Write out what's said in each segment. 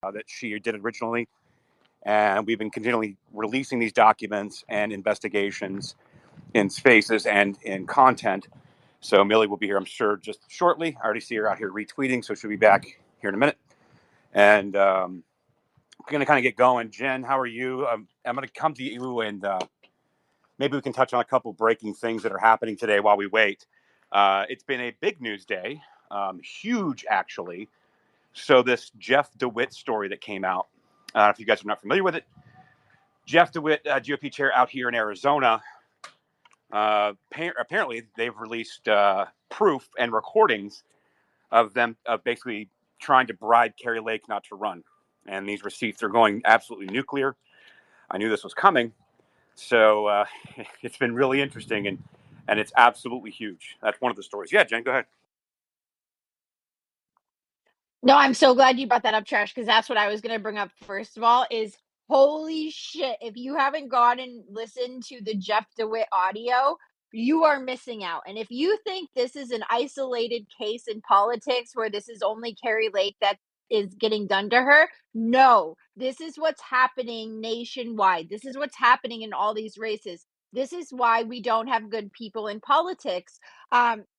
that she did originally. And we've been continually releasing these documents and investigations in spaces and in content. So Millie will be here, I'm sure, just shortly. I already see her out here retweeting, so she'll be back here in a minute. And I'm going to kind of get going. Jen, how are you? I'm going to come to you, and maybe we can touch on a couple breaking things that are happening today while we wait. It's been a big news day, huge, actually. So this Jeff DeWitt story that came out, if you guys are not familiar with it, Jeff DeWitt, GOP chair out here in Arizona, apparently they've released proof and recordings of them basically trying to bribe Kari Lake not to run. And these receipts are going absolutely nuclear. I knew this was coming. So it's been really interesting, and it's absolutely huge. That's one of the stories. Yeah, Jen, go ahead. No, I'm so glad you brought that up, Trash, because that's what I was going to bring up first of all is holy shit. If you haven't gone and listened to the Jeff DeWitt audio, you are missing out. And if you think this is an isolated case in politics where this is only Kari Lake that is getting done to her, no, this is what's happening nationwide. This is what's happening in all these races. This is why we don't have good people in politics.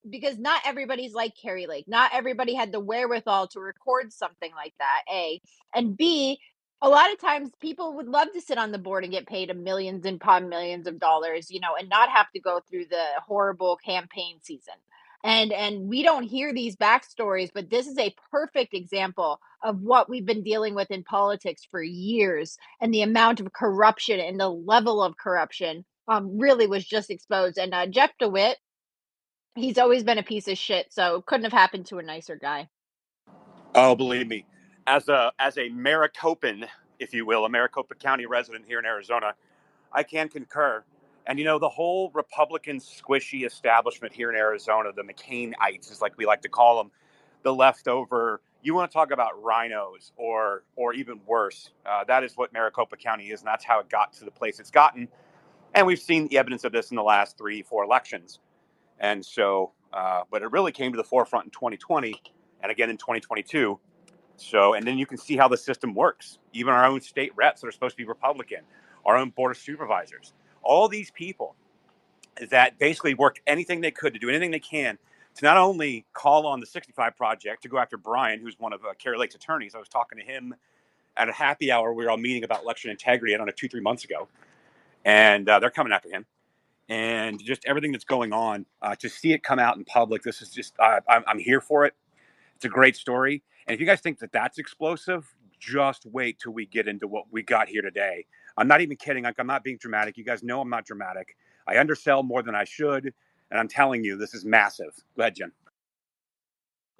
Because not everybody's like Kari Lake. Not everybody had the wherewithal to record something like that, A. And B, a lot of times people would love to sit on the board and get paid millions and upon millions of dollars, and not have to go through the horrible campaign season. And we don't hear these backstories, but this is a perfect example of what we've been dealing with in politics for years, and the amount of corruption and the level of corruption really was just exposed. And Jeff DeWitt, he's always been a piece of shit, so it couldn't have happened to a nicer guy. Oh, believe me, as a Maricopan, if you will, a Maricopa County resident here in Arizona, I can concur. And the whole Republican squishy establishment here in Arizona, the McCainites, is like we like to call them, the leftover. You want to talk about rhinos, or even worse? That is what Maricopa County is, and that's how it got to the place it's gotten. And we've seen the evidence of this in the last 3-4 elections. And so, but it really came to the forefront in 2020 and again in 2022. So, and then you can see how the system works. Even our own state reps that are supposed to be Republican, our own board of supervisors, all these people that basically worked anything they could to do anything they can to not only call on the 65 Project to go after Brian, who's one of Kari Lake's attorneys. I was talking to him at a happy hour. We were all meeting about election integrity, I don't know, 2-3 months ago. And they're coming after him. And just everything that's going on, to see it come out in public, this is just, I'm here for it. It's a great story. And if you guys think that that's explosive, just wait till we get into what we got here today. I'm not even kidding. I'm not being dramatic. You guys know I'm not dramatic. I undersell more than I should. And I'm telling you, this is massive. Go ahead, Jen.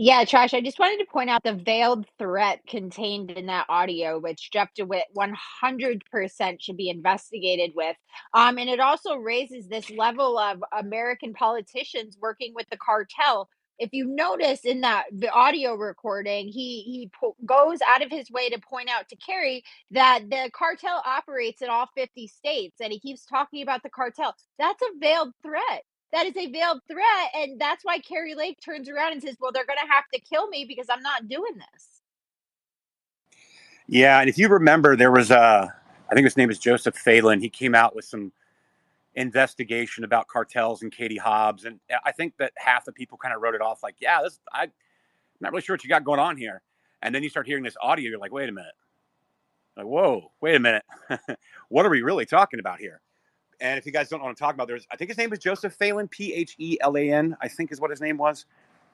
Yeah, Trash, I just wanted to point out the veiled threat contained in that audio, which Jeff DeWitt 100% should be investigated with. And it also raises this level of American politicians working with the cartel. If you notice in the audio recording, he goes out of his way to point out to Kari that the cartel operates in all 50 states, and he keeps talking about the cartel. That's a veiled threat. That is a veiled threat, and that's why Kari Lake turns around and says, well, they're going to have to kill me because I'm not doing this. Yeah, and if you remember, there was, I think his name is Joseph Phelan. He came out with some investigation about cartels and Katie Hobbs, and I think that half the people kind of wrote it off like, yeah, I'm not really sure what you got going on here. And then you start hearing this audio, you're like, wait a minute. Like, whoa, wait a minute. What are we really talking about here? And if you guys don't know what I'm talking about, I think his name is Joseph Phelan, Phelan, I think is what his name was.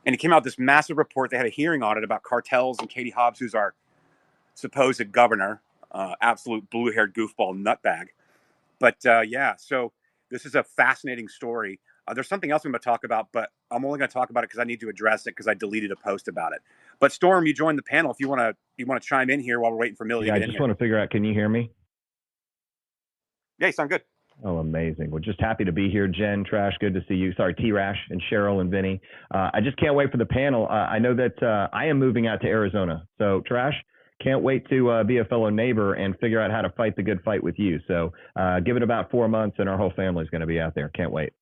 And he came out with this massive report. They had a hearing on it about cartels and Katie Hobbs, who's our supposed governor, absolute blue-haired goofball nutbag. But yeah, so this is a fascinating story. There's something else I'm going to talk about, but I'm only going to talk about it because I need to address it because I deleted a post about it. But Storm, you joined the panel. If you want to chime in here while we're waiting for Millie. Yeah, I just want to figure out. Can you hear me? Yeah, you sound good. Oh, amazing. Well, just happy to be here, Jen, Trash. Good to see you. Sorry, T-Rash and Cheryl and Vinny. I just can't wait for the panel. I know that I am moving out to Arizona. So, Trash, can't wait to be a fellow neighbor and figure out how to fight the good fight with you. So give it about 4 months and our whole family is going to be out there. Can't wait.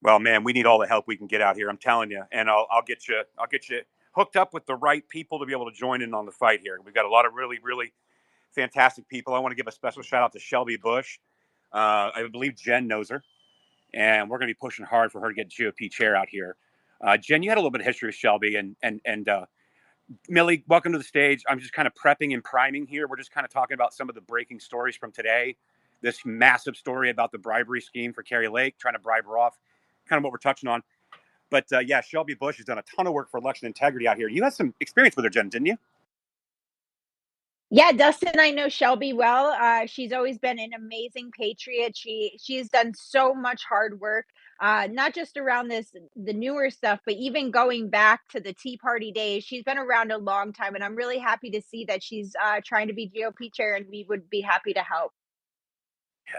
Well, man, we need all the help we can get out here. I'm telling you, and I'll get you hooked up with the right people to be able to join in on the fight here. We've got a lot of really, really fantastic people. I want to give a special shout out to Shelby Bush. I believe Jen knows her, and we're going to be pushing hard for her to get GOP chair out here. Jen, you had a little bit of history with Shelby, and Millie, welcome to the stage. I'm just kind of prepping and priming here. We're just kind of talking about some of the breaking stories from today. This massive story about the bribery scheme for Carrie Lake, trying to bribe her off, kind of what we're touching on. But yeah, Shelby Bush has done a ton of work for election integrity out here. You had some experience with her, Jen, didn't you? Yeah, Dustin, I know Shelby well. She's always been an amazing patriot. She's done so much hard work, not just around the newer stuff, but even going back to the Tea Party days. She's been around a long time, and I'm really happy to see that she's trying to be GOP chair, and we would be happy to help.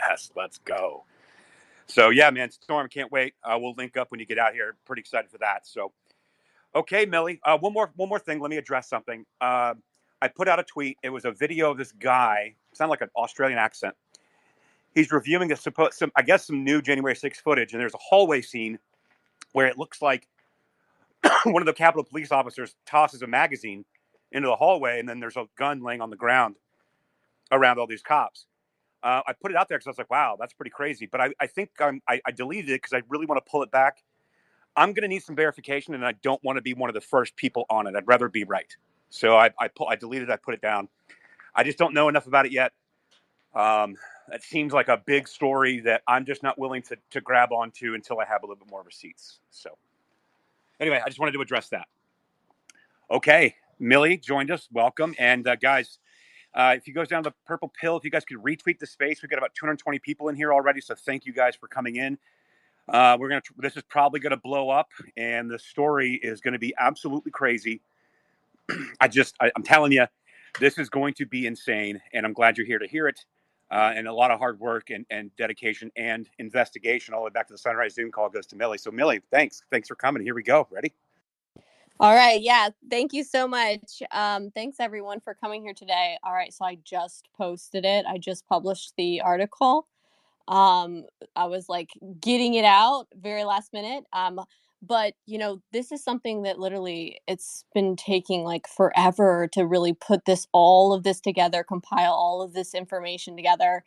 Yes, let's go. So yeah, man, Storm, can't wait. We'll link up when you get out here. Pretty excited for that. So, okay, Millie, one more thing. Let me address something. I put out a tweet. It was a video of this guy. Sounded like an Australian accent. He's reviewing some new January 6th footage, and there's a hallway scene where it looks like one of the Capitol Police officers tosses a magazine into the hallway, and then there's a gun laying on the ground around all these cops. I put it out there because I was like, wow, that's pretty crazy. But I think I deleted it because I really want to pull it back. I'm going to need some verification, and I don't want to be one of the first people on it. I'd rather be right. So I deleted it. I put it down. I just don't know enough about it yet. It seems like a big story that I'm just not willing to grab onto until I have a little bit more receipts. So anyway, I just wanted to address that. Okay, Millie joined us. Welcome. And guys, if you goes down to the purple pill, if you guys could retweet the space, we've got about 220 people in here already. So thank you guys for coming in. This is probably going to blow up, and the story is going to be absolutely crazy. I'm telling you, this is going to be insane, and I'm glad you're here to hear it. And a lot of hard work and dedication and investigation all the way back to the Sunrise Zoom call goes to Millie. So Millie, thanks for coming. Here we go. Ready? All right. Yeah. Thank you so much. Thanks everyone for coming here today. All right. So I just posted it. I just published the article. I was like getting it out very last minute. But this is something that literally it's been taking like forever to really put all of this together, compile all of this information together.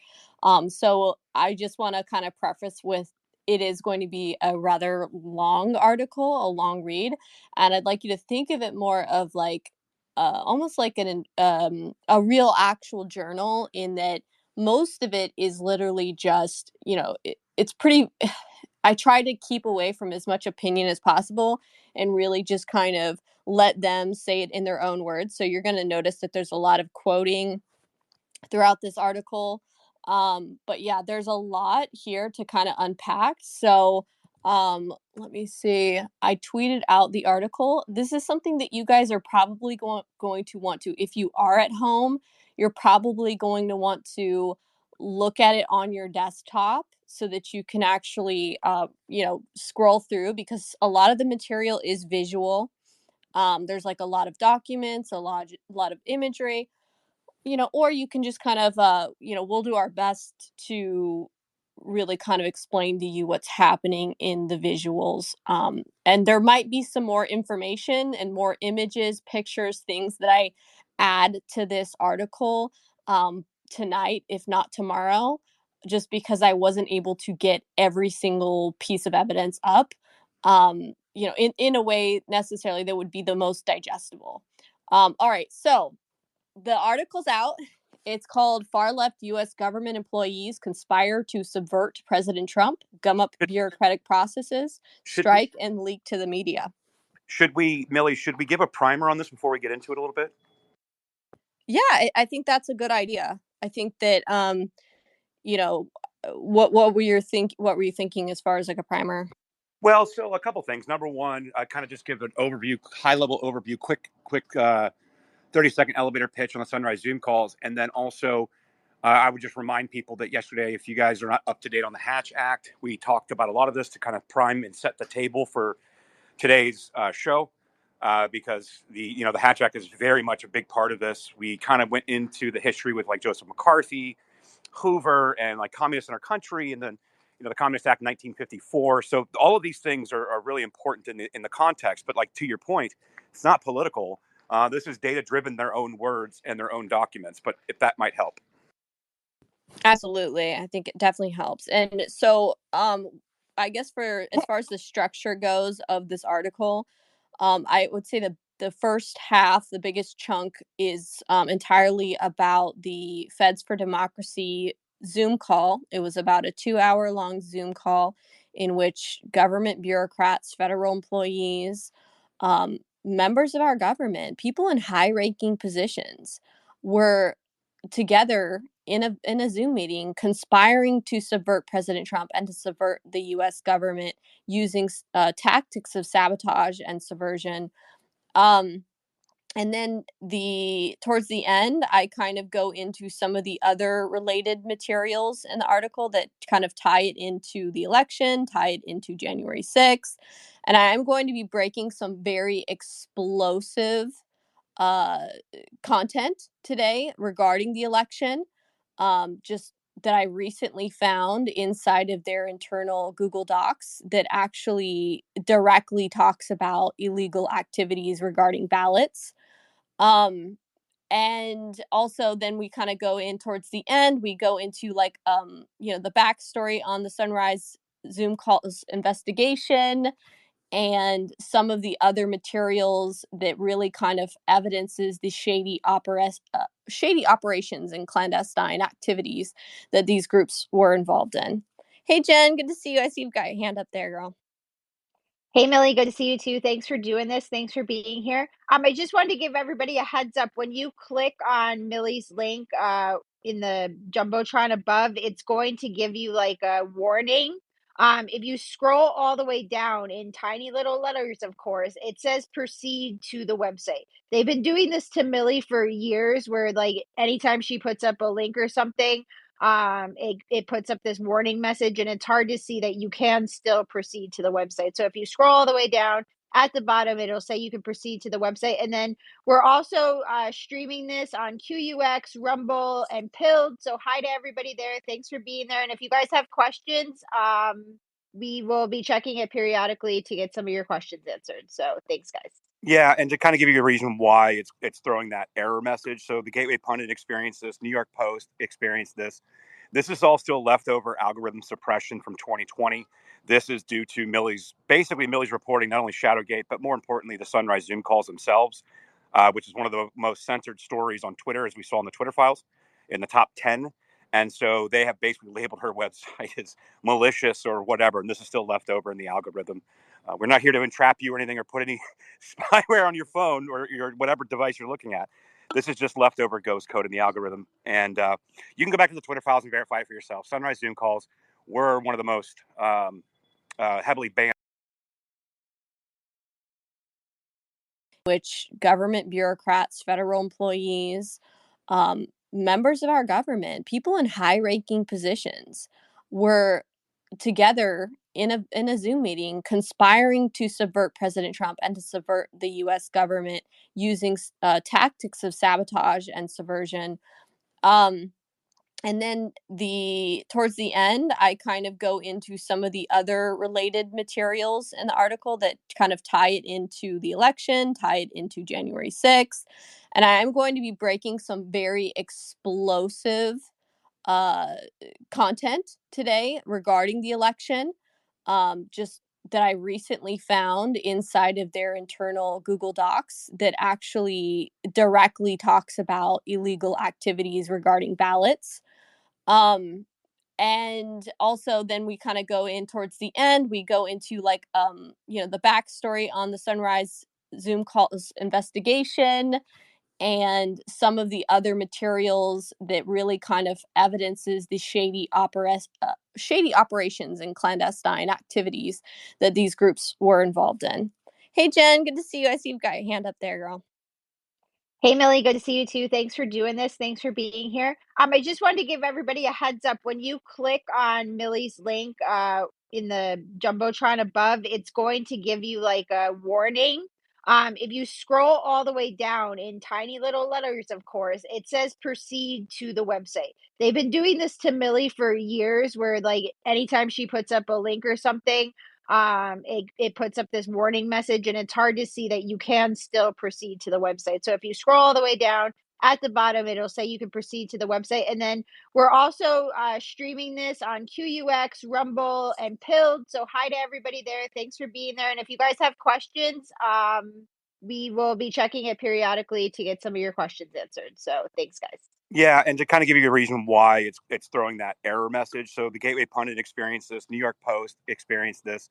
So I just want to kind of preface with it is going to be a rather long article, a long read, and I'd like you to think of it more of like almost like a real actual journal, in that most of it is literally just, it's pretty, I try to keep away from as much opinion as possible and really just kind of let them say it in their own words. So you're going to notice that there's a lot of quoting throughout this article. But yeah, there's a lot here to kind of unpack. So let me see. I tweeted out the article. This is something that you guys are probably going to want to, if you are at home, you're probably going to want to look at it on your desktop so that you can actually, scroll through, because a lot of the material is visual. There's like a lot of documents, a lot of imagery, or you can just kind of, we'll do our best to really kind of explain to you what's happening in the visuals. And there might be some more information and more images, pictures, things that I add to this article tonight, if not tomorrow, just because I wasn't able to get every single piece of evidence up, in a way necessarily that would be the most digestible. All right, so the article's out. It's called Far Left U.S. Government Employees Conspire to Subvert President Trump, Gum Up Bureaucratic Processes, Strike, and Leak to the Media. Millie, should we give a primer on this before we get into it a little bit? Yeah, I think that's a good idea. I think that, what were you thinking as far as like a primer? Well, so a couple things. Number one, I kind of just give an overview, high-level overview, quick 30-second elevator pitch on the Sunrise Zoom calls. And then also, I would just remind people that yesterday, if you guys are not up to date on the Hatch Act, we talked about a lot of this to kind of prime and set the table for today's show, because the Hatch Act is very much a big part of this. We kind of went into the history with like Joseph McCarthy, Hoover, and like communists in our country, and then the Communist Act 1954. So all of these things are really important in the context. But like to your point, It's not political. This is data driven, their own words and their own documents. But if that might help. Absolutely. I think it definitely helps. And so I guess for as far as the structure goes of this article, I would say the first half, the biggest chunk, is entirely about the Feds for Democracy Zoom call. It was about a 2-hour long Zoom call in which government bureaucrats, federal employees, members of our government, people in high ranking positions were together in a Zoom meeting conspiring to subvert President Trump and to subvert the US government using tactics of sabotage and subversion. Um, and then towards the end, I kind of go into some of the other related materials in the article that kind of tie it into the election, tie it into January 6th. And I'm going to be breaking some very explosive uh, content today regarding the election, just that I recently found inside of their internal Google Docs that actually directly talks about illegal activities regarding ballots. Um, and also then we kind of go in towards the end, we go into like, the backstory on the Sunrise Zoom calls investigation and some of the other materials that really kind of evidences the shady operations and clandestine activities that these groups were involved in. Hey, Jen, good to see you. I see you've got your hand up there, girl. Hey, Millie, good to see you too. Thanks for doing this. Thanks for being here. I just wanted to give everybody a heads up. When you click on Millie's link in the Jumbotron above, it's going to give you like a warning. If you scroll all the way down in tiny little letters, of course, it says proceed to the website. They've been doing this to Millie for years, where like anytime she puts up a link or something, it puts up this warning message, and it's hard to see that you can still proceed to the website. So if you scroll all the way down at the bottom, it'll say you can proceed to the website. And then we're also streaming this on QUX, Rumble, and Pilled. So hi to everybody there. Thanks for being there. And if you guys have questions, we will be checking it periodically to get some of your questions answered. So thanks, guys. Yeah, and to kind of give you a reason why it's throwing that error message. So the Gateway Pundit experienced this, New York Post experienced this. This is all still leftover algorithm suppression from 2020. This is due to Millie's reporting not only Shadowgate, but more importantly, the Sunrise Zoom calls themselves, which is one of the most censored stories on Twitter, as we saw in the Twitter files, in the top 10. And so they have basically labeled her website as malicious or whatever, and this is still left over in the algorithm. We're not here to entrap you or anything or put any spyware on your phone or your whatever device you're looking at. This is just leftover ghost code in the algorithm. And you can go back to the Twitter files and verify it for yourself. Sunrise Zoom calls were one of the most heavily banned. Which government bureaucrats, federal employees, members of our government, people in high ranking positions were together in a Zoom meeting conspiring to subvert President Trump and to subvert the US government using tactics of sabotage and subversion. And then towards the end, I kind of go into some of the other related materials in the article that kind of tie it into the election, tie it into January 6th. And I'm going to be breaking some very explosive content today regarding the election, just that I recently found inside of their internal Google Docs that actually directly talks about illegal activities regarding ballots. And also then we kind of go in towards the end, we go into like, the backstory on the Sunrise Zoom calls investigation and some of the other materials that really kind of evidences the shady operations and clandestine activities that these groups were involved in. Hey, Jen, good to see you. I see you've got your hand up there, girl. Hey, Millie, good to see you too. Thanks for doing this. Thanks for being here. I just wanted to give everybody a heads up. When you click on Millie's link in the Jumbotron above, it's going to give you like a warning. If you scroll all the way down in tiny little letters, of course, it says proceed to the website. They've been doing this to Millie for years, where like anytime she puts up a link or something, it puts up this warning message, and it's hard to see that you can still proceed to the website. So if you scroll all the way down at the bottom, it'll say you can proceed to the website. And then we're also streaming this on QUX, Rumble, and Pilled. So hi to everybody there. Thanks for being there. And if you guys have questions, we will be checking it periodically to get some of your questions answered. So thanks, guys. Yeah, and to kind of give you a reason why it's throwing that error message. So the Gateway Pundit experienced this, New York Post experienced this.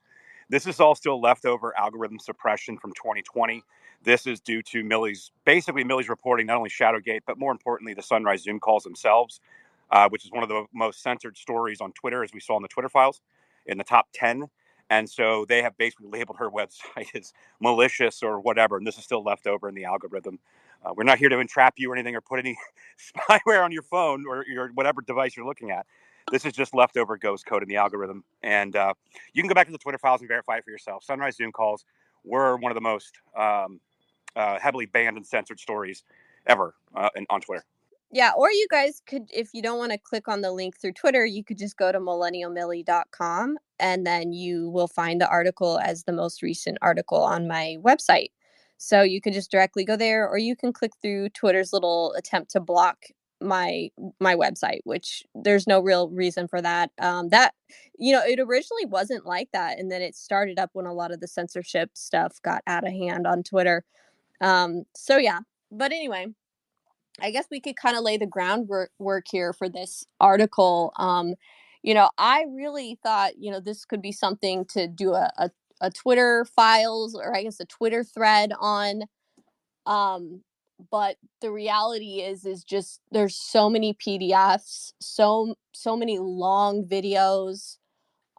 This is all still leftover algorithm suppression from 2020. This is due to Milley's reporting not only Shadowgate, but more importantly, the Sunrise Zoom calls themselves, which is one of the most censored stories on Twitter, as we saw in the Twitter files, in the top 10. And so they have basically labeled her website as malicious or whatever, and this is still left over in the algorithm. We're not here to entrap you or anything or put any spyware on your phone or your whatever device you're looking at. This is just leftover ghost code in the algorithm. And you can go back to the Twitter files and verify it for yourself. Sunrise Zoom calls were one of the most heavily banned and censored stories ever on Twitter. Yeah, or you guys could, if you don't want to click on the link through Twitter, you could just go to millennialmillie.com and then you will find the article as the most recent article on my website. So you could just directly go there, or you can click through Twitter's little attempt to block my website, which there's no real reason for that. That, it originally wasn't like that, and then it started up when a lot of the censorship stuff got out of hand on Twitter. So yeah, but anyway, I guess we could kind of lay the groundwork here for this article. I really thought, this could be something to do a Twitter files, or I guess a Twitter thread on. But the reality is just there's so many PDFs, so many long videos.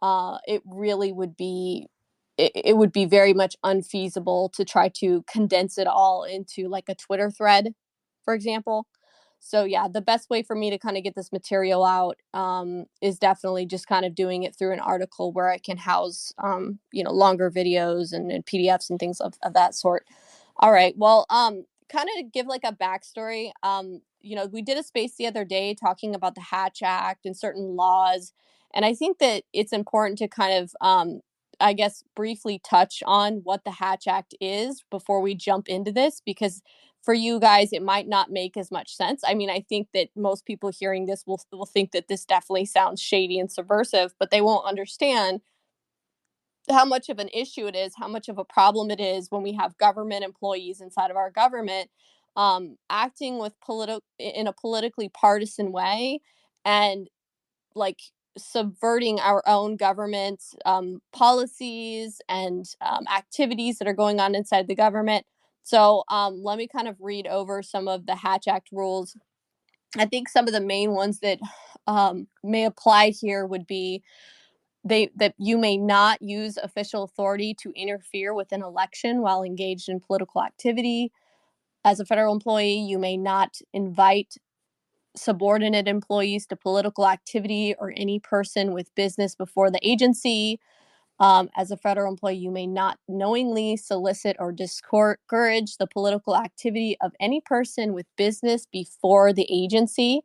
It really would be it would be very much unfeasible to try to condense it all into like a Twitter thread, for example. So yeah, the best way for me to kind of get this material out is definitely just kind of doing it through an article where I can house longer videos and PDFs and things of that sort. All right, well, kind of give like a backstory. We did a space the other day talking about the Hatch Act and certain laws, and I think that it's important to kind of I guess briefly touch on what the Hatch Act is before we jump into this, because for you guys, it might not make as much sense. I mean, I think that most people hearing this will think that this definitely sounds shady and subversive, but they won't understand how much of an issue it is, how much of a problem it is when we have government employees inside of our government acting in a politically partisan way, and like subverting our own government policies and activities that are going on inside the government. So let me kind of read over some of the Hatch Act rules. I think some of the main ones that may apply here would be that you may not use official authority to interfere with an election while engaged in political activity. As a federal employee, you may not invite subordinate employees to political activity or any person with business before the agency. As a federal employee, you may not knowingly solicit or discourage the political activity of any person with business before the agency.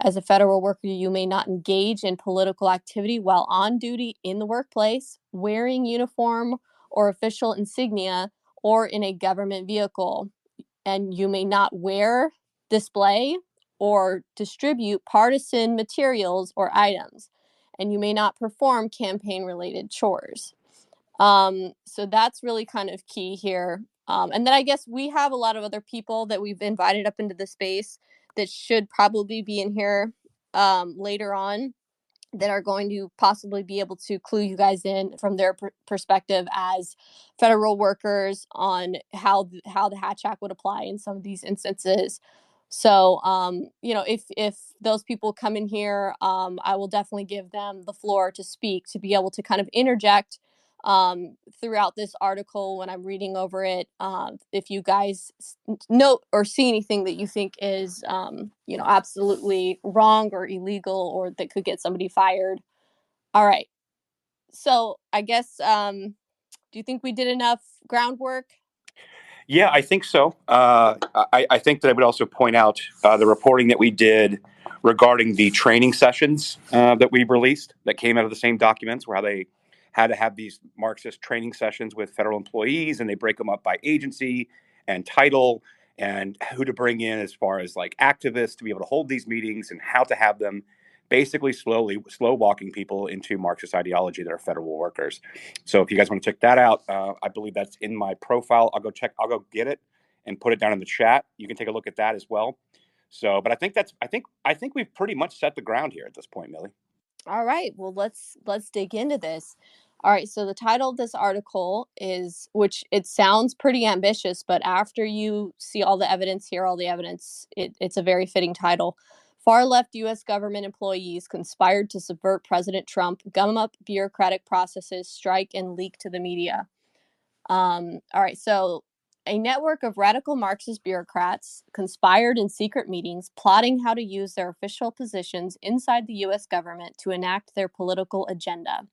As a federal worker, you may not engage in political activity while on duty in the workplace, wearing uniform or official insignia, or in a government vehicle. And you may not wear, display, or distribute partisan materials or items. And you may not perform campaign-related chores. So that's really kind of key here. And then I guess we have a lot of other people that we've invited up into the space that should probably be in here later on, that are going to possibly be able to clue you guys in from their perspective as federal workers on how the Hatch Act would apply in some of these instances. So, if those people come in here, I will definitely give them the floor to speak, to be able to kind of interject throughout this article when I'm reading over it. If you guys note or see anything that you think is, absolutely wrong or illegal, or that could get somebody fired. All right. So I guess, do you think we did enough groundwork? Yeah, I think so. I think that I would also point out the reporting that we did regarding the training sessions that we released that came out of the same documents, where had to have these Marxist training sessions with federal employees, and they break them up by agency and title and who to bring in as far as like activists to be able to hold these meetings and how to have them, basically slow walking people into Marxist ideology that are federal workers. So if you guys want to check that out, I believe that's in my profile. I'll go get it and put it down in the chat. You can take a look at that as well. So, but I think we've pretty much set the ground here at this point, Millie. All right, well, let's dig into this. All right, so the title of this article is, which it sounds pretty ambitious, but after you see all the evidence, hear all the evidence, it's a very fitting title. Far left U.S. government employees conspired to subvert President Trump, gum up bureaucratic processes, strike, and leak to the media. All right, so a network of radical Marxist bureaucrats conspired in secret meetings, plotting how to use their official positions inside the U.S. government to enact their political agenda.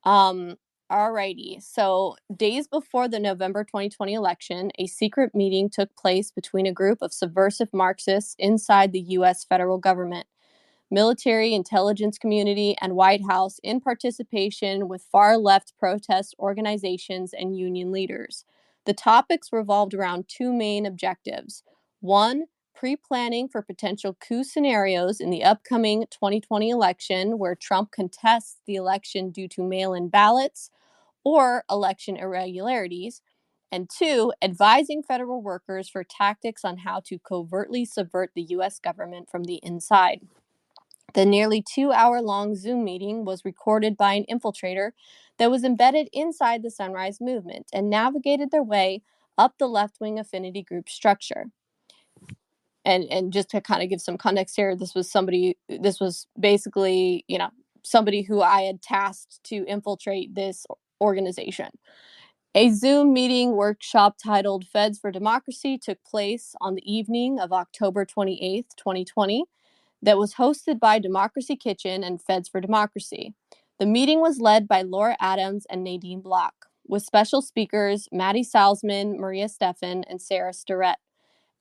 Alrighty, so days before the November 2020 election, a secret meeting took place between a group of subversive Marxists inside the U.S. federal government, military, intelligence community, and White House in participation with far-left protest organizations and union leaders. The topics revolved around two main objectives. One, pre-planning for potential coup scenarios in the upcoming 2020 election where Trump contests the election due to mail-in ballots or election irregularities. And two, advising federal workers for tactics on how to covertly subvert the U.S. government from the inside. The nearly 2-hour-long Zoom meeting was recorded by an infiltrator that was embedded inside the Sunrise Movement and navigated their way up the left-wing affinity group structure. And just to kind of give some context here, this was basically, somebody who I had tasked to infiltrate this organization. A Zoom meeting workshop titled Feds for Democracy took place on the evening of October 28th, 2020, that was hosted by Democracy Kitchen and Feds for Democracy. The meeting was led by Laura Adams and Nadine Block, with special speakers Maddie Salzman, Maria Steffen, and Sarah Starrett.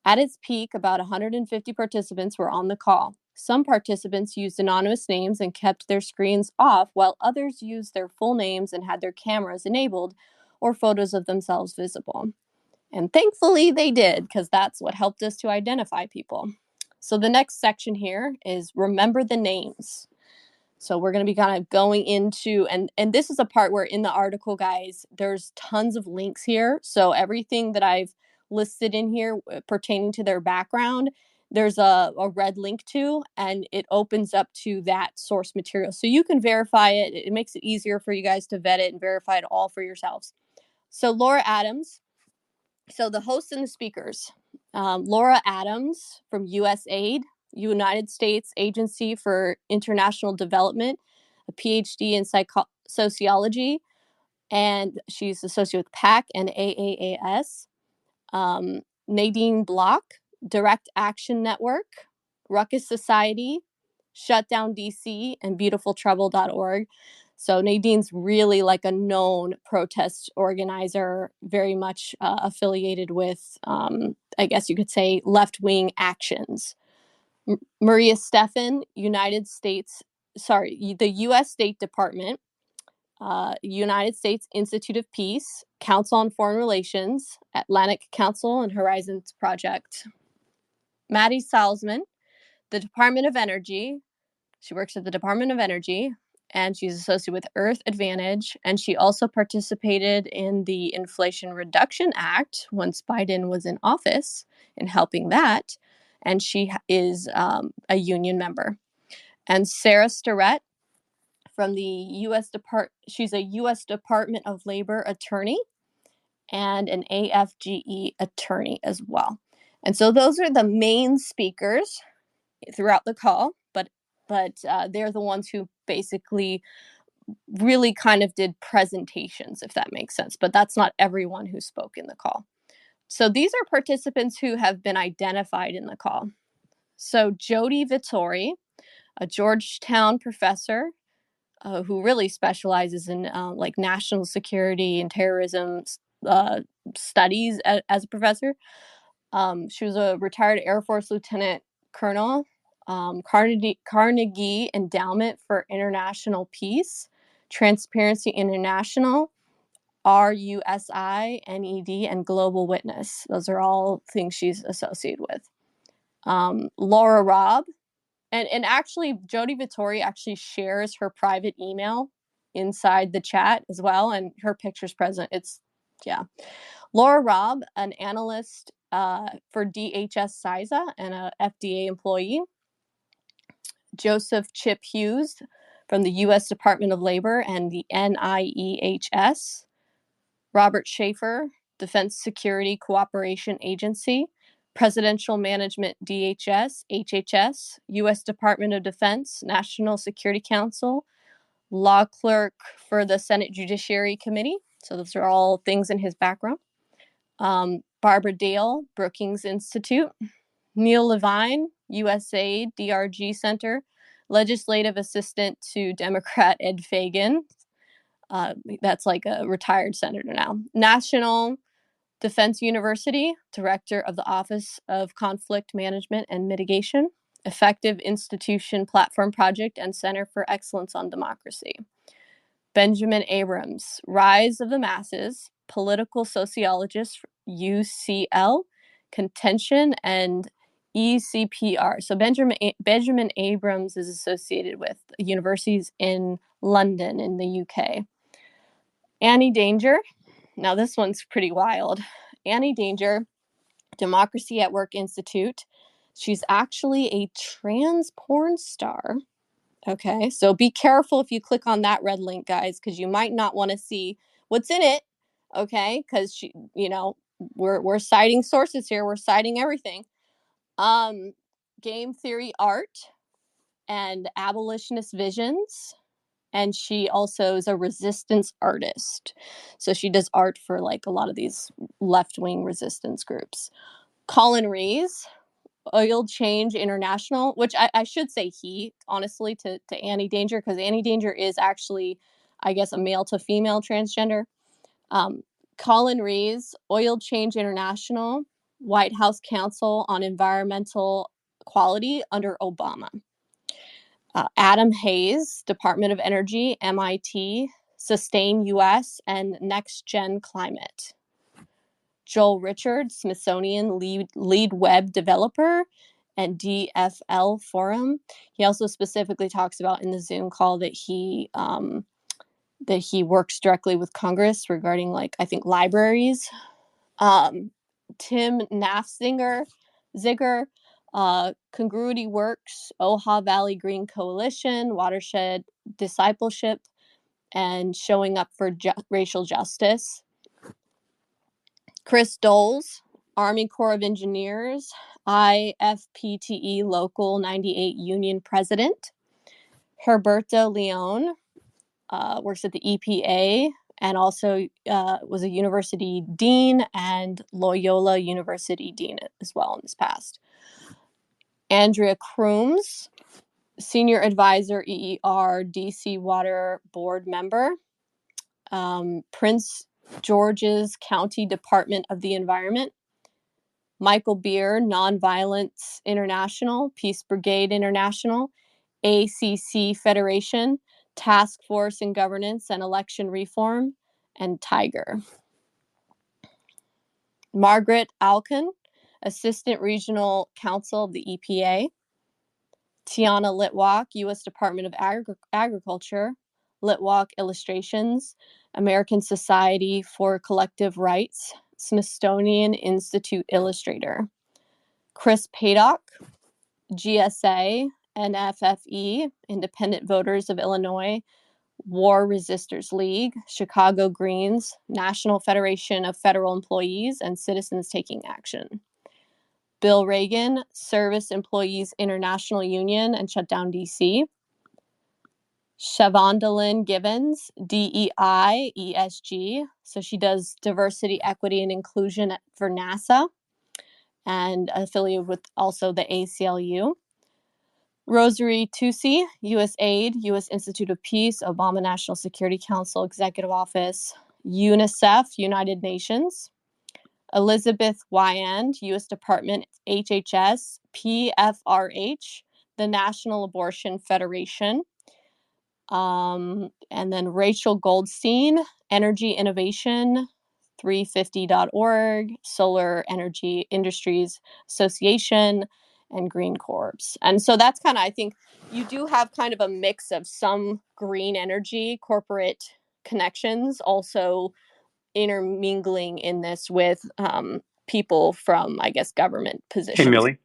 At its peak, about 150 participants were on the call. Some participants used anonymous names and kept their screens off, while others used their full names and had their cameras enabled or photos of themselves visible. And thankfully they did, because that's what helped us to identify people. So the next section here is remember the names. So we're going to be kind of going into, and this is a part where in the article, guys, there's tons of links here. So everything that I've listed in here pertaining to their background, there's a red link to, and it opens up to that source material. So you can verify it. It makes it easier for you guys to vet it and verify it all for yourselves. So Laura Adams. So the hosts and the speakers, Laura Adams from USAID, United States Agency for International Development, a PhD in sociology, and she's associated with PAC and AAAS. Nadine Block, Direct Action Network, Ruckus Society, Shutdown DC, and BeautifulTrouble.org. So Nadine's really like a known protest organizer, very much affiliated with, I guess you could say, left-wing actions. Maria Steffen, the U.S. State Department, United States Institute of Peace, Council on Foreign Relations, Atlantic Council, and Horizons Project. Maddie Salzman, the Department of Energy. She works at the Department of Energy, and she's associated with Earth Advantage, and she also participated in the Inflation Reduction Act once Biden was in office in helping that, and she is a union member. And Sarah Starrett from the she's a U.S. Department of Labor attorney and an AFGE attorney as well. And so those are the main speakers throughout the call, but they're the ones who basically really kind of did presentations, if that makes sense. But that's not everyone who spoke in the call. So these are participants who have been identified in the call. So Jody Vittori, a Georgetown professor who really specializes in like national security and terrorism studies as a professor. She was a retired Air Force Lieutenant Colonel, Carnegie Endowment for International Peace. Transparency International, RUSINED, and Global Witness. Those are all things she's associated with. Laura Robb, and actually Jody Vittori actually shares her private email inside the chat as well, and her picture's present. Laura Robb, an analyst for DHS CISA and a FDA employee. Joseph Chip Hughes from the U.S. Department of Labor and the NIEHS. Robert Schaefer, Defense Security Cooperation Agency. Presidential Management DHS, HHS, U.S. Department of Defense, National Security Council, law clerk for the Senate Judiciary Committee. So those are all things in his background. Barbara Dale, Brookings Institute. Neil Levine, USAID, DRG Center, legislative assistant to Democrat Ed Fagan. That's like a retired senator now. National Defense University, director of the Office of Conflict Management and Mitigation, Effective Institution Platform Project, and Center for Excellence on Democracy. Benjamin Abrams, Rise of the Masses, political sociologist, UCL, Contention, and ECPR. So Benjamin Abrams is associated with universities in London in the UK. Annie Danger. Now this one's pretty wild. Annie Danger, Democracy at Work Institute. She's actually a trans porn star. Okay, so be careful if you click on that red link, guys, because you might not want to see what's in it. Okay, because we're citing sources here. We're citing everything. Game theory art and abolitionist visions. And she also is a resistance artist. So she does art for like a lot of these left-wing resistance groups. Colin Rees, Oil Change International, which I should say he, honestly, to Annie Danger, because Annie Danger is actually, I guess, a male to female transgender. Colin Rees, Oil Change International, White House Council on Environmental Quality under Obama. Adam Hayes, Department of Energy, MIT, Sustain US, and Next Gen Climate. Joel Richards, Smithsonian lead web developer and DFL Forum. He also specifically talks about in the Zoom call that he works directly with Congress regarding, like, I think, libraries. Tim Nafziger, Congruity Works, Oha Valley Green Coalition, Watershed Discipleship, and Showing Up for Racial Justice. Chris Doles, Army Corps of Engineers, IFPTE Local 98 Union President. Herberto Leon works at the EPA and also was a university dean and Loyola University dean as well in this past. Andrea Crooms, Senior Advisor, EER, DC Water Board member. Prince George's County Department of the Environment. Michael Beer, Nonviolence International, Peace Brigade International, ACC Federation, Task Force in Governance and Election Reform, and Tiger. Margaret Alkin, Assistant Regional Counsel of the EPA. Tiana Litwack, U.S. Department of Agriculture, Litwack Illustrations, American Society for Collective Rights, Smithsonian Institute Illustrator. Chris Paddock, GSA, NFFE, Independent Voters of Illinois, War Resisters League, Chicago Greens, National Federation of Federal Employees, and Citizens Taking Action. Bill Reagan, Service Employees International Union and Shutdown DC. Shavondalyn Gibbons, DEI, ESG. So she does diversity, equity, and inclusion for NASA and affiliated with also the ACLU. Rosary Tusi, USAID, U.S. Institute of Peace, Obama National Security Council Executive Office, UNICEF, United Nations. Elizabeth Wyand, U.S. Department, HHS, PFRH, the National Abortion Federation. And then Rachel Goldstein, Energy Innovation, 350.org, Solar Energy Industries Association, and Green Corps. And so that's kind of, I think you do have kind of a mix of some green energy corporate connections also intermingling in this with people from, I guess, government Hey, positions.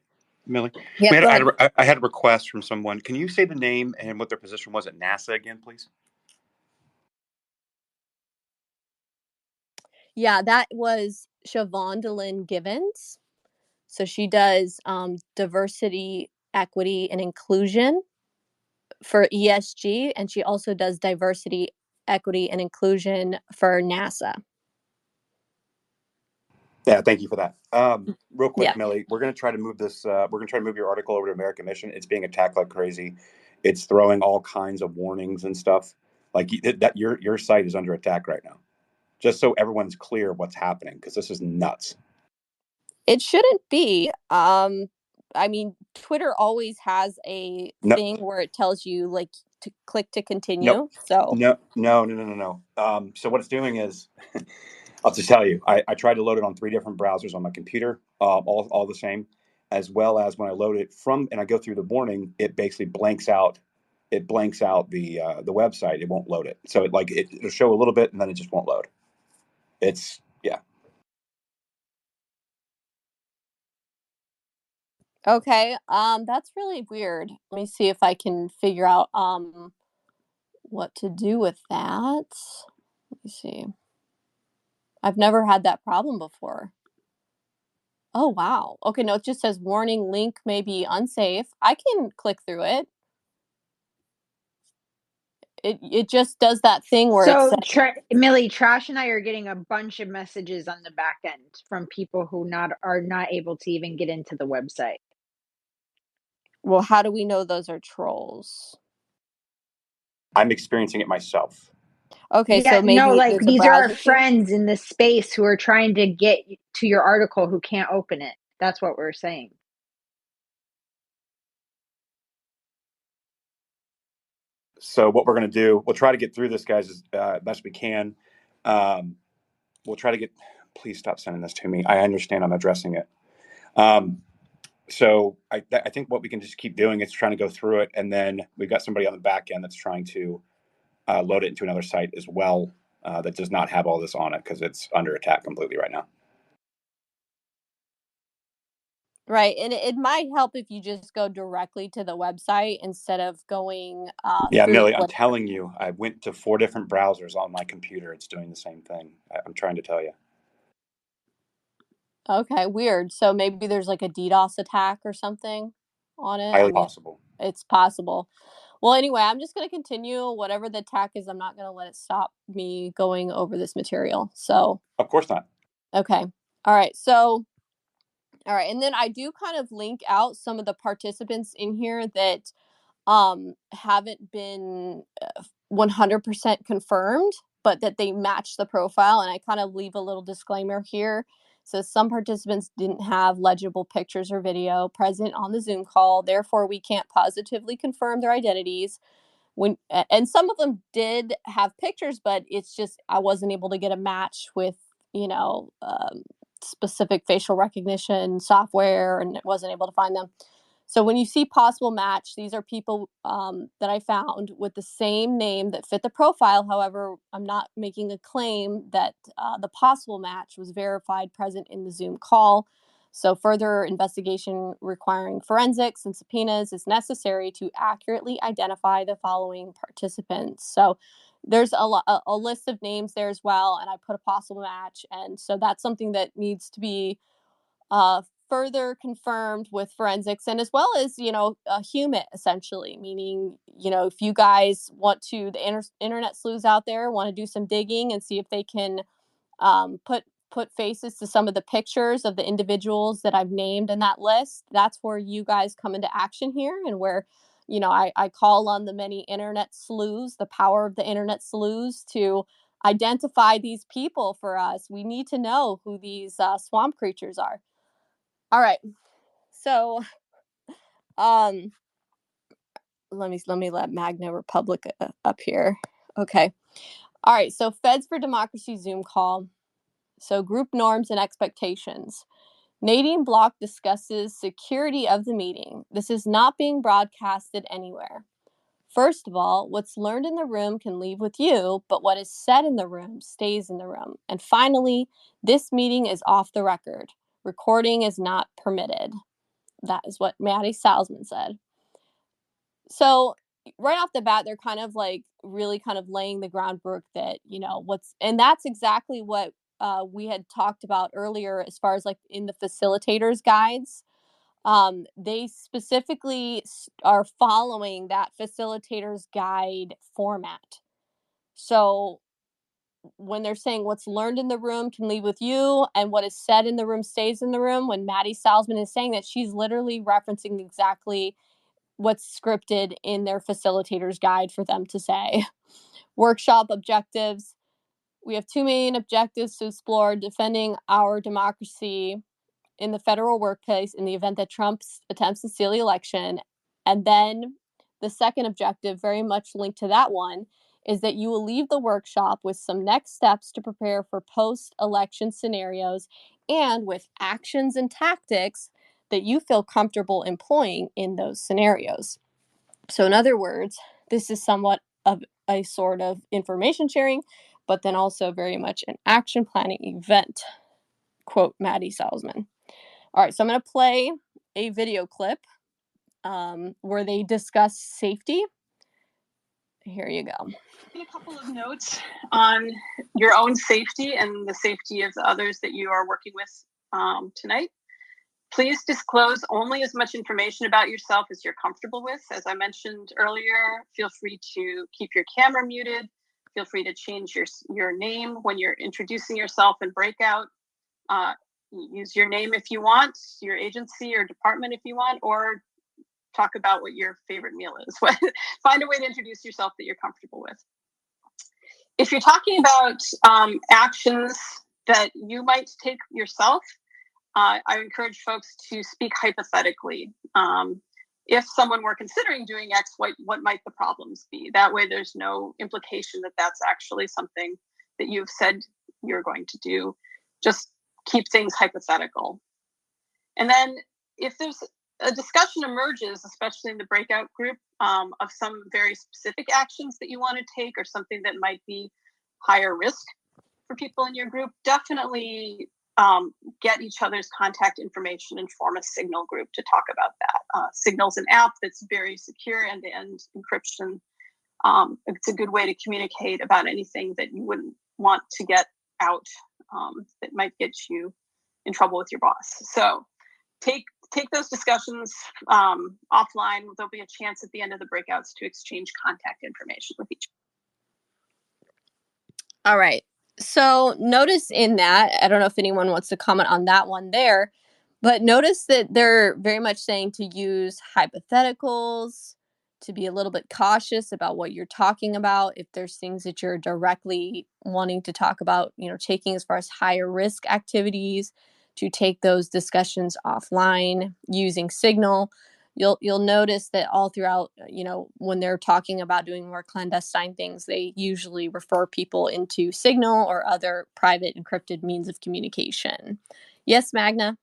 Millie, Yeah, go ahead. I had a request from someone. Can you say the name and what their position was at NASA again, please? Yeah, that was Siobhan Givens. So she does diversity, equity, and inclusion for ESG, and she also does diversity, equity, and inclusion for NASA. Yeah, thank you for that. Real quick, Yeah. Millie, we're going to try to move this. We're going to try to move your article over to American Mission. It's being attacked like crazy. It's throwing all kinds of warnings and stuff. Like that, your site is under attack right now. Just so everyone's clear what's happening, because this is nuts. It shouldn't be. I mean, Twitter always has a No, thing where it tells you like to click to continue. nope, So no. So what it's doing is, I'll just tell you, I tried to load it on 3 different browsers on my computer, all the same, as well as when I load it from and I go through the warning, it basically blanks out. It blanks out the website. It won't load it. So it'll show a little bit and then it just won't load. It's yeah. okay, that's really weird. Let me see if I can figure out what to do with that. Let me see. I've never had that problem before. Oh, wow. Okay, no, it just says warning link may be unsafe. I can click through it. It just does that thing where it So, says, Millie, Trash and I are getting a bunch of messages on the back end from people who are not able to even get into the website. well, how do we know those are trolls? I'm experiencing it myself. Okay, Yeah, so no, maybe like there's a these are our browser thing. friends in this space who are trying to get to your article who can't open it. That's what we're saying. So what we're going to do, we'll try to get through this, guys, as best we can. We'll try to get. Please stop sending this to me. I understand. I'm addressing it. So I think what we can just keep doing is trying to go through it, and then we've got somebody on the back end that's trying to load it into another site as well that does not have all this on it because it's under attack completely right now. Right, and it might help if you just go directly to the website instead of going Yeah, through Millie, I'm what. telling you, I went to 4 different browsers on my computer. It's doing the same thing. I'm trying to tell you. Okay, weird. So maybe there's like a DDoS attack or something on it. I Highly mean, possible. it's possible. Well, anyway, I'm just going to continue. Whatever the attack is, I'm not going to let it stop me going over this material. So, Of course not. okay. All right. So, all right. And then I do kind of link out some of the participants in here that haven't been 100% confirmed, but that they match the profile. And I kind of leave a little disclaimer here. So some participants didn't have legible pictures or video present on the Zoom call. Therefore, we can't positively confirm their identities. And some of them did have pictures, but it's just I wasn't able to get a match with, you know, specific facial recognition software, and wasn't able to find them. So when you see possible match, these are people that I found with the same name that fit the profile. However, I'm not making a claim that the possible match was verified present in the Zoom call. So further investigation requiring forensics and subpoenas is necessary to accurately identify the following participants. So there's a list of names there as well, and I put a possible match. And so that's something that needs to be further confirmed with forensics, and as well as, you know, a human, essentially, meaning, you know, if you guys want to, the internet sleuths out there want to do some digging and see if they can put faces to some of the pictures of the individuals that I've named in that list, that's where you guys come into action here, and where, you know, I call on the many internet sleuths, the power of the internet sleuths, to identify these people for us. We need to know who these swamp creatures are. All right. So, let me let Magna Republic up here. Okay. All right. So Feds for Democracy Zoom call. So group norms and expectations. Nadine Block discusses security of the meeting. This is not being broadcasted anywhere. First of all, what's learned in the room can leave with you, but what is said in the room stays in the room. And finally, this meeting is off the record. Recording is not permitted. That is what Maddie Salzman said. So right off the bat, they're kind of like really kind of laying the groundwork that, and that's exactly what we had talked about earlier as far as like in the facilitators guides. They specifically are following that facilitator's guide format. So when they're saying what's learned in the room can leave with you and what is said in the room stays in the room, when Maddie Salzman is saying that, she's literally referencing exactly what's scripted in their facilitator's guide for them to say. Workshop objectives. We have 2 main objectives to explore: defending our democracy in the federal workplace in the event that Trump attempts to steal the election. And then the second objective, very much linked to that one, is that you will leave the workshop with some next steps to prepare for post-election scenarios and with actions and tactics that you feel comfortable employing in those scenarios. So in other words, this is somewhat of a sort of information sharing, but then also very much an action planning event, quote Maddie Salzman. All right, so I'm going to play a video clip where they discuss safety. Here you go. A couple of notes on your own safety and the safety of the others that you are working with tonight. Please disclose only as much information about yourself as you're comfortable with. As I mentioned earlier, feel free to keep your camera muted. Feel free to change your name when you're introducing yourself in breakout. Use your name if you want, your agency or department if you want, or talk about what your favorite meal is. Find a way to introduce yourself that you're comfortable with. If you're talking about actions that you might take yourself, I encourage folks to speak hypothetically. If someone were considering doing X, what might the problems be? That way there's no implication that that's actually something that you've said you're going to do. Just keep things hypothetical. And then if there's a discussion emerges, especially in the breakout group, of some very specific actions that you want to take or something that might be higher risk for people in your group, definitely get each other's contact information and form a Signal group to talk about that. Signal's an app that's very secure, end-to-end encryption. It's a good way to communicate about anything that you wouldn't want to get out that might get you in trouble with your boss. So take those discussions offline. There'll be a chance at the end of the breakouts to exchange contact information with each other. All right. So notice in that, I don't know if anyone wants to comment on that one there, but notice that they're very much saying to use hypotheticals, to be a little bit cautious about what you're talking about. If there's things that you're directly wanting to talk about, taking as far as higher risk activities, to take those discussions offline using Signal. You'll notice that all throughout, when they're talking about doing more clandestine things, they usually refer people into Signal or other private encrypted means of communication. Yes, Magna?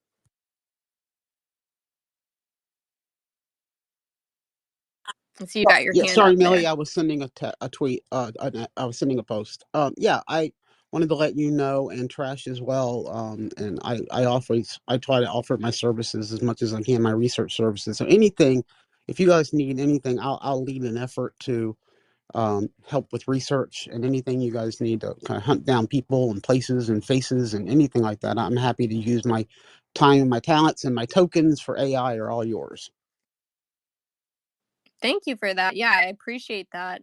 I see you got your hand Sorry, up Millie. there. I was sending a tweet. I was sending a post. I wanted to let you know, and Trash as well. And I try to offer my services as much as I can, my research services. So anything, if you guys need anything, I'll lead an effort to help with research, and anything you guys need to kind of hunt down people and places and faces and anything like that. I'm happy to use my time and my talents and my tokens for AI are all yours. Thank you for that. Yeah, I appreciate that.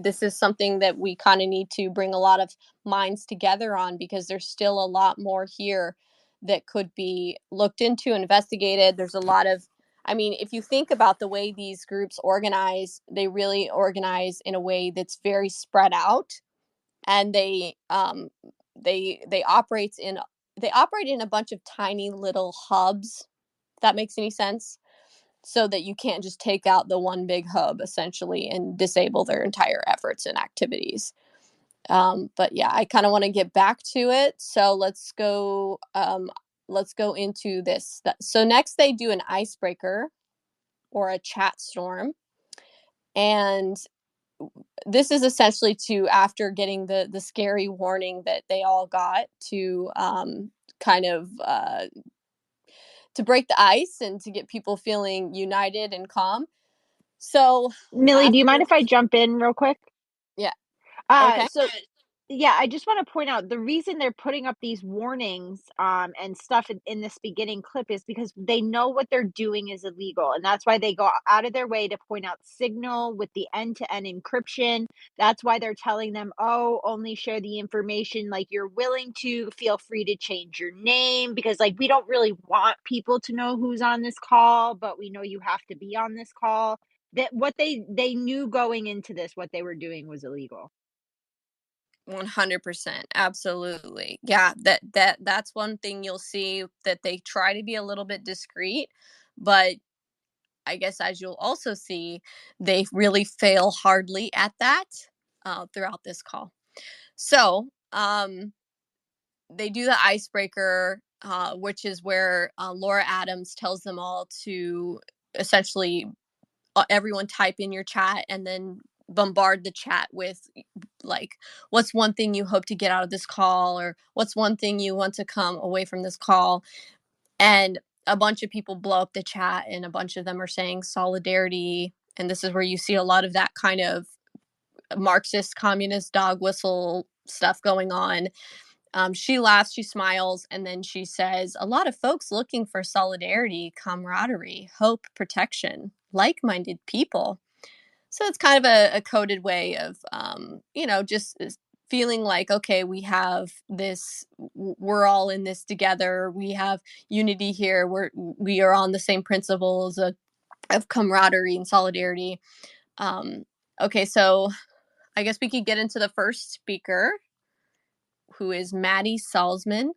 This is something that we kind of need to bring a lot of minds together on, because there's still a lot more here that could be looked into, investigated. There's a lot of, if you think about the way these groups organize, they really organize in a way that's very spread out, and they operate in a bunch of tiny little hubs, if that makes any sense. so that you can't just take out the one big hub essentially and disable their entire efforts and activities. But yeah, I kind of want to get back to it. So let's go into this. So next they do an icebreaker or a chat storm. And this is essentially to, after getting the scary warning that they all got, to kind of to break the ice and to get people feeling united and calm. So Millie, do you mind after, if I jump in real quick? yeah, okay. So yeah, I just want to point out the reason they're putting up these warnings and stuff in this beginning clip is because they know what they're doing is illegal, and that's why they go out of their way to point out Signal with the end-to-end encryption. That's why they're telling them, oh, only share the information like you're willing to, feel free to change your name, because like we don't really want people to know who's on this call, but we know you have to be on this call. That what they knew going into this, what they were doing was illegal. 100%, absolutely. Yeah, that's one thing you'll see, that they try to be a little bit discreet, but I guess as you'll also see, they really fail hardly at that throughout this call. So they do the icebreaker, which is where Laura Adams tells them all to essentially everyone type in your chat and then bombard the chat with like, what's one thing you hope to get out of this call, or what's one thing you want to come away from this call. And a bunch of people blow up the chat, and a bunch of them are saying solidarity, and this is where you see a lot of that kind of Marxist communist dog whistle stuff going on. She laughs, she smiles, and then she says, a lot of folks looking for solidarity, camaraderie, hope, protection, like-minded people. So it's kind of a coded way of, just feeling like, okay, we have this, we're all in this together. We have unity here. We are on the same principles of camaraderie and solidarity. Okay, so I guess we could get into the first speaker, who is Maddie Salzman.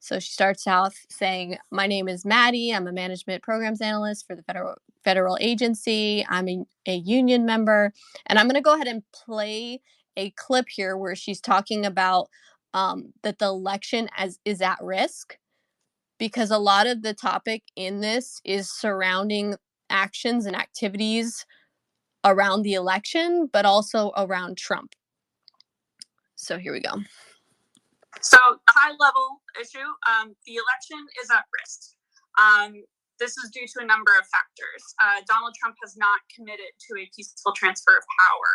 So she starts out saying, my name is Maddie. I'm a management programs analyst for the federal agency. I'm a union member. And I'm going to go ahead and play a clip here where she's talking about that the election is at risk, because a lot of the topic in this is surrounding actions and activities around the election, but also around Trump. So here we go. So the high-level issue, the election is at risk. This is due to a number of factors. Donald Trump has not committed to a peaceful transfer of power.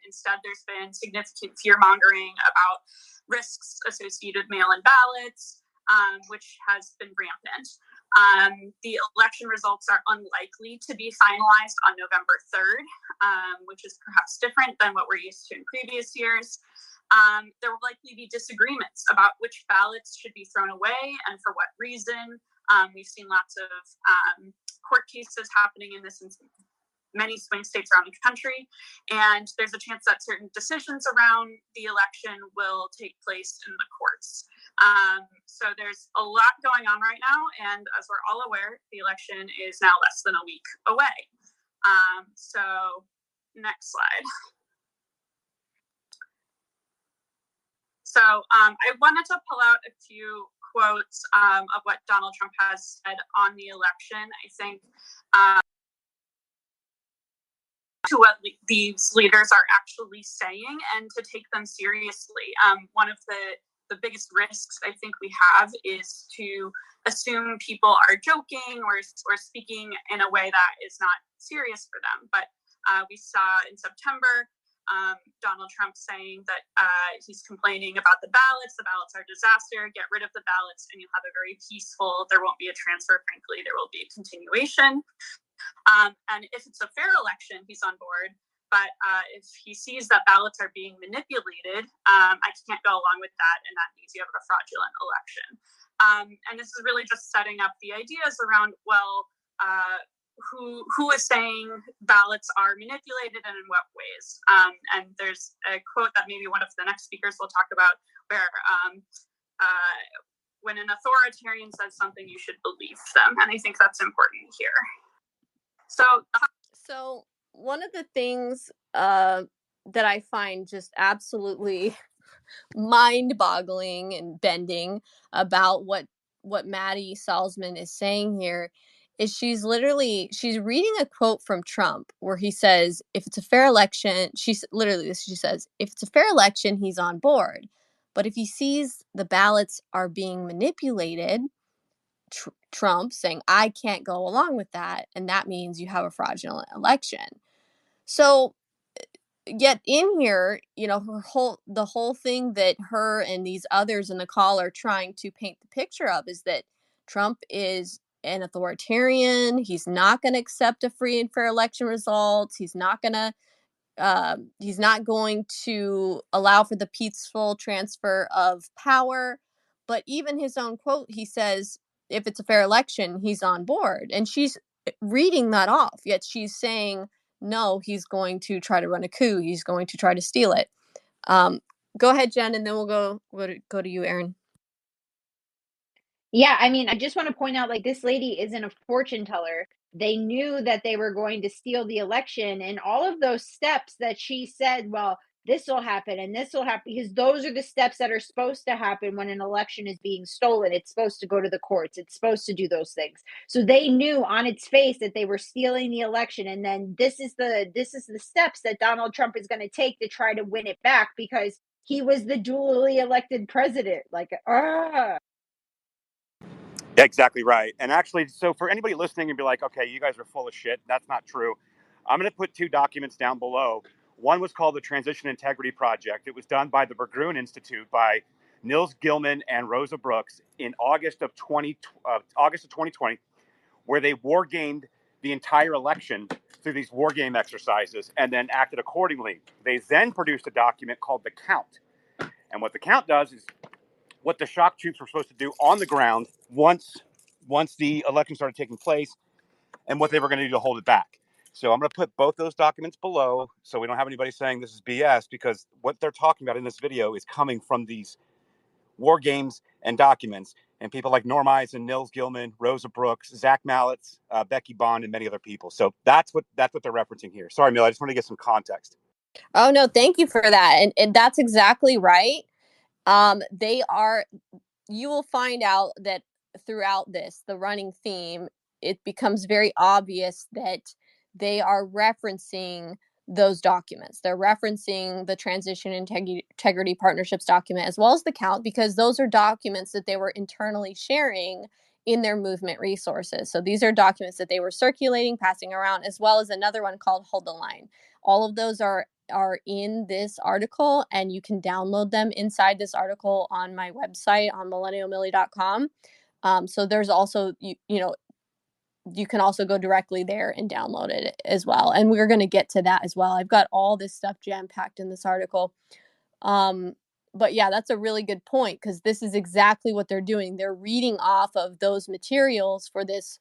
Instead, there's been significant fear-mongering about risks associated with mail-in ballots, which has been rampant. The election results are unlikely to be finalized on November 3rd, which is perhaps different than what we're used to in previous years. There will likely be disagreements about which ballots should be thrown away and for what reason. We've seen lots of court cases happening in this in many swing states around the country, and there's a chance that certain decisions around the election will take place in the courts. So there's a lot going on right now, and as we're all aware, the election is now less than a week away. So next slide. So I wanted to pull out a few quotes of what Donald Trump has said on the election. I think to what these leaders are actually saying and to take them seriously. One of the biggest risks I think we have is to assume people are joking or speaking in a way that is not serious for them. But we saw in September Donald Trump saying that he's complaining about the ballots. The ballots are a disaster. Get rid of the ballots and you'll have a very peaceful, there won't be a transfer, frankly, there will be a continuation. And if it's a fair election, he's on board. But if he sees that ballots are being manipulated, I can't go along with that. And that means you have a fraudulent election. And this is really just setting up the ideas around, well, who is saying ballots are manipulated and in what ways? And there's a quote that maybe one of the next speakers will talk about where when an authoritarian says something, you should believe them. And I think that's important here. So one of the things that I find just absolutely mind-boggling and bending about what Maddie Salzman is saying here is she's reading a quote from Trump where he says, if it's a fair election, she says, if it's a fair election, he's on board. But if he sees the ballots are being manipulated, Trump saying, I can't go along with that. And that means you have a fraudulent election. So yet in here, the whole thing that her and these others in the call are trying to paint the picture of is that Trump is an authoritarian. He's not going to accept a free and fair election result. He's not going to allow for the peaceful transfer of power. But even his own quote, he says, if it's a fair election, he's on board. And she's reading that off, yet she's saying, no, he's going to try to run a coup. He's going to try to steal it. Go ahead, Jen, and then we'll go to you, Aaron. Yeah, I mean, I just want to point out, like, this lady isn't a fortune teller. They knew that they were going to steal the election, and all of those steps that she said, well, this will happen and this will happen, because those are the steps that are supposed to happen when an election is being stolen. It's supposed to go to the courts. It's supposed to do those things. So they knew on its face that they were stealing the election, and then this is the steps that Donald Trump is going to take to try to win it back, because he was the duly elected president. Like, Yeah, exactly right. And actually, so for anybody listening and be like, okay, you guys are full of shit, that's not true. I'm going to put two documents down below. One was called the Transition Integrity Project. It was done by the Berggruen Institute by Nils Gilman and Rosa Brooks in August of 2020, where they war gamed the entire election through these war game exercises and then acted accordingly. They then produced a document called the Count. And what the Count does is what the shock troops were supposed to do on the ground once the election started taking place, and what they were going to do to hold it back. So I'm going to put both those documents below so we don't have anybody saying this is BS, because what they're talking about in this video is coming from these war games and documents, and people like Norm Eisen, Nils Gilman, Rosa Brooks, Zach Mallitz, Becky Bond, and many other people. So that's what they're referencing here. Sorry, Mill, I just want to get some context. Oh, no, thank you for that. And that's exactly right. You will find out that throughout this, the running theme, it becomes very obvious that they are referencing those documents. They're referencing the Transition Integrity Partnerships document as well as the Count, because those are documents that they were internally sharing in their movement resources. So these are documents that they were circulating, passing around, as well as another one called Hold the Line. All of those are in this article, and you can download them inside this article on my website on millennialmillie.com. So there's also, you can also go directly there and download it as well. And we're going to get to that as well. I've got all this stuff jam-packed in this article. But yeah, that's a really good point, because this is exactly what they're doing. They're reading off of those materials for this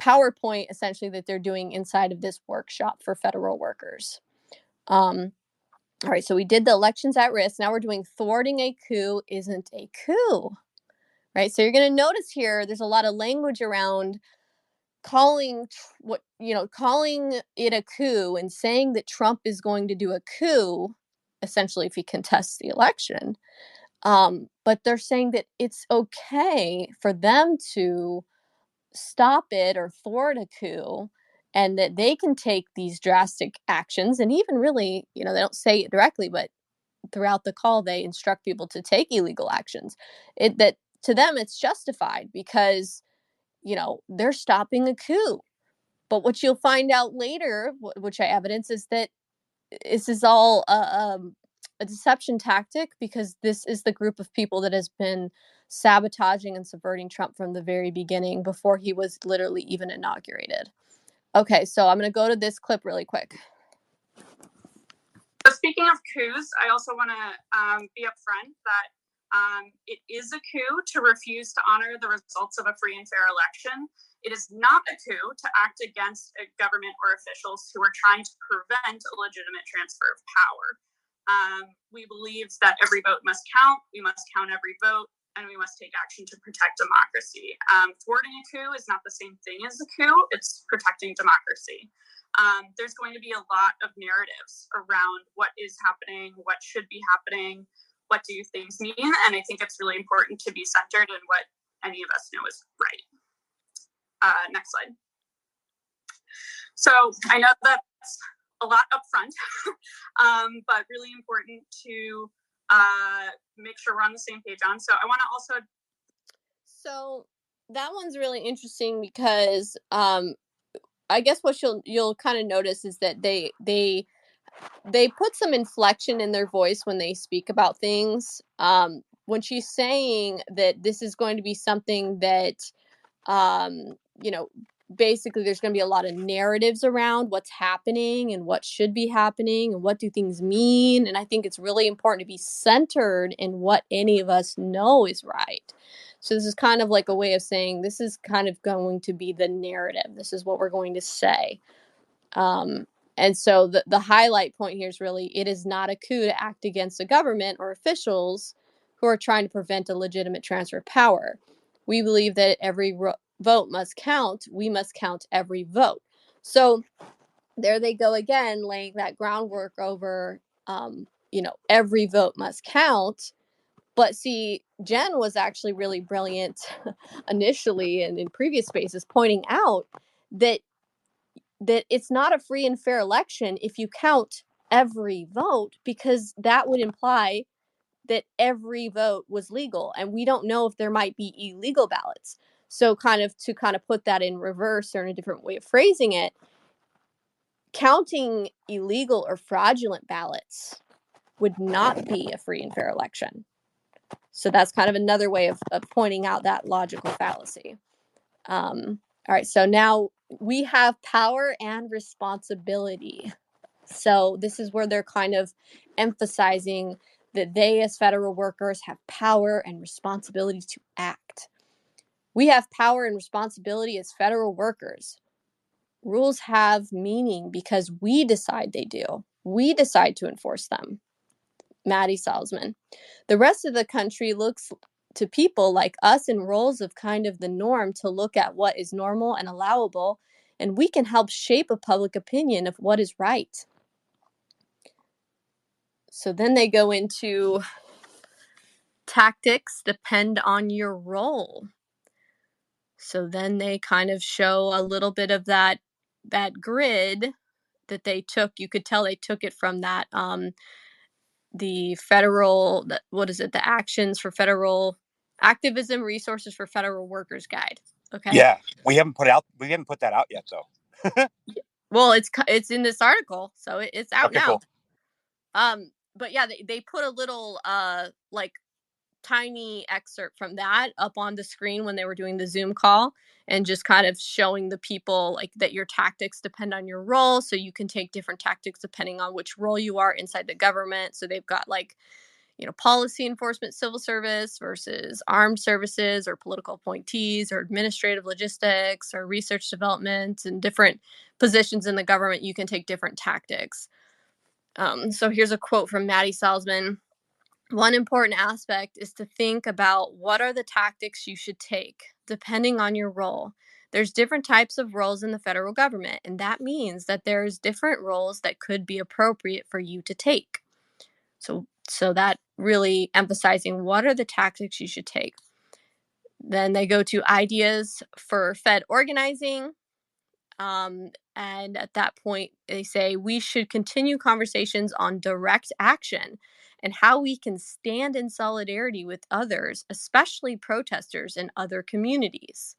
PowerPoint, essentially, that they're doing inside of this workshop for federal workers. All right, so we did the elections at risk. Now we're doing thwarting a coup isn't a coup, right? So you're going to notice here, there's a lot of language around calling it a coup and saying that Trump is going to do a coup, essentially, if he contests the election. But they're saying that it's okay for them to stop it or thwart a coup, and that they can take these drastic actions. And even really, they don't say it directly, but throughout the call, they instruct people to take illegal actions. That to them, it's justified because, they're stopping a coup. But what you'll find out later, which I evidence, is that this is all a deception tactic, because this is the group of people that has been sabotaging and subverting Trump from the very beginning, before he was literally even inaugurated. Okay, so I'm going to go to this clip really quick. So speaking of coups, I also want to be upfront that it is a coup to refuse to honor the results of a free and fair election. It is not a coup to act against a government or officials who are trying to prevent a legitimate transfer of power. We believe that every vote must count. We must count every vote. and we must take action to protect democracy. Thwarting a coup is not the same thing as a coup. It's protecting democracy. There's going to be a lot of narratives around what is happening, what should be happening, what do things mean, and I think it's really important to be centered in what any of us know is right. Next slide. So I know that's a lot up front, but really important to make sure we're on the same page on. So I want to also. So that one's really interesting because I guess what you'll kind of notice is that they put some inflection in their voice when they speak about things. When she's saying that this is going to be something that, you know, basically there's going to be a lot of narratives around what's happening and what should be happening and what do things mean. And I think it's really important to be centered in what any of us know is right. So this is kind of like a way of saying this is kind of going to be the narrative. This is what we're going to say. And so the highlight point here is really, it is not a coup to act against a government or officials who are trying to prevent a legitimate transfer of power. We believe that every vote must count. We must count every vote. So there they go again, laying that groundwork over, you know, every vote must count. But see, Jen was actually really brilliant initially and in previous spaces pointing out that it's not a free and fair election if you count every vote, because that would imply that every vote was legal, and we don't know if there might be illegal ballots. So to put that in reverse, or in a different way of phrasing it, counting illegal or fraudulent ballots would not be a free and fair election. So that's kind of another way of pointing out that logical fallacy. All right, so now we have power and responsibility. So this is where they're kind of emphasizing that they as federal workers have power and responsibility to act. We have power and responsibility as federal workers. Rules have meaning because we decide they do. We decide to enforce them. Maddie Salzman. The rest of the country looks to people like us in roles of kind of the norm to look at what is normal and allowable, and we can help shape a public opinion of what is right. So then they go into tactics depend on your role. So then they kind of show a little bit of that grid that they took. You could tell they took it from that the federal, the actions for federal activism resources for federal workers guide. Okay. Yeah, we haven't put that out yet though. Well, it's in this article, so it's out Okay, now. Cool. But yeah, they put a little like tiny excerpt from that up on the screen when they were doing the Zoom call, and just kind of showing the people like that your tactics depend on your role. So you can take different tactics depending on which role you are inside the government. So they've got like, you know, policy enforcement, civil service versus armed services or political appointees or administrative logistics or research development, and different positions in the government. You can take different tactics. So here's a quote from Maddie Salzman. One important aspect is to think about what are the tactics you should take, depending on your role. There's different types of roles in the federal government, and that means that there's different roles that could be appropriate for you to take. So that really emphasizing what are the tactics you should take. Then they go to ideas for Fed organizing. And at that point, they say we should continue conversations on direct action and how we can stand in solidarity with others, especially protesters in other communities.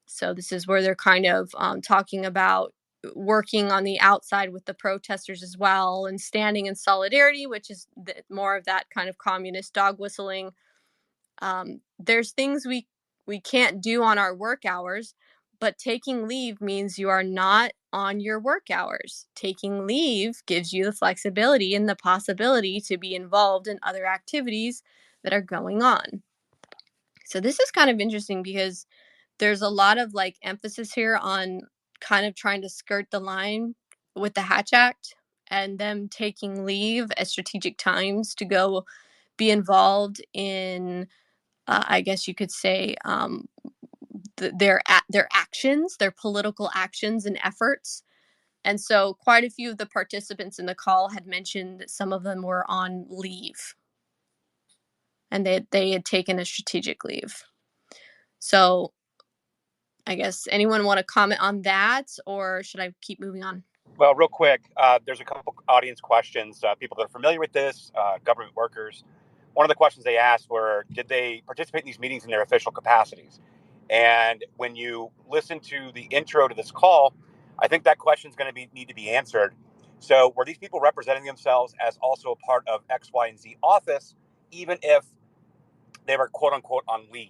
So this is where they're kind of talking about working on the outside with the protesters as well, and standing in solidarity, which is more of that kind of communist dog whistling. There's things we can't do on our work hours, but taking leave means you are not on your work hours. Taking leave gives you the flexibility and the possibility to be involved in other activities that are going on. So this is kind of interesting because there's a lot of like emphasis here on kind of trying to skirt the line with the Hatch Act and them taking leave at strategic times to go be involved in I guess you could say, their actions, their political actions and efforts. And so quite a few of the participants in the call had mentioned that some of them were on leave and they had taken a strategic leave. So I guess anyone want to comment on that, or should I keep moving on? Well, real quick, there's a couple audience questions. People that are familiar with this, government workers. One of the questions they asked were, did they participate in these meetings in their official capacities? And when you listen to the intro to this call, I think that question is going to need to be answered. So were these people representing themselves as also a part of X, Y, and Z office, even if they were quote unquote on leave?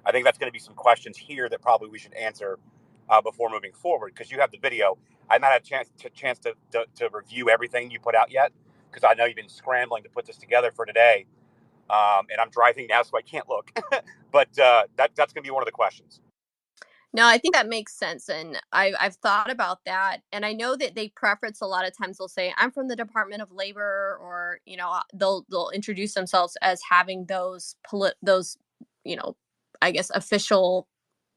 I think that's going to be some questions here that probably we should answer before moving forward, because you have the video. I've not had a chance to review everything you put out yet, because I know you've been scrambling to put this together for today. And I'm driving now, so I can't look. But that's going to be one of the questions. No, I think that makes sense. And I've thought about that. And I know that they preference, a lot of times they'll say, I'm from the Department of Labor, or, you know, they'll introduce themselves as having those, you know, I guess, official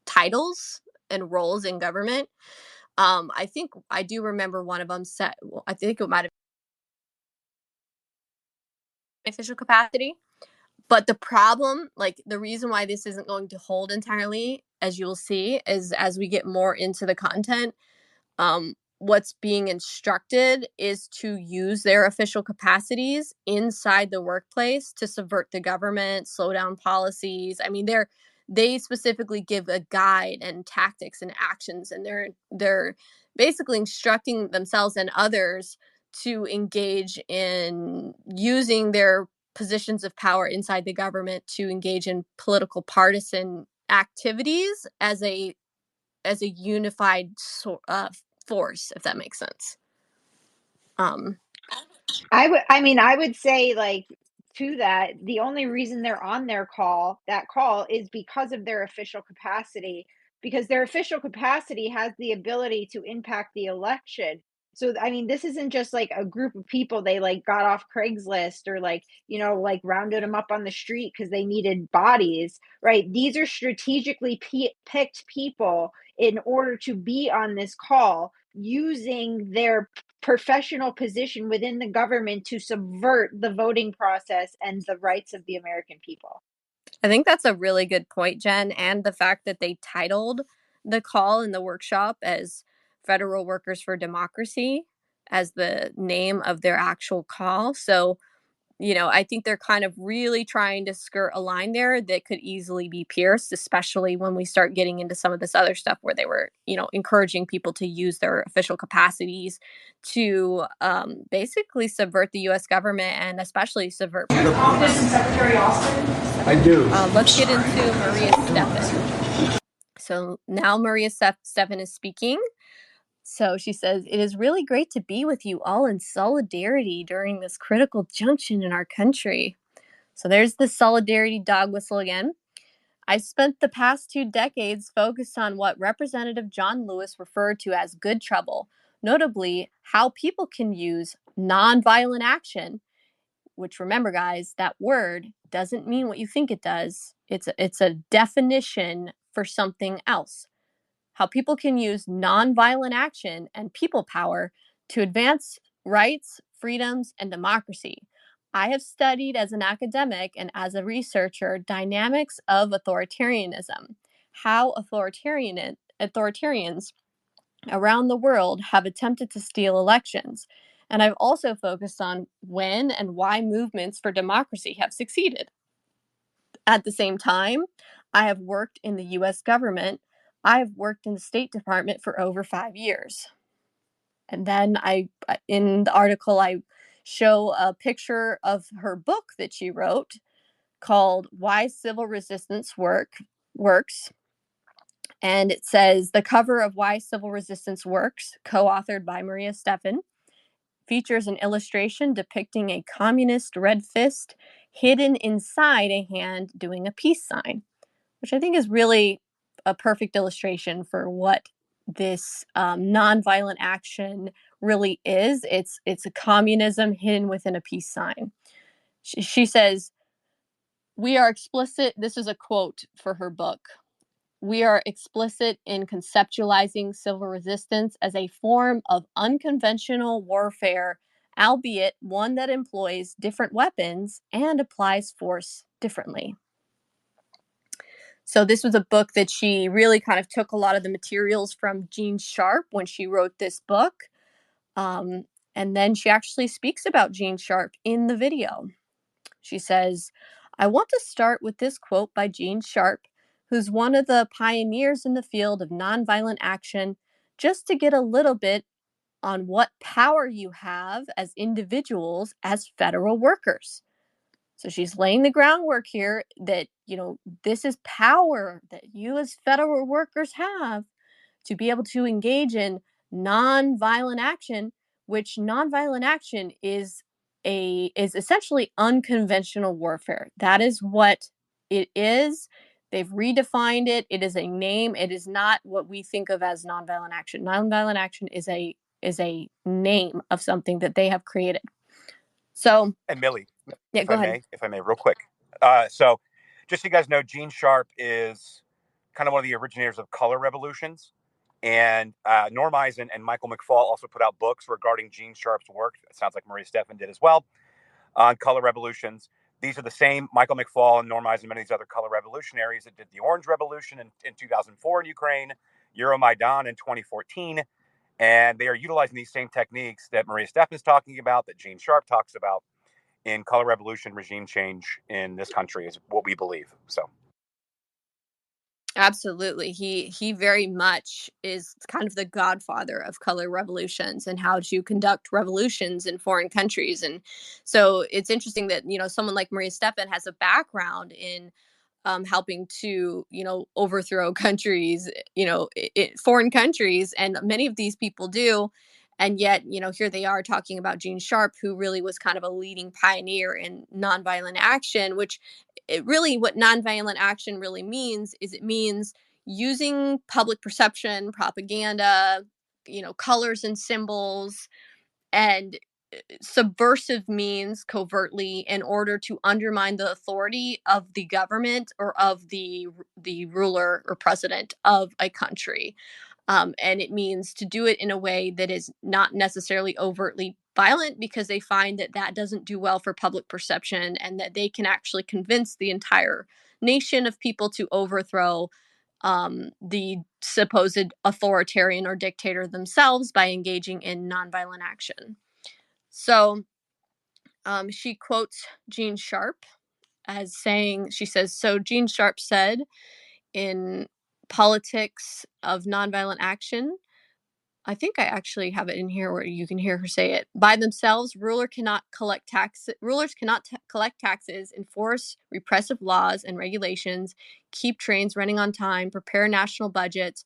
titles and roles in government. I think I do remember one of them said, well, I think it might have been official capacity. But the problem, like the reason why this isn't going to hold entirely, as you'll see, is as we get more into the content, what's being instructed is to use their official capacities inside the workplace to subvert the government, slow down policies. I mean, they specifically give a guide and tactics and actions, and they're basically instructing themselves and others to engage in using their positions of power inside the government to engage in political partisan activities as a unified force, if that makes sense. I would say, like, to that, the only reason they're on that call is because of their official capacity, because their official capacity has the ability to impact the election. So I mean, this isn't just like a group of people they like got off Craigslist, or like, you know, like rounded them up on the street because they needed bodies, right? These are strategically picked people in order to be on this call, using their professional position within the government to subvert the voting process and the rights of the American people. I think that's a really good point, Jen, and the fact that they titled the call in the workshop as Federal Workers for Democracy as the name of their actual call. So, you know, I think they're kind of really trying to skirt a line there that could easily be pierced, especially when we start getting into some of this other stuff where they were, you know, encouraging people to use their official capacities to basically subvert the U.S. government, and especially subvert. Secretary Austin? I do. Let's get into Maria Stephan. So now Maria Stephan is speaking. So she says, it is really great to be with you all in solidarity during this critical junction in our country. So there's the solidarity dog whistle again. I've spent the past 2 decades focused on what Representative John Lewis referred to as good trouble, notably how people can use nonviolent action, which, remember guys, that word doesn't mean what you think it does. It's a definition for something else. How people can use nonviolent action and people power to advance rights, freedoms, and democracy. I have studied as an academic and as a researcher dynamics of authoritarianism, how authoritarians around the world have attempted to steal elections. And I've also focused on when and why movements for democracy have succeeded. At the same time, I have worked in the US government. I have worked in the State Department for over 5 years. And then in the article, I show a picture of her book that she wrote called Why Civil Resistance Works. And it says, the cover of Why Civil Resistance Works, co-authored by Maria Stephan, features an illustration depicting a communist red fist hidden inside a hand doing a peace sign, which I think is really a perfect illustration for what this nonviolent action really is. It's a communism hidden within a peace sign. She says, We are explicit. This is a quote for her book. We are explicit in conceptualizing civil resistance as a form of unconventional warfare, albeit one that employs different weapons and applies force differently. So this was a book that she really kind of took a lot of the materials from Gene Sharp when she wrote this book. And then she actually speaks about Gene Sharp in the video. She says, I want to start with this quote by Gene Sharp, who's one of the pioneers in the field of nonviolent action, just to get a little bit on what power you have as individuals, as federal workers. So she's laying the groundwork here that, this is power that you as federal workers have to be able to engage in nonviolent action, which nonviolent action is essentially unconventional warfare. That is what it is. They've redefined it. It is a name. It is not what we think of as nonviolent action. Nonviolent action is a name of something that they have created. So, and Millie, yeah, go ahead. if I may, real quick. So just so you guys know, Gene Sharp is kind of one of the originators of color revolutions. And Norm Eisen and Michael McFaul also put out books regarding Gene Sharp's work. It sounds like Maria Stephan did as well, on color revolutions. These are the same Michael McFaul and Norm Eisen and many of these other color revolutionaries that did the Orange Revolution in 2004 in Ukraine, Euromaidan in 2014. And they are utilizing these same techniques that Maria Stephan is talking about, that Gene Sharp talks about in color revolution, regime change in this country, is what we believe. So. Absolutely. He very much is kind of the godfather of color revolutions and how to conduct revolutions in foreign countries. And so it's interesting that, someone like Maria Stephan has a background in helping to, overthrow countries, foreign countries. And many of these people do. And yet, here they are talking about Gene Sharp, who really was kind of a leading pioneer in nonviolent action, which what nonviolent action really means is it means using public perception, propaganda, colors and symbols, and subversive means covertly in order to undermine the authority of the government or of the ruler or president of a country. And it means to do it in a way that is not necessarily overtly violent, because they find that that doesn't do well for public perception, and that they can actually convince the entire nation of people to overthrow the supposed authoritarian or dictator themselves by engaging in nonviolent action. So she quotes Gene Sharp as saying, she says, so Gene Sharp said in Politics of Nonviolent Action, I think I actually have it in here where you can hear her say it. By themselves, rulers cannot collect taxes, enforce repressive laws and regulations, keep trains running on time, prepare national budgets,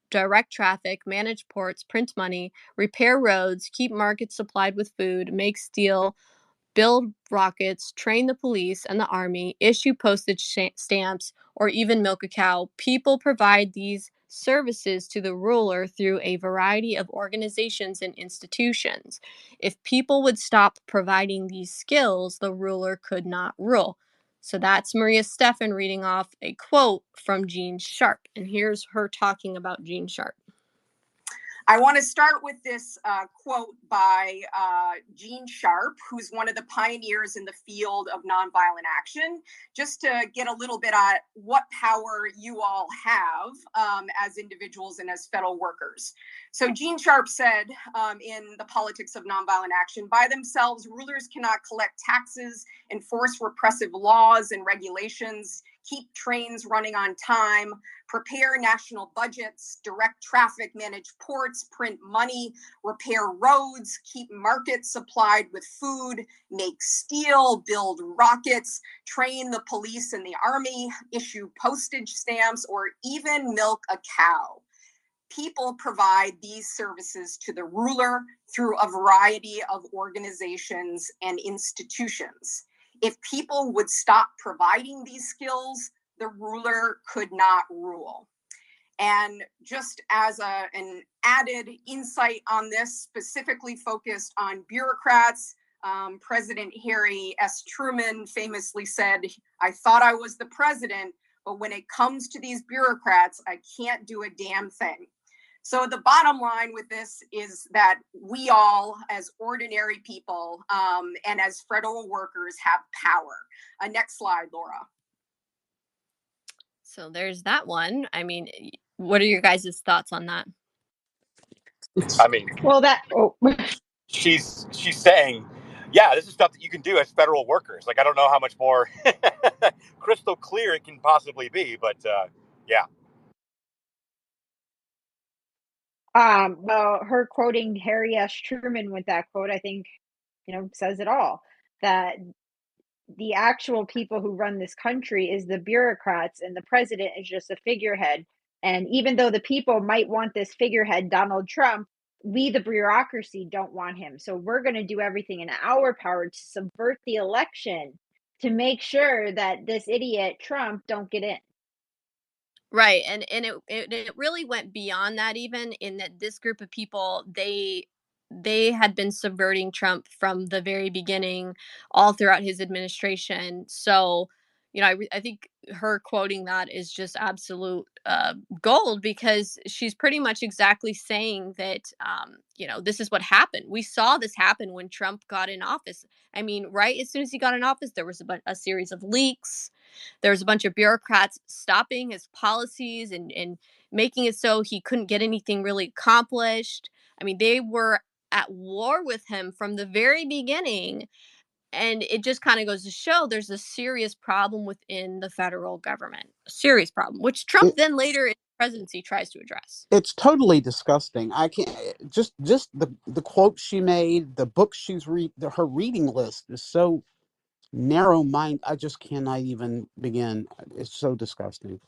direct traffic, manage ports, print money, repair roads, keep markets supplied with food, make steel, build rockets, train the police and the army, issue postage stamps, or even milk a cow. People provide these services to the ruler through a variety of organizations and institutions. If people would stop providing these skills, the ruler could not rule. So that's Maria Stephan reading off a quote from Gene Sharp. And here's her talking about Gene Sharp. I want to start with this quote by Gene Sharp, who's one of the pioneers in the field of nonviolent action, just to get a little bit on what power you all have as individuals and as federal workers. So Gene Sharp said in The Politics of Nonviolent Action, by themselves, rulers cannot collect taxes, enforce repressive laws and regulations, keep trains running on time, prepare national budgets, direct traffic, manage ports, print money, repair roads, keep markets supplied with food, make steel, build rockets, train the police and the army, issue postage stamps, or even milk a cow. People provide these services to the ruler through a variety of organizations and institutions. If people would stop providing these skills, the ruler could not rule. And just as an added insight on this, specifically focused on bureaucrats, President Harry S. Truman famously said, "I thought I was the president, but when it comes to these bureaucrats, I can't do a damn thing." So the bottom line with this is that we all, as ordinary people and as federal workers, have power. Next slide, Laura. So there's that one. I mean, what are your guys' thoughts on that? I mean, Well, she's saying, yeah, this is stuff that you can do as federal workers. Like, I don't know how much more crystal clear it can possibly be, but yeah. Well, her quoting Harry S. Truman with that quote, I think, says it all. That the actual people who run this country is the bureaucrats, and the president is just a figurehead. And even though the people might want this figurehead, Donald Trump, we, the bureaucracy, don't want him. So we're going to do everything in our power to subvert the election to make sure that this idiot Trump don't get in. Right. And it really went beyond that, even in that this group of people, they had been subverting Trump from the very beginning, all throughout his administration. So, I think her quoting that is just absolute gold, because she's pretty much exactly saying that, this is what happened. We saw this happen when Trump got in office. I mean, right as soon as he got in office, there was a series of leaks. There was a bunch of bureaucrats stopping his policies and making it so he couldn't get anything really accomplished. I mean, they were at war with him from the very beginning. And it just kind of goes to show there's a serious problem within the federal government, a serious problem, which Trump then later in the presidency tries to address. It's totally disgusting. I can't, just the quotes she made, the books she's her reading list is so narrow mind. I just cannot even begin. It's so disgusting.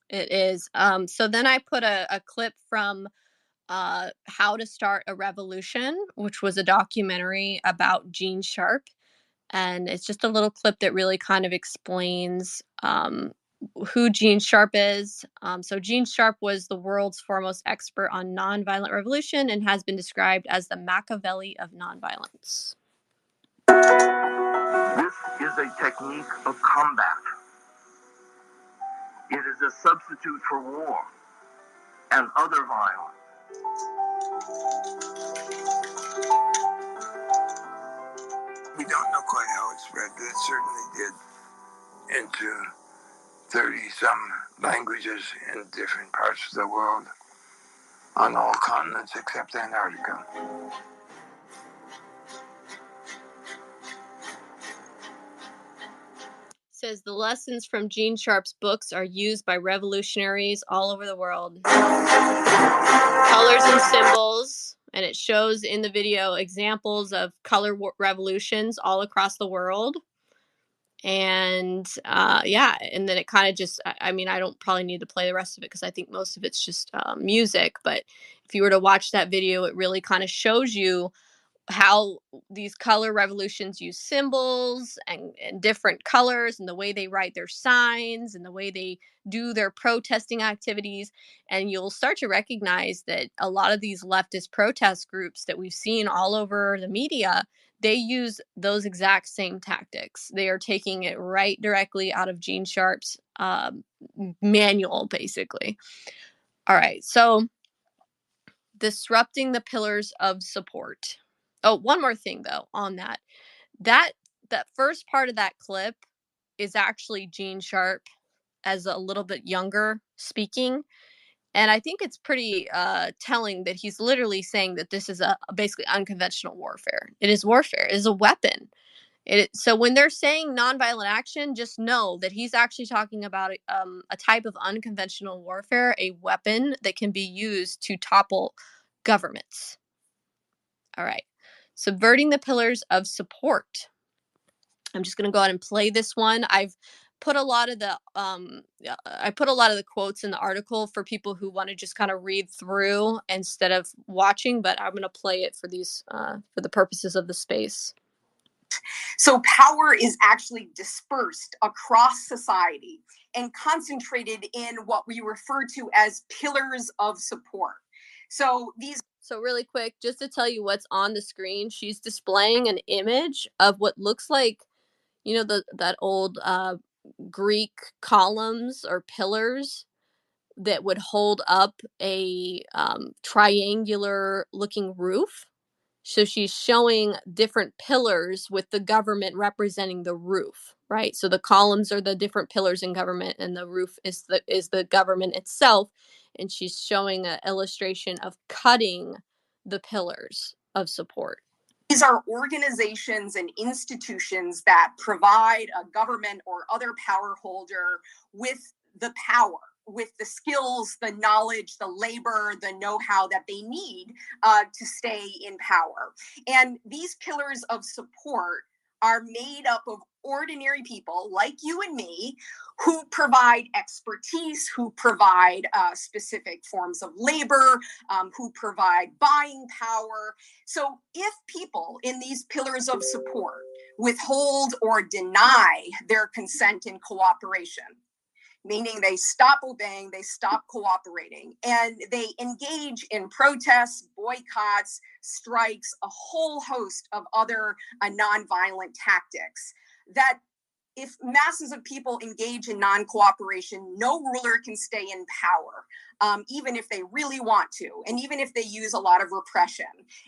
It is. So then I put a clip from How to Start a Revolution, which was a documentary about Gene Sharp. And it's just a little clip that really kind of explains who Gene Sharp is. So Gene Sharp was the world's foremost expert on nonviolent revolution and has been described as the Machiavelli of nonviolence. This is a technique of combat. It is a substitute for war and other violence. We don't know quite how it spread, but it certainly did into 30-some languages in different parts of the world, on all continents except Antarctica. Says the lessons from Gene Sharp's books are used by revolutionaries all over the world. Colors and symbols, and it shows in the video examples of color revolutions all across the world. And and then it kind of just, I mean, I don't probably need to play the rest of it because I think most of it's just music. But if you were to watch that video, it really kind of shows you how these color revolutions use symbols and different colors, and the way they write their signs and the way they do their protesting activities. And you'll start to recognize that a lot of these leftist protest groups that we've seen all over the media, they use those exact same tactics. They are taking it right directly out of Gene Sharp's manual, basically. All right, so disrupting the pillars of support. Oh, one more thing though on that. That first part of that clip is actually Gene Sharp as a little bit younger speaking. And I think it's pretty telling that he's literally saying that this is a basically unconventional warfare. It is warfare. It is a weapon. So when they're saying nonviolent action, just know that he's actually talking about a type of unconventional warfare, a weapon that can be used to topple governments. All right. Subverting the pillars of support. I'm just going to go ahead and play this one. I've put a lot of the quotes in the article for people who want to just kind of read through instead of watching, but I'm going to play it for these for the purposes of the space. So power is actually dispersed across society and concentrated in what we refer to as pillars of support. So these So really quick, just to tell you what's on the screen, she's displaying an image of what looks like, you know, that old Greek columns or pillars that would hold up a triangular looking roof. So she's showing different pillars with the government representing the roof, right? So the columns are the different pillars in government, and the roof is the government itself. And she's showing an illustration of cutting the pillars of support. These are organizations and institutions that provide a government or other power holder with the power, with the skills, the knowledge, the labor, the know-how that they need to stay in power. And these pillars of support are made up of ordinary people like you and me who provide expertise, who provide specific forms of labor, who provide buying power. So if people in these pillars of support withhold or deny their consent and cooperation, meaning they stop obeying, they stop cooperating, and they engage in protests, boycotts, strikes, a whole host of other nonviolent tactics, that if masses of people engage in non-cooperation, no ruler can stay in power, even if they really want to, and even if they use a lot of repression.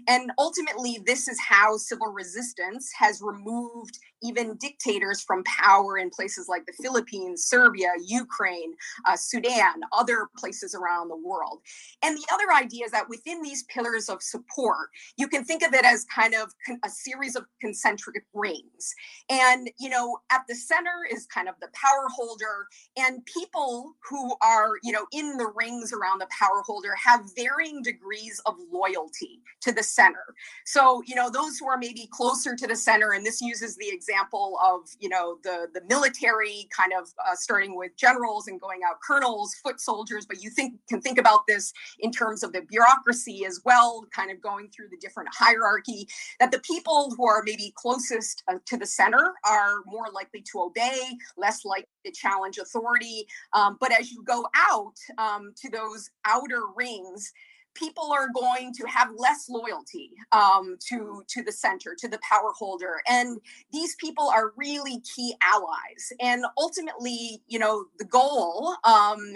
And ultimately, this is how civil resistance has removed even dictators from power in places like the Philippines, Serbia, Ukraine, Sudan, other places around the world. And the other idea is that within these pillars of support, you can think of it as kind of a series of concentric rings. And, you know, at the center is kind of the power holder, and people who are, you know, in the rings around the power holder have varying degrees of loyalty to the center. So, you know, those who are maybe closer to the center, and this uses the example of, you know, the military kind of starting with generals and going out colonels, foot soldiers, but you can think about this in terms of the bureaucracy as well, kind of going through the different hierarchy, that the people who are maybe closest to the center are more likely to obey, less likely to challenge authority. But as you go out to those outer rings, people are going to have less loyalty to the center, to the power holder. And these people are really key allies. And ultimately, you know, the goal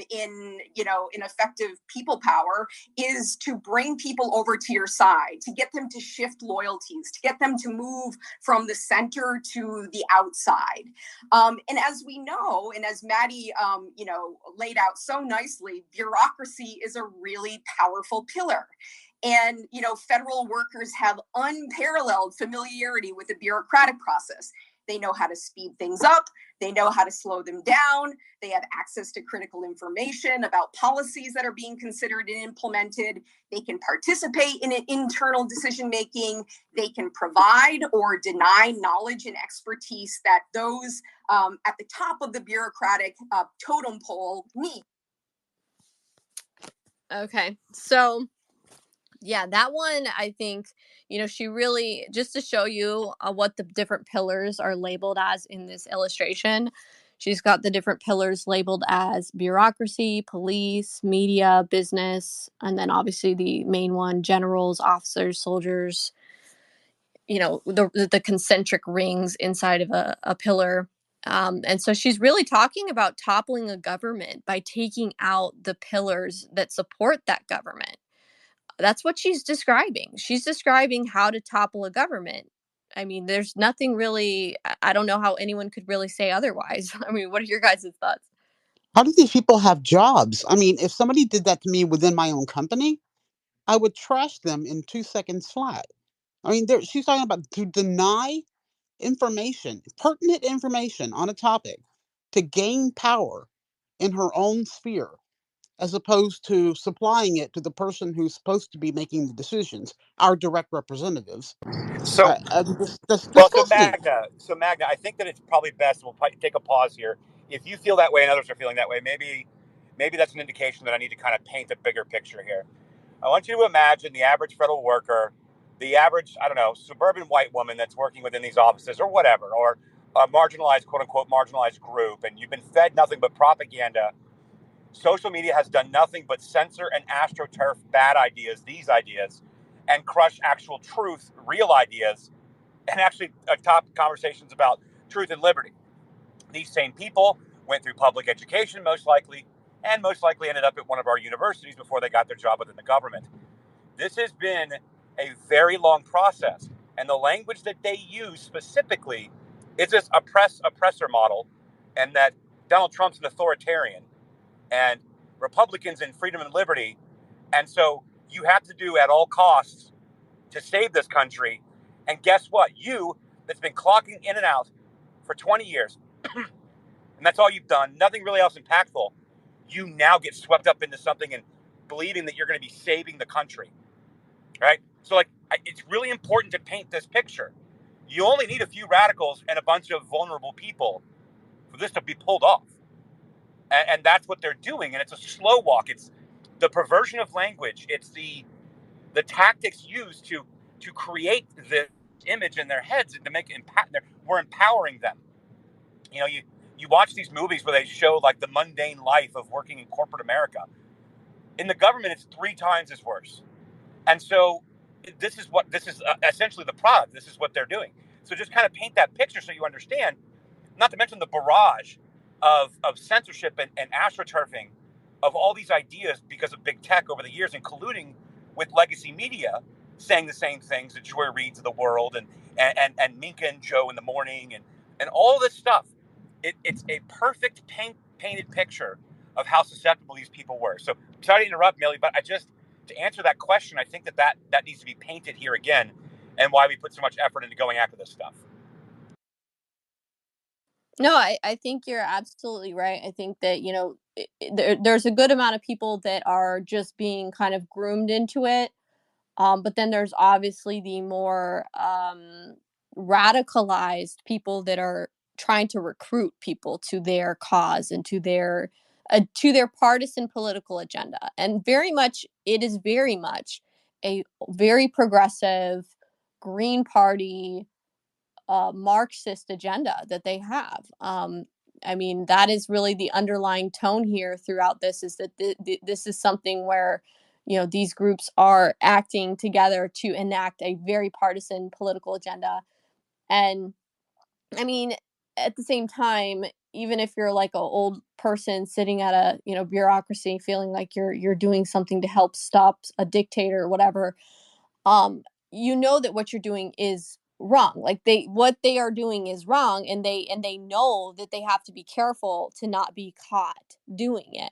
in effective people power is to bring people over to your side, to get them to shift loyalties, to get them to move from the center to the outside. And as we know, and as Maddie, laid out so nicely, bureaucracy is a really powerful pillar. And, you know, federal workers have unparalleled familiarity with the bureaucratic process. They know how to speed things up. They know how to slow them down. They have access to critical information about policies that are being considered and implemented. They can participate in internal decision-making. They can provide or deny knowledge and expertise that those at the top of the bureaucratic totem pole need. Okay, so yeah, that one, I think, you know, she really, just to show you what the different pillars are labeled as in this illustration, she's got the different pillars labeled as bureaucracy, police, media, business, and then obviously the main one, generals, officers, soldiers, you know, the concentric rings inside of a pillar. And so she's really talking about toppling a government by taking out the pillars that support that government. That's what she's describing. She's describing how to topple a government. I mean, there's nothing really, I don't know how anyone could really say otherwise. I mean, what are your guys' thoughts? How do these people have jobs? I mean, if somebody did that to me within my own company, I would trash them in 2 seconds flat. I mean, she's talking about to deny information, pertinent information on a topic to gain power in her own sphere, as opposed to supplying it to the person who's supposed to be making the decisions, our direct representatives. So, That's well, disgusting. Magda, I think that it's probably best. We'll probably take a pause here. If you feel that way and others are feeling that way, maybe that's an indication that I need to kind of paint a bigger picture here. I want you to imagine the average federal worker, the average, I don't know, suburban white woman that's working within these offices or whatever, or a marginalized, quote unquote, marginalized group, and you've been fed nothing but propaganda. Social media has done nothing but censor and astroturf bad ideas, these ideas, and crush actual truth, real ideas, and actually top conversations about truth and liberty. These same people went through public education, most likely, and most likely ended up at one of our universities before they got their job within the government. This has been a very long process, and the language that they use specifically is this oppressor model, and that Donald Trump's an authoritarian, and Republicans in freedom and liberty, and so you have to do at all costs to save this country. And guess what? You, that's been clocking in and out for 20 years, and that's all you've done, nothing really else impactful, you now get swept up into something and believing that you're going to be saving the country, right? So, like, it's really important to paint this picture. You only need a few radicals and a bunch of vulnerable people for this to be pulled off. And that's what they're doing. And it's a slow walk. It's the perversion of language. It's the tactics used to create this image in their heads and to make it we're empowering them. You know, you watch these movies where they show like the mundane life of working in corporate America. In the government, it's 3 times as worse. And so this is essentially the product. This is what they're doing. So just kind of paint that picture so you understand, not to mention the barrage of censorship and astroturfing of all these ideas because of big tech over the years, and colluding with legacy media, saying the same things, the Joy Reids of the world, and Minka and Joe in the morning, and all this stuff. It's a perfect painted picture of how susceptible these people were. So sorry to interrupt, Millie, but to answer that question, I think that needs to be painted here again, and why we put so much effort into going after this stuff. No, I think you're absolutely right. I think that, you know, there's a good amount of people that are just being kind of groomed into it. But then there's obviously the more radicalized people that are trying to recruit people to their cause and to their partisan political agenda. And it is very much a very progressive Green Party Marxist agenda that they have. I mean, that is really the underlying tone here throughout this, is that this is something where, you know, these groups are acting together to enact a very partisan political agenda. And I mean, at the same time, even if you're like an old person sitting at a, you know, bureaucracy, feeling like you're doing something to help stop a dictator or whatever, you know that what you're doing is wrong. Like what they are doing is wrong, and they know that they have to be careful to not be caught doing it.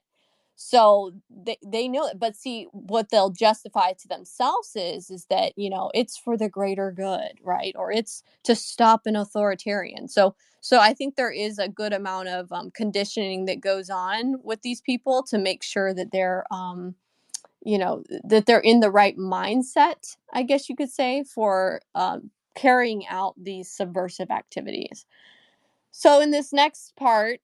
So they know it. But see, what they'll justify to themselves is that, you know, it's for the greater good, right? Or it's to stop an authoritarian. So I think there is a good amount of conditioning that goes on with these people to make sure that they're you know, that they're in the right mindset, I guess you could say, for carrying out these subversive activities. So in this next part,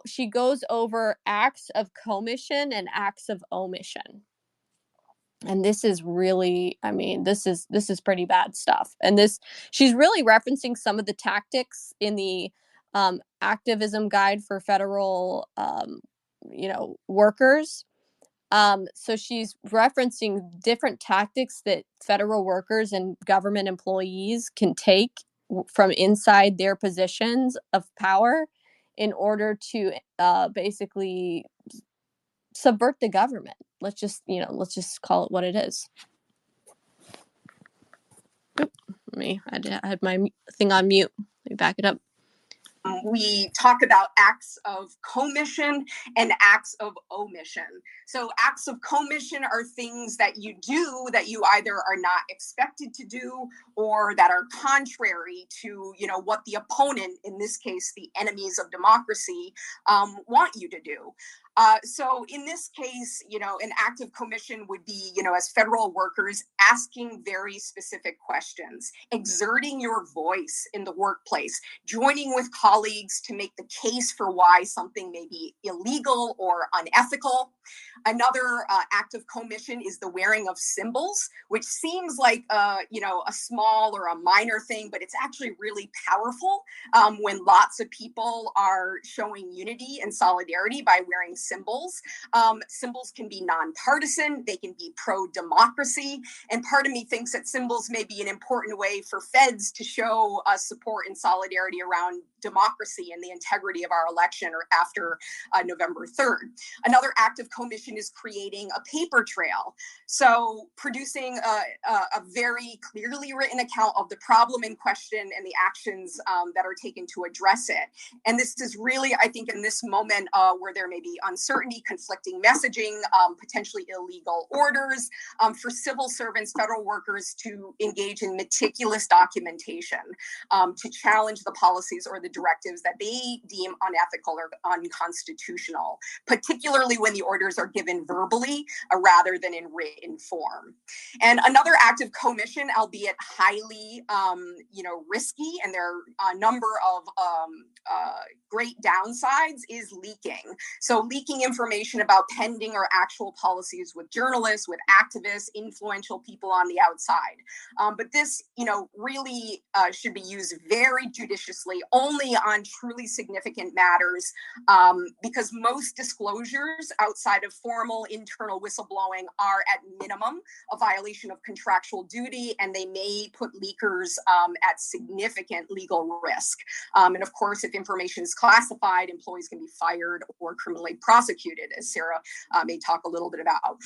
she goes over acts of commission and acts of omission. And this is really, I mean, this is pretty bad stuff. And she's really referencing some of the tactics in the activism guide for federal, you know, workers. So she's referencing different tactics that federal workers and government employees can take from inside their positions of power in order to basically subvert the government. Let's just call it what it is. Oop, I had my thing on mute. Let me back it up. We talk about acts of commission and acts of omission. So acts of commission are things that you do that you either are not expected to do, or that are contrary to, you know, what the opponent, in this case, the enemies of democracy, want you to do. So in this case, you know, an act of commission would be, you know, as federal workers, asking very specific questions, exerting your voice in the workplace, joining with colleagues to make the case for why something may be illegal or unethical. Another act of commission is the wearing of symbols, which seems like you know, a small or a minor thing, but it's actually really powerful when lots of people are showing unity and solidarity by wearing symbols. Symbols can be nonpartisan, they can be pro-democracy, and part of me thinks that symbols may be an important way for feds to show support and solidarity around democracy and the integrity of our election or after November 3rd. Another act of commission is creating a paper trail. So producing a very clearly written account of the problem in question and the actions that are taken to address it. And this is really, I think, in this moment where there may be uncertainty, conflicting messaging, potentially illegal orders, for civil servants, federal workers to engage in meticulous documentation to challenge the policies or the directives that they deem unethical or unconstitutional, particularly when the orders are given verbally rather than in written form. And another act of commission, albeit highly, risky, and there are a number of great downsides, is leaking. So leaking information about pending or actual policies with journalists, with activists, influential people on the outside. But this, really should be used very judiciously, only on truly significant matters, because most disclosures outside of formal internal whistleblowing are at minimum a violation of contractual duty, and they may put leakers at significant legal risk. And of course, if information is classified, employees can be fired or criminally prosecuted, as Sarah may talk a little bit about.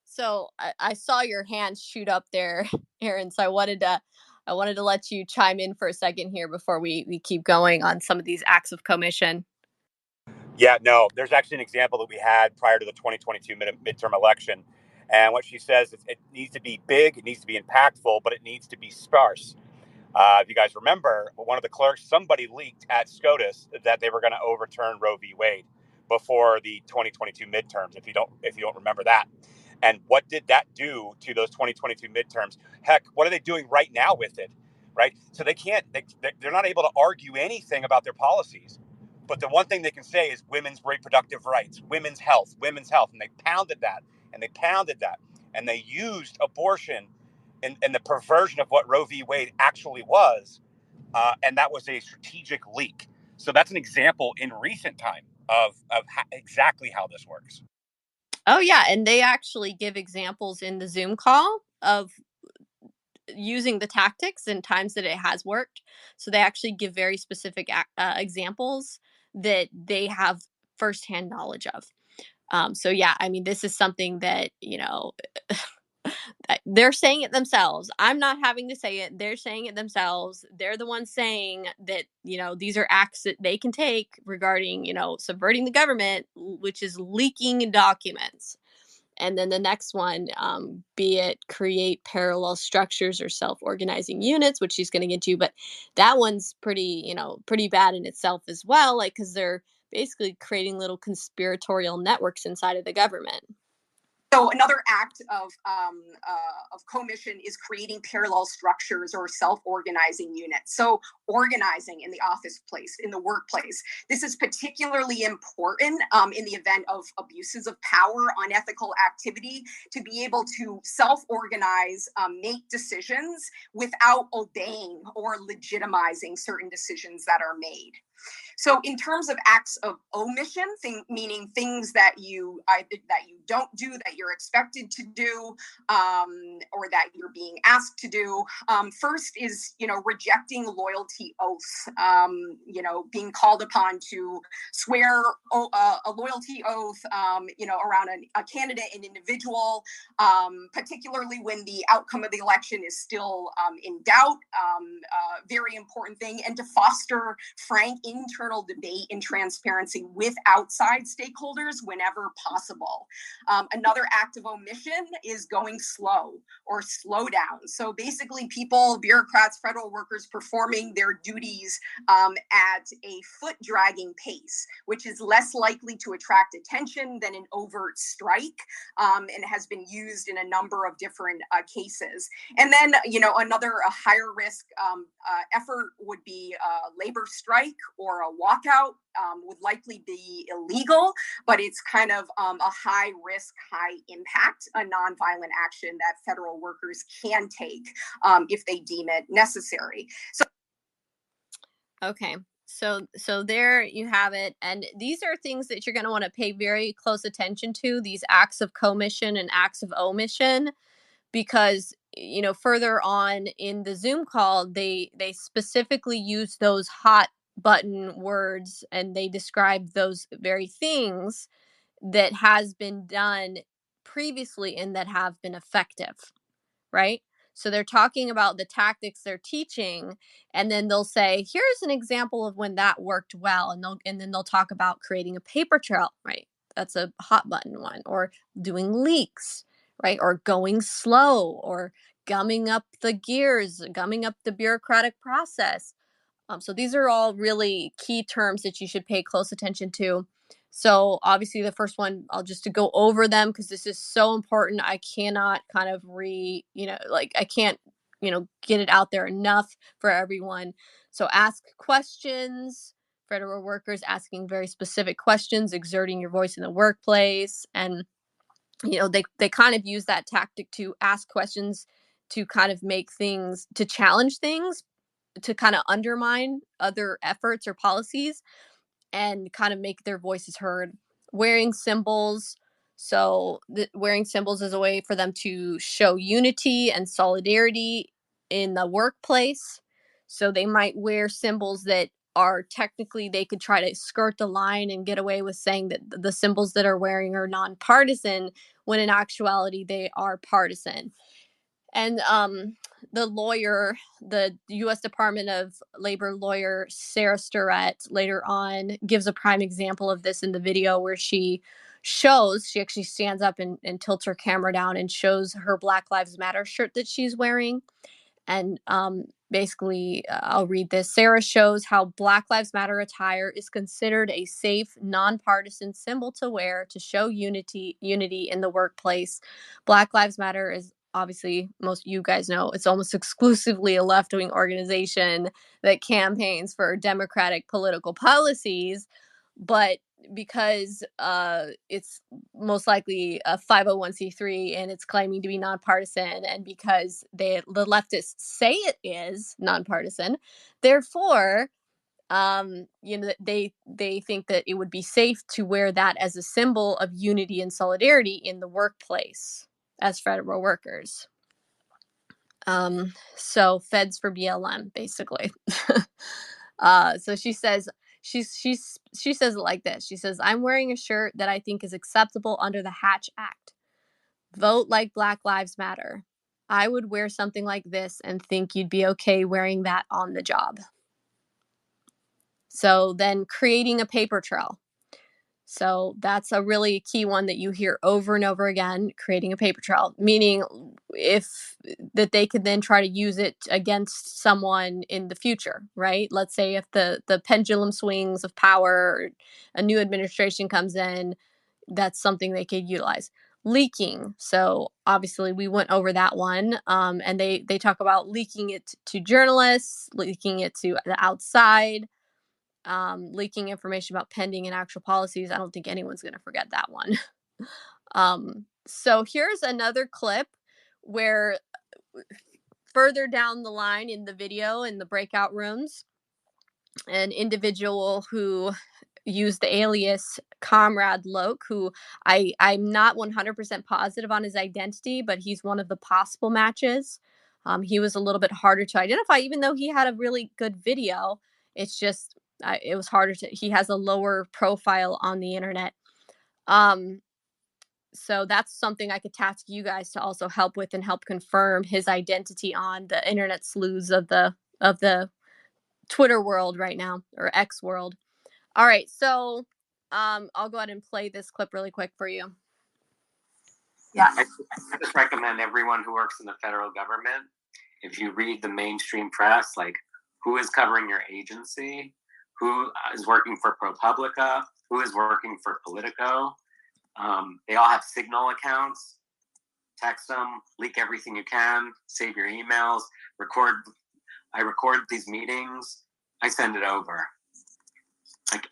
So I saw your hand shoot up there, Aaron. So I wanted to let you chime in for a second here before we keep going on some of these acts of commission. Yeah, no, there's actually an example that we had prior to the 2022 midterm election. And what she says is it needs to be big, it needs to be impactful, but it needs to be sparse. If you guys remember, one of the clerks, somebody leaked at SCOTUS that they were going to overturn Roe v. Wade before the 2022 midterms, if you don't remember that. And what did that do to those 2022 midterms? Heck, what are they doing right now with it? Right? So they're not able to argue anything about their policies. But the one thing they can say is women's reproductive rights, women's health. And they pounded that and they pounded that. And they used abortion and the perversion of what Roe v. Wade actually was. And that was a strategic leak. So that's an example in recent time of exactly how this works. Oh, yeah. And they actually give examples in the Zoom call of using the tactics and times that it has worked. So they actually give very specific examples that they have firsthand knowledge of. So, yeah, I mean, this is something that, they're saying it themselves. I'm not having to say it. They're saying it themselves. They're the ones saying that, these are acts that they can take regarding, subverting the government, which is leaking documents. And then the next one, be it create parallel structures or self-organizing units, which she's going to get to. But that one's pretty bad in itself as well, because they're basically creating little conspiratorial networks inside of the government. So another act of commission is creating parallel structures or self-organizing units. So organizing in the office place, in the workplace. This is particularly important in the event of abuses of power, unethical activity, to be able to self-organize, make decisions without obeying or legitimizing certain decisions that are made. So in terms of acts of omission, meaning things that you don't do, that you're expected to do, or that you're being asked to do, first is, rejecting loyalty oaths, being called upon to swear a loyalty oath, around a candidate, an individual, particularly when the outcome of the election is still in doubt, very important thing, and to foster frank internal debate and transparency with outside stakeholders whenever possible. Another act of omission is going slow or slow down. So basically people, bureaucrats, federal workers performing their duties at a foot dragging pace, which is less likely to attract attention than an overt strike, and has been used in a number of different cases. And then, another higher risk effort would be a labor strike or a walkout. Would likely be illegal, but it's kind of a high risk, high impact, a nonviolent action that federal workers can take if they deem it necessary. So, okay. So there you have it. And these are things that you're going to want to pay very close attention to, these acts of commission and acts of omission, because further on in the Zoom call, they specifically use those hot button words, and they describe those very things that has been done previously and that have been effective, right? So they're talking about the tactics they're teaching, and then they'll say, here's an example of when that worked well, and then they'll talk about creating a paper trail, right? That's a hot button one, or doing leaks, right? Or going slow, or gumming up the gears, gumming up the bureaucratic process. So these are all really key terms that you should pay close attention to. So obviously the first one, I'll just to go over them because this is so important. I cannot kind of I can't, get it out there enough for everyone. So ask questions, federal workers asking very specific questions, exerting your voice in the workplace. And, they kind of use that tactic to ask questions to kind of make things, to challenge things, to kind of undermine other efforts or policies and kind of make their voices heard. Wearing symbols. So wearing symbols is a way for them to show unity and solidarity in the workplace. So they might wear symbols that are technically, they could try to skirt the line and get away with saying that the symbols that are wearing are nonpartisan, when in actuality they are partisan. And the U.S. Department of Labor lawyer, Sarah Sturrett, later on gives a prime example of this in the video where she actually stands up and tilts her camera down and shows her Black Lives Matter shirt that she's wearing. And basically, I'll read this. Sarah shows how Black Lives Matter attire is considered a safe, nonpartisan symbol to wear to show unity in the workplace. Black Lives Matter is, obviously, most of you guys know, it's almost exclusively a left-wing organization that campaigns for democratic political policies. But because it's most likely a 501c3 and it's claiming to be nonpartisan, and because the leftists say it is nonpartisan, therefore they think that it would be safe to wear that as a symbol of unity and solidarity in the workplace as federal workers. So feds for BLM, basically. So she says she says it like this. She says, I'm wearing a shirt that I think is acceptable under the Hatch Act. Vote like Black Lives Matter. I would wear something like this and think you'd be okay wearing that on the job. So then creating a paper trail. So that's a really key one that you hear over and over again, creating a paper trail, meaning that they could then try to use it against someone in the future, right? Let's say if the pendulum swings of power, a new administration comes in, that's something they could utilize. Leaking. So obviously we went over that one. And they talk about leaking it to journalists, leaking it to the outside. Leaking information about pending and actual policies. I don't think anyone's going to forget that one. So here's another clip where further down the line in the video, in the breakout rooms, an individual who used the alias Comrade Loke, who I'm not 100% positive on his identity, but he's one of the possible matches. He was a little bit harder to identify, even though he had a really good video. It's just, it was harder he has a lower profile on the internet. So that's something I could task you guys to also help with and help confirm his identity on the internet sleuths of the Twitter world right now, or X world. All right, so I'll go ahead and play this clip really quick for you. Yeah, I just recommend everyone who works in the federal government, if you read the mainstream press, like who is covering your agency, who is working for ProPublica, who is working for Politico. They all have Signal accounts. Text them, leak everything you can, save your emails, I record these meetings, I send it over.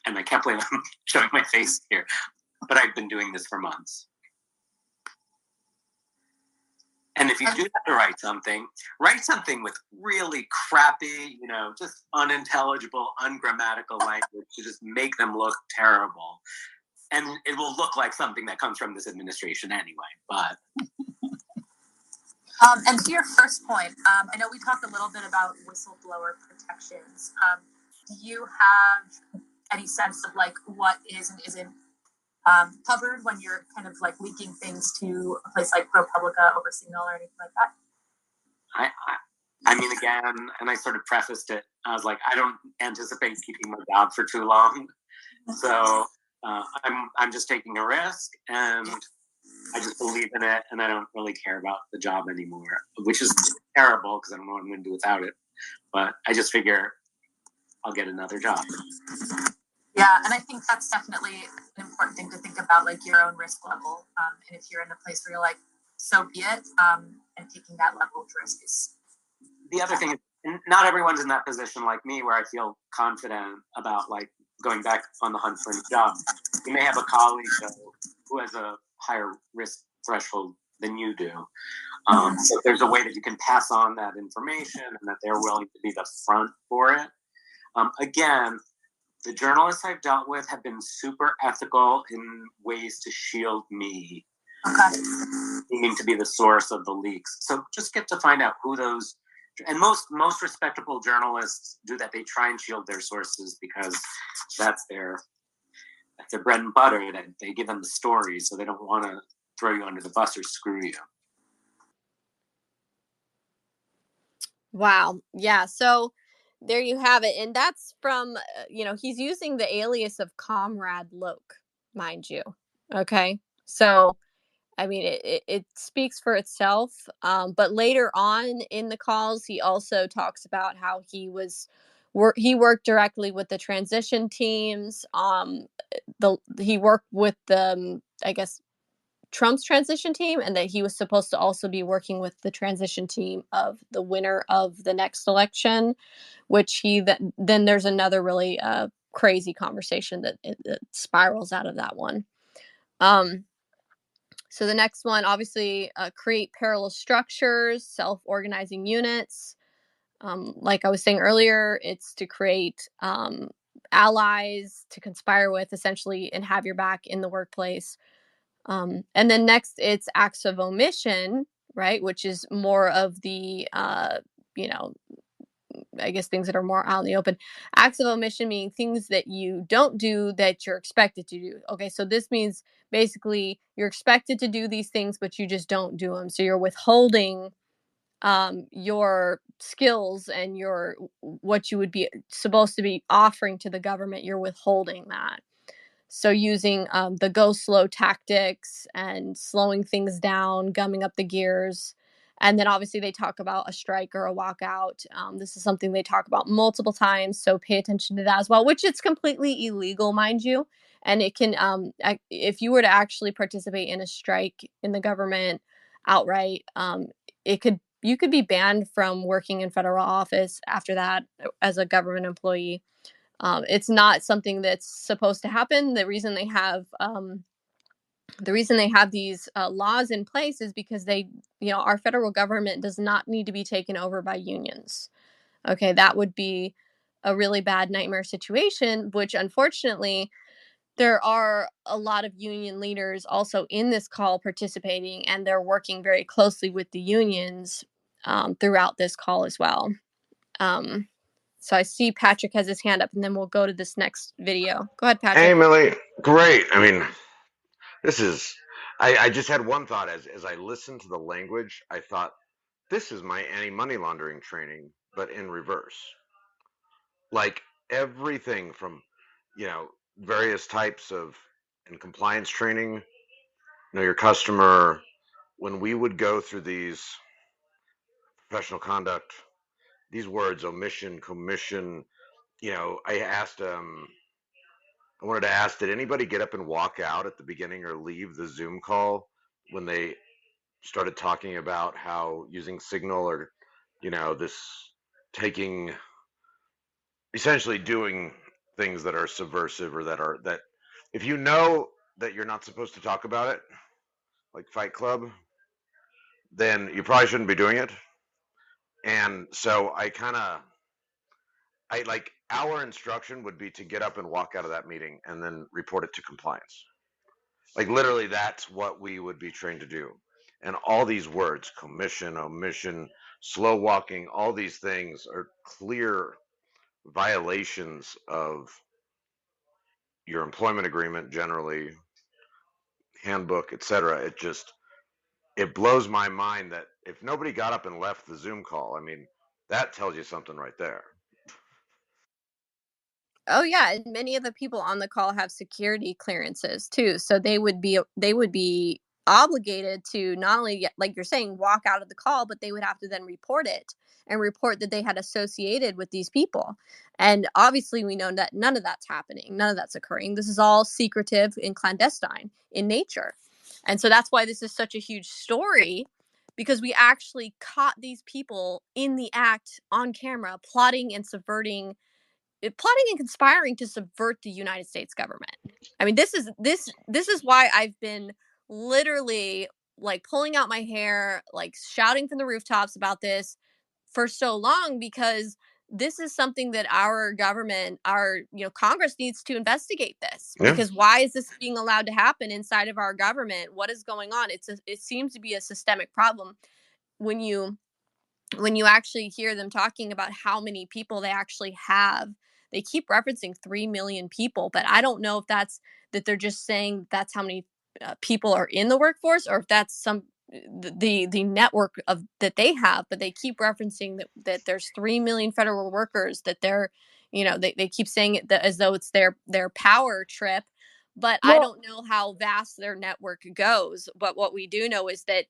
And I can't believe I'm showing my face here, but I've been doing this for months. And if you do have to write something with really crappy, just unintelligible, ungrammatical language to just make them look terrible. And it will look like something that comes from this administration anyway, but... And to your first point, I know we talked a little bit about whistleblower protections. Do you have any sense of like what is and isn't covered when you're kind of like leaking things to a place like ProPublica over Signal or anything like that? I mean, again, and I sort of prefaced it, I was like, I don't anticipate keeping my job for too long. So I'm just taking a risk, and I just believe in it, and I don't really care about the job anymore, which is terrible because I don't know what I'm going to do without it. But I just figure I'll get another job. Yeah, and I think that's definitely an important thing to think about, like your own risk level. And if you're in a place where you're like, so be it, and taking that level of risk is... The other thing is, not everyone's in that position like me where I feel confident about like going back on the hunt for a job. You may have a colleague who has a higher risk threshold than you do. So there's a way that you can pass on that information and that they're willing to be the front for it. Again, the journalists I've dealt with have been super ethical in ways to shield me, needing to be the source of the leaks. So just get to find out who those, and most respectable journalists do that. They try and shield their sources because that's their bread and butter. That they give them the stories, so they don't want to throw you under the bus or screw you. Wow. Yeah. So there you have it. And that's from, he's using the alias of Comrade Loke, mind you. Okay. So, I mean, it speaks for itself. But later on in the calls, he also talks about how he worked directly with the transition teams. He worked with the, I guess, Trump's transition team, and that he was supposed to also be working with the transition team of the winner of the next election, which then there's another really crazy conversation that spirals out of that one. So the next one, obviously, create parallel structures, self-organizing units. Like I was saying earlier, it's to create allies to conspire with, essentially, and have your back in the workplace. And then next, it's acts of omission, right? Which is more of the, I guess things that are more out in the open. Acts of omission meaning things that you don't do that you're expected to do. Okay, so this means basically you're expected to do these things, but you just don't do them. So you're withholding your skills and what you would be supposed to be offering to the government. You're withholding that. So using the go slow tactics and slowing things down, gumming up the gears. And then obviously they talk about a strike or a walkout. This is something they talk about multiple times. So pay attention to that as well, which it's completely illegal, mind you. And it can, if you were to actually participate in a strike in the government outright, you could be banned from working in federal office after that as a government employee. It's not something that's supposed to happen. The reason they have these laws in place is because our federal government does not need to be taken over by unions. Okay, that would be a really bad nightmare situation, which unfortunately there are a lot of union leaders also in this call participating, and they're working very closely with the unions throughout this call as well. So I see Patrick has his hand up, and then we'll go to this next video. Go ahead, Patrick. Hey, Millie. Great. I mean, I just had one thought as I listened to the language. I thought, this is my anti-money laundering training, but in reverse. Like everything from, various types of and compliance training, know your customer. When we would go through these professional conduct, these words, omission, commission, I wanted to ask, did anybody get up and walk out at the beginning or leave the Zoom call when they started talking about how using Signal or, this essentially doing things that are subversive or that if you know that you're not supposed to talk about it, like Fight Club, then you probably shouldn't be doing it. And so our instruction would be to get up and walk out of that meeting and then report it to compliance. Like literally, that's what we would be trained to do. And all these words, commission, omission, slow walking, all these things are clear violations of your employment agreement, generally, handbook, etc. It blows my mind that if nobody got up and left the Zoom call, I mean, that tells you something right there. Oh yeah, and many of the people on the call have security clearances too, so they would be obligated to not only, like you're saying, walk out of the call, but they would have to then report it and report that they had associated with these people. And obviously we know that none of that's happening, none of that's occurring. This is all secretive and clandestine in nature. And so that's why this is such a huge story, because we actually caught these people in the act on camera plotting and conspiring to subvert the United States government. I mean, this is why I've been literally like pulling out my hair, like shouting from the rooftops about this for so long, because this is something that our government, our Congress needs to investigate this. Yeah. Because why is this being allowed to happen inside of our government? What is going on? It seems to be a systemic problem. When you actually hear them talking about how many people they actually have, they keep referencing 3 million people, but I don't know if that they're just saying that's how many people are in the workforce, or if that's the network of that they have. But they keep referencing that there's 3 million federal workers, that they're they keep saying it as though it's their power trip. But I don't know how vast their network goes. But what we do know is that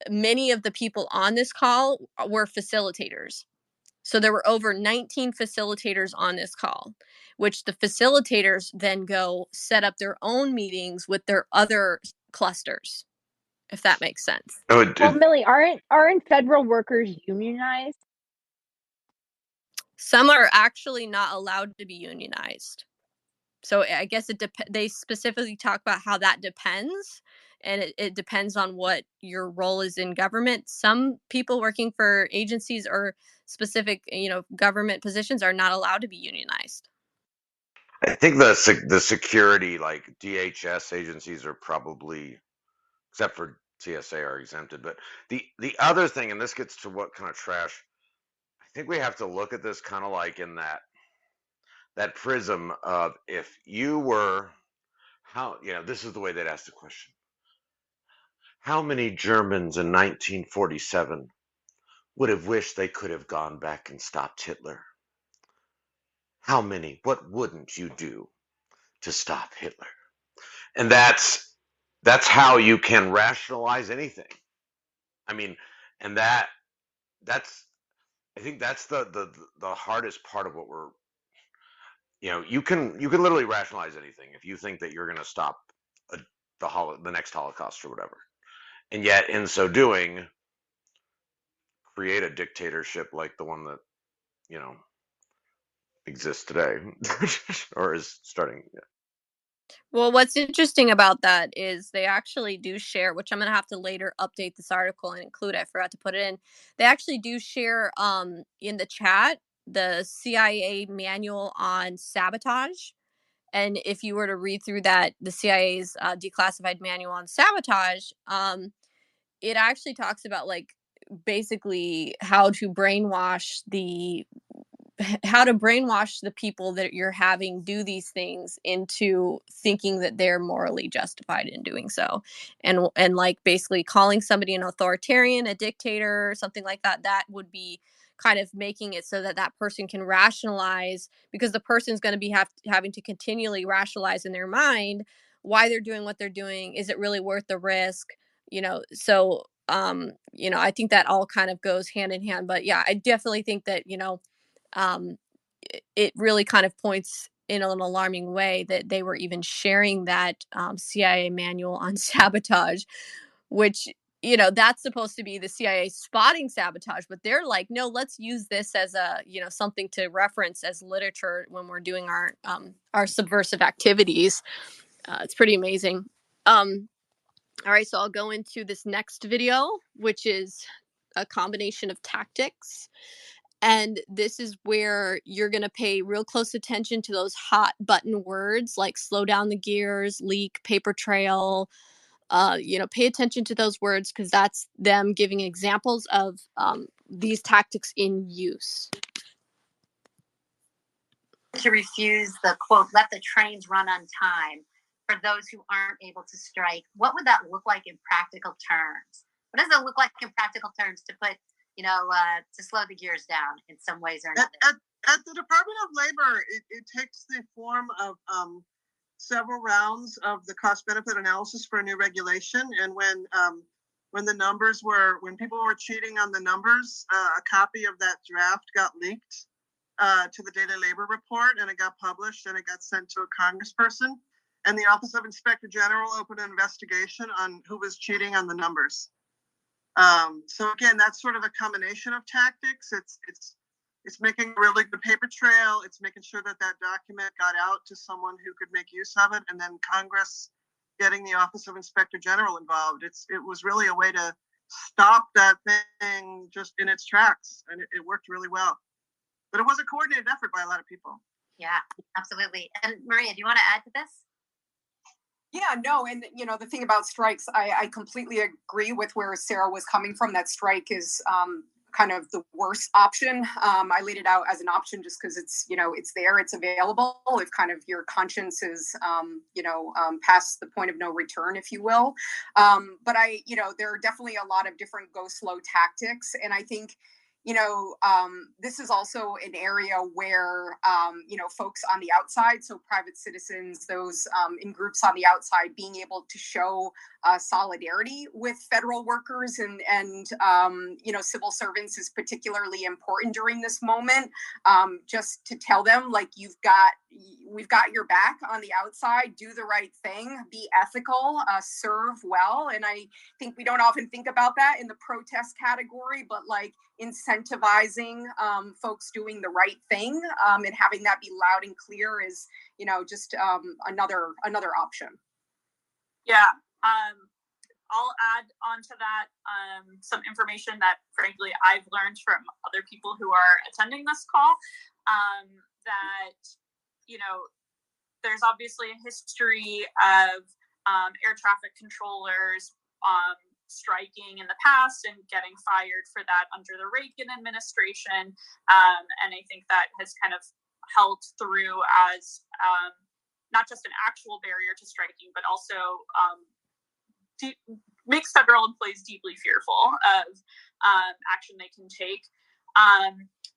many of the people on this call were facilitators. So there were over 19 facilitators on this call, which the facilitators then go set up their own meetings with their other clusters, if that makes sense. Well, Millie, aren't federal workers unionized? Some are actually not allowed to be unionized. So I guess they specifically talk about how that depends. And it depends on what your role is in government. Some people working for agencies or specific, government positions are not allowed to be unionized. I think the security, like DHS agencies, are probably, except for TSA, are exempted. But the other thing, and this gets to what kind of trash, I think we have to look at this kind of like in that prism of, if you were, this is the way they'd ask the question. How many Germans in 1947 would have wished they could have gone back and stopped Hitler? How many? What wouldn't you do to stop Hitler? And that's how you can rationalize anything. I mean, and that's I think that's the hardest part of what we're, you can literally rationalize anything if you think that you're going to stop the next Holocaust or whatever, and yet in so doing create a dictatorship like the one that exists today or is starting. Yeah. Well, what's interesting about that is they actually do share, which I'm going to have to later update this article and include. I forgot to put it in. They actually do share in the chat the CIA manual on sabotage. And if you were to read through that, the CIA's declassified manual on sabotage, it actually talks about like basically how to brainwash the people that you're having do these things into thinking that they're morally justified in doing so. And like basically calling somebody an authoritarian, a dictator, or something like that, that would be kind of making it so that that person can rationalize, because the person's going to be having to continually rationalize in their mind why they're doing what they're doing. Is it really worth the risk? So I think that all kind of goes hand in hand. But yeah, I definitely think that it really kind of points in an alarming way that they were even sharing that CIA manual on sabotage, which, that's supposed to be the CIA spotting sabotage, but they're like, no, let's use this as a, something to reference as literature when we're doing our subversive activities. It's pretty amazing. All right, so I'll go into this next video, which is a combination of tactics. And this is where you're going to pay real close attention to those hot button words like slow down the gears, leak, paper trail. Pay attention to those words because that's them giving examples of these tactics in use. To refuse the quote, let the trains run on time for those who aren't able to strike, what would that look like in practical terms? What does it look like in practical terms to put, to slow the gears down in some ways or another? At the Department of Labor, it takes the form of several rounds of the cost-benefit analysis for a new regulation. And when people were cheating on the numbers, a copy of that draft got leaked to the Daily Labor Report, and it got published, and it got sent to a congressperson. And the Office of Inspector General opened an investigation on who was cheating on the numbers. So again, that's sort of a combination of tactics. It's making a really good paper trail. It's making sure that document got out to someone who could make use of it, and then Congress getting the Office of Inspector General involved. It was really a way to stop that thing just in its tracks, and it worked really well. But it was a coordinated effort by a lot of people. Yeah, absolutely. And Maria, do you want to add to this? Yeah, no, and the thing about strikes, I completely agree with where Sarah was coming from. That strike is kind of the worst option. I laid it out as an option just because it's there, it's available. If kind of your conscience is past the point of no return, if you will. But there are definitely a lot of different go slow tactics, and I think this is also an area where, folks on the outside, so private citizens, those in groups on the outside, being able to show solidarity with federal workers and civil servants is particularly important during this moment. Just to tell them, like, we've got your back on the outside, do the right thing, be ethical, serve well. And I think we don't often think about that in the protest category, but like incentivizing folks doing the right thing and having that be loud and clear is, just another option. Yeah. I'll add on to that some information that, frankly, I've learned from other people who are attending this call, that, there's obviously a history of air traffic controllers striking in the past and getting fired for that under the Reagan administration. And I think that has kind of held through as not just an actual barrier to striking, but also makes federal employees deeply fearful of action they can take.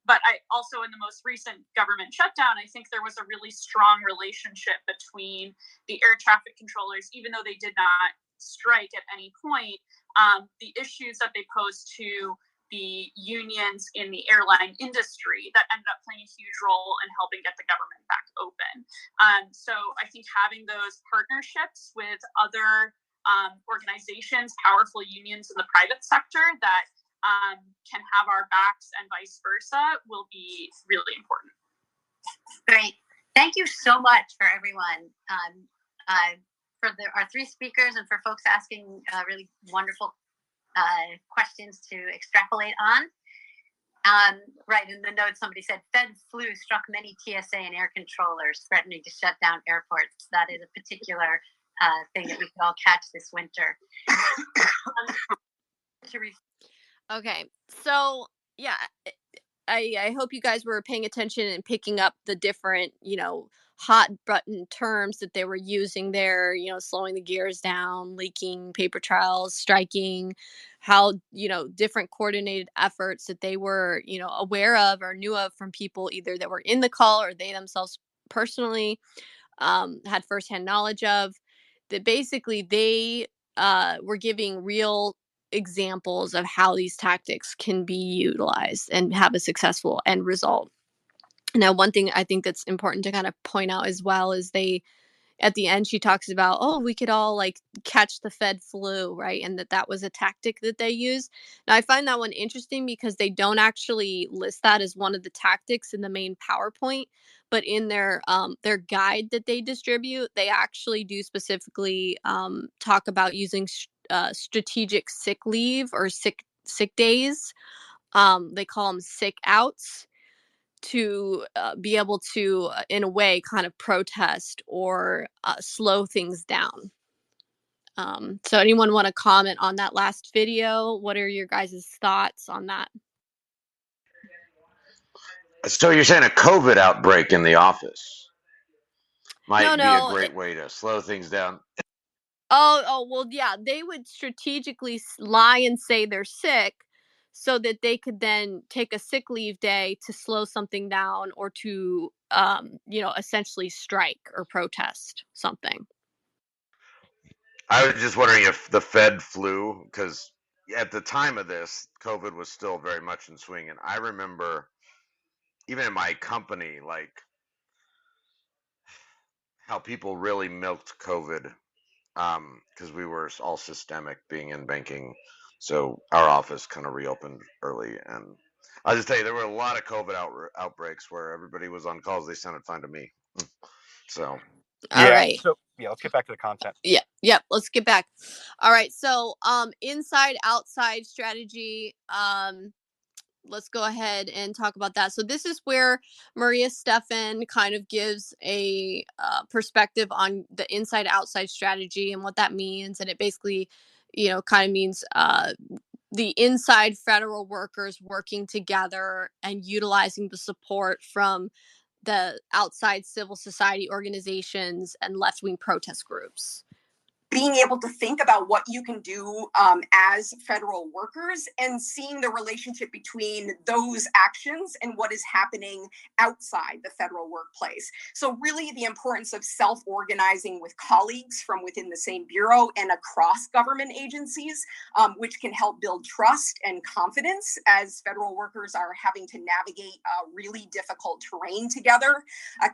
But I also, in the most recent government shutdown, I think there was a really strong relationship between the air traffic controllers, even though they did not strike at any point, the issues that they posed to the unions in the airline industry that ended up playing a huge role in helping get the government back open. So I think having those partnerships with other organizations, powerful unions in the private sector that can have our backs and vice versa will be really important. Great. Thank you so much for everyone, for our three speakers and for folks asking really wonderful questions to extrapolate on. Right, in the notes somebody said, Fed flu struck many TSA and air controllers, threatening to shut down airports. That is a particular thing that we could all catch this winter. Okay, so yeah, I hope you guys were paying attention and picking up the different, hot button terms that they were using there, slowing the gears down, leaking paper trails, striking, how, different coordinated efforts that they were, aware of or knew of from people either that were in the call or they themselves personally had firsthand knowledge of, that basically they were giving real examples of how these tactics can be utilized and have a successful end result. Now, one thing I think that's important to kind of point out as well is at the end, she talks about, we could all like catch the Fed flu, right? And that was a tactic that they use. Now, I find that one interesting because they don't actually list that as one of the tactics in the main PowerPoint, but in their guide that they distribute, they actually do specifically talk about using strategic sick leave or sick days. They call them sick outs, to be able to, in a way, kind of protest or slow things down. So anyone want to comment on that last video? What are your guys' thoughts on that? So you're saying a COVID outbreak in the office might be a No. great way to slow things down? Oh, well, yeah, they would strategically lie and say they're sick so that they could then take a sick leave day to slow something down or to, essentially strike or protest something. I was just wondering if the Fed flew, because at the time of this, COVID was still very much in swing. And I remember even in my company, like how people really milked COVID, because we were all systemic being in banking. So our office kind of reopened early. And I'll just tell you, there were a lot of COVID outbreaks where everybody was on calls. They sounded fine to me. So. All right. So let's get back to the content. Yeah. Let's get back. All right. So, inside outside strategy. Let's go ahead and talk about that. So this is where Maria Stephan kind of gives a perspective on the inside outside strategy and what that means. And it basically, kind of means the inside federal workers working together and utilizing the support from the outside civil society organizations and left-wing protest groups. Being able to think about what you can do as federal workers and seeing the relationship between those actions and what is happening outside the federal workplace. So really the importance of self-organizing with colleagues from within the same bureau and across government agencies, which can help build trust and confidence as federal workers are having to navigate really difficult terrain together.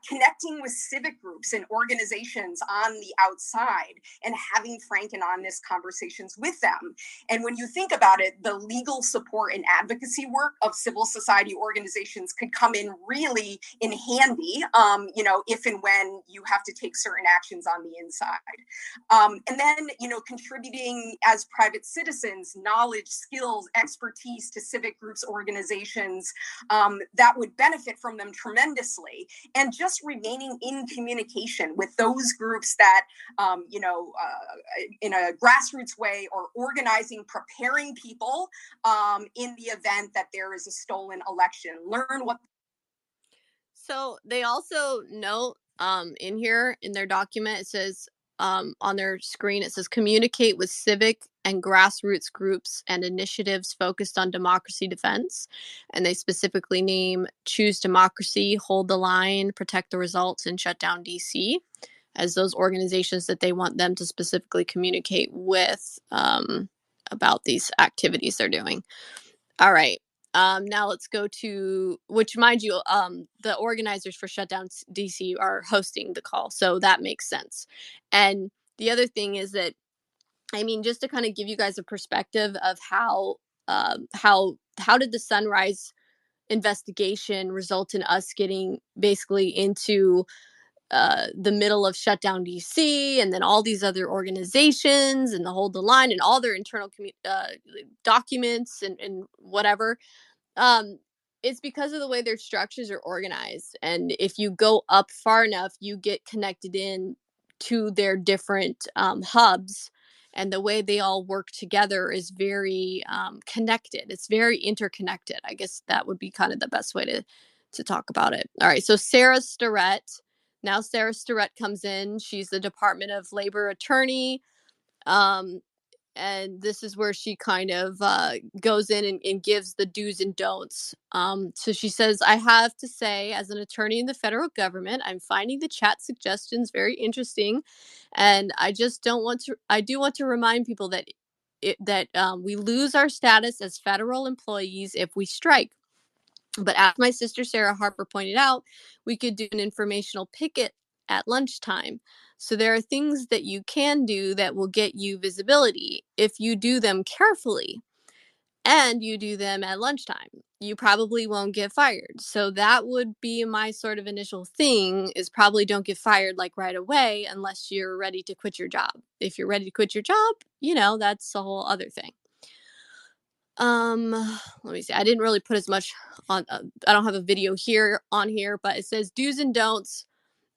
Connecting with civic groups and organizations on the outside and having frank and honest conversations with them. And when you think about it, the legal support and advocacy work of civil society organizations could come in really in handy, if and when you have to take certain actions on the inside. And then, contributing as private citizens, knowledge, skills, expertise to civic groups, organizations that would benefit from them tremendously. And just remaining in communication with those groups that, in a grassroots way, or organizing, preparing people in the event that there is a stolen election. Learn what. So they also note in here in their document, it says on their screen, it says communicate with civic and grassroots groups and initiatives focused on democracy defense. And they specifically name Choose Democracy, Hold the Line, Protect the Results, and Shut Down DC as those organizations that they want them to specifically communicate with about these activities they're doing. All right. Now let's go to, which, mind you, the organizers for Shutdown DC are hosting the call, so that makes sense. And the other thing is that, just to kind of give you guys a perspective of how did the Sunrise investigation result in us getting basically into the middle of Shutdown DC, and then all these other organizations and the Hold the Line and all their internal documents and whatever. It's because of the way their structures are organized. And if you go up far enough, you get connected in to their different hubs. And the way they all work together is very connected. It's very interconnected. I guess that would be kind of the best way to talk about it. All right. So Sarah Starrett. Now Sarah Starrett comes in. She's the Department of Labor attorney. And this is where she kind of goes in and gives the do's and don'ts. So she says, I have to say, as an attorney in the federal government, I'm finding the chat suggestions very interesting. And I do want to remind people that we lose our status as federal employees if we strike. But as my sister Sarah Harper pointed out, we could do an informational picket at lunchtime. So there are things that you can do that will get you visibility if you do them carefully. and you do them at lunchtime, you probably won't get fired. So that would be my sort of initial thing, is probably don't get fired like right away unless you're ready to quit your job. If you're ready to quit your job, that's a whole other thing. Let me see. I didn't really put as much on. I don't have a video on here, but it says do's and don'ts.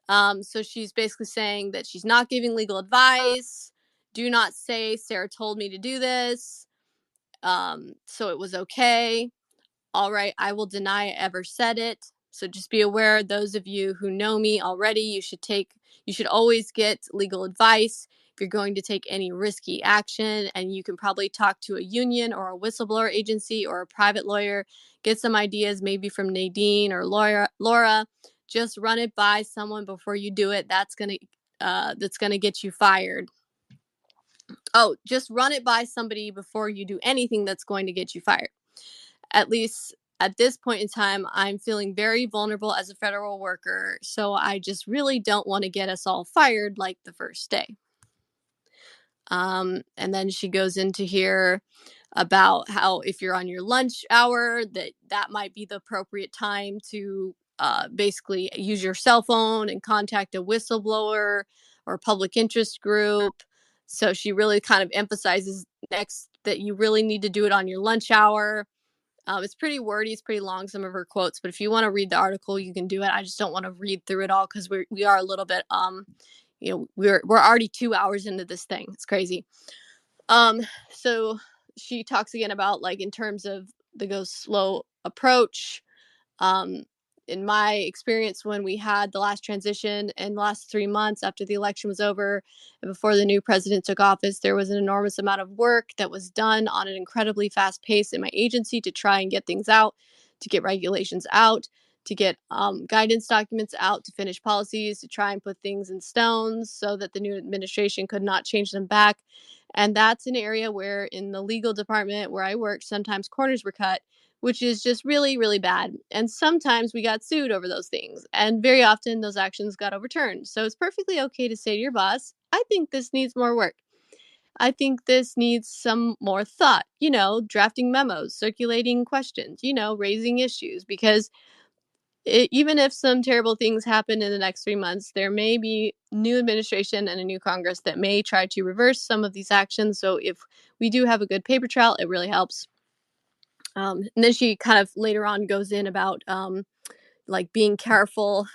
So she's basically saying that she's not giving legal advice. Do not say Sarah told me to do this. So it was okay. All right, I will deny I ever said it. So just be aware, those of you who know me already, you should always get legal advice if you're going to take any risky action, and you can probably talk to a union or a whistleblower agency or a private lawyer, get some ideas maybe from Nadine or Laura. Just run it by someone before you do it. That's going to get you fired. Oh, just run it by somebody before you do anything that's going to get you fired. At least at this point in time, I'm feeling very vulnerable as a federal worker, so I just really don't want to get us all fired like the first day. And then she goes into here about how if you're on your lunch hour, that might be the appropriate time to basically use your cell phone and contact a whistleblower or a public interest group. So she really kind of emphasizes next that you really need to do it on your lunch hour. It's pretty wordy. It's pretty long, some of her quotes. But if you want to read the article, you can do it. I just don't want to read through it all because we are a little bit, we're already 2 hours into this thing. It's crazy. So she talks again about, like, in terms of the go slow approach. In my experience, when we had the last transition in the last 3 months after the election was over and before the new president took office, there was an enormous amount of work that was done on an incredibly fast pace in my agency to try and get things out, to get regulations out, to get guidance documents out, to finish policies, to try and put things in stones so that the new administration could not change them back. And that's an area where in the legal department where I work, sometimes corners were cut, which is just really, really bad. And sometimes we got sued over those things. And very often those actions got overturned. So it's perfectly okay to say to your boss, I think this needs more work. I think this needs some more thought, drafting memos, circulating questions, raising issues, because even if some terrible things happen in the next 3 months, there may be new administration and a new Congress that may try to reverse some of these actions. So if we do have a good paper trail, it really helps. And then she kind of later on goes in about like being careful.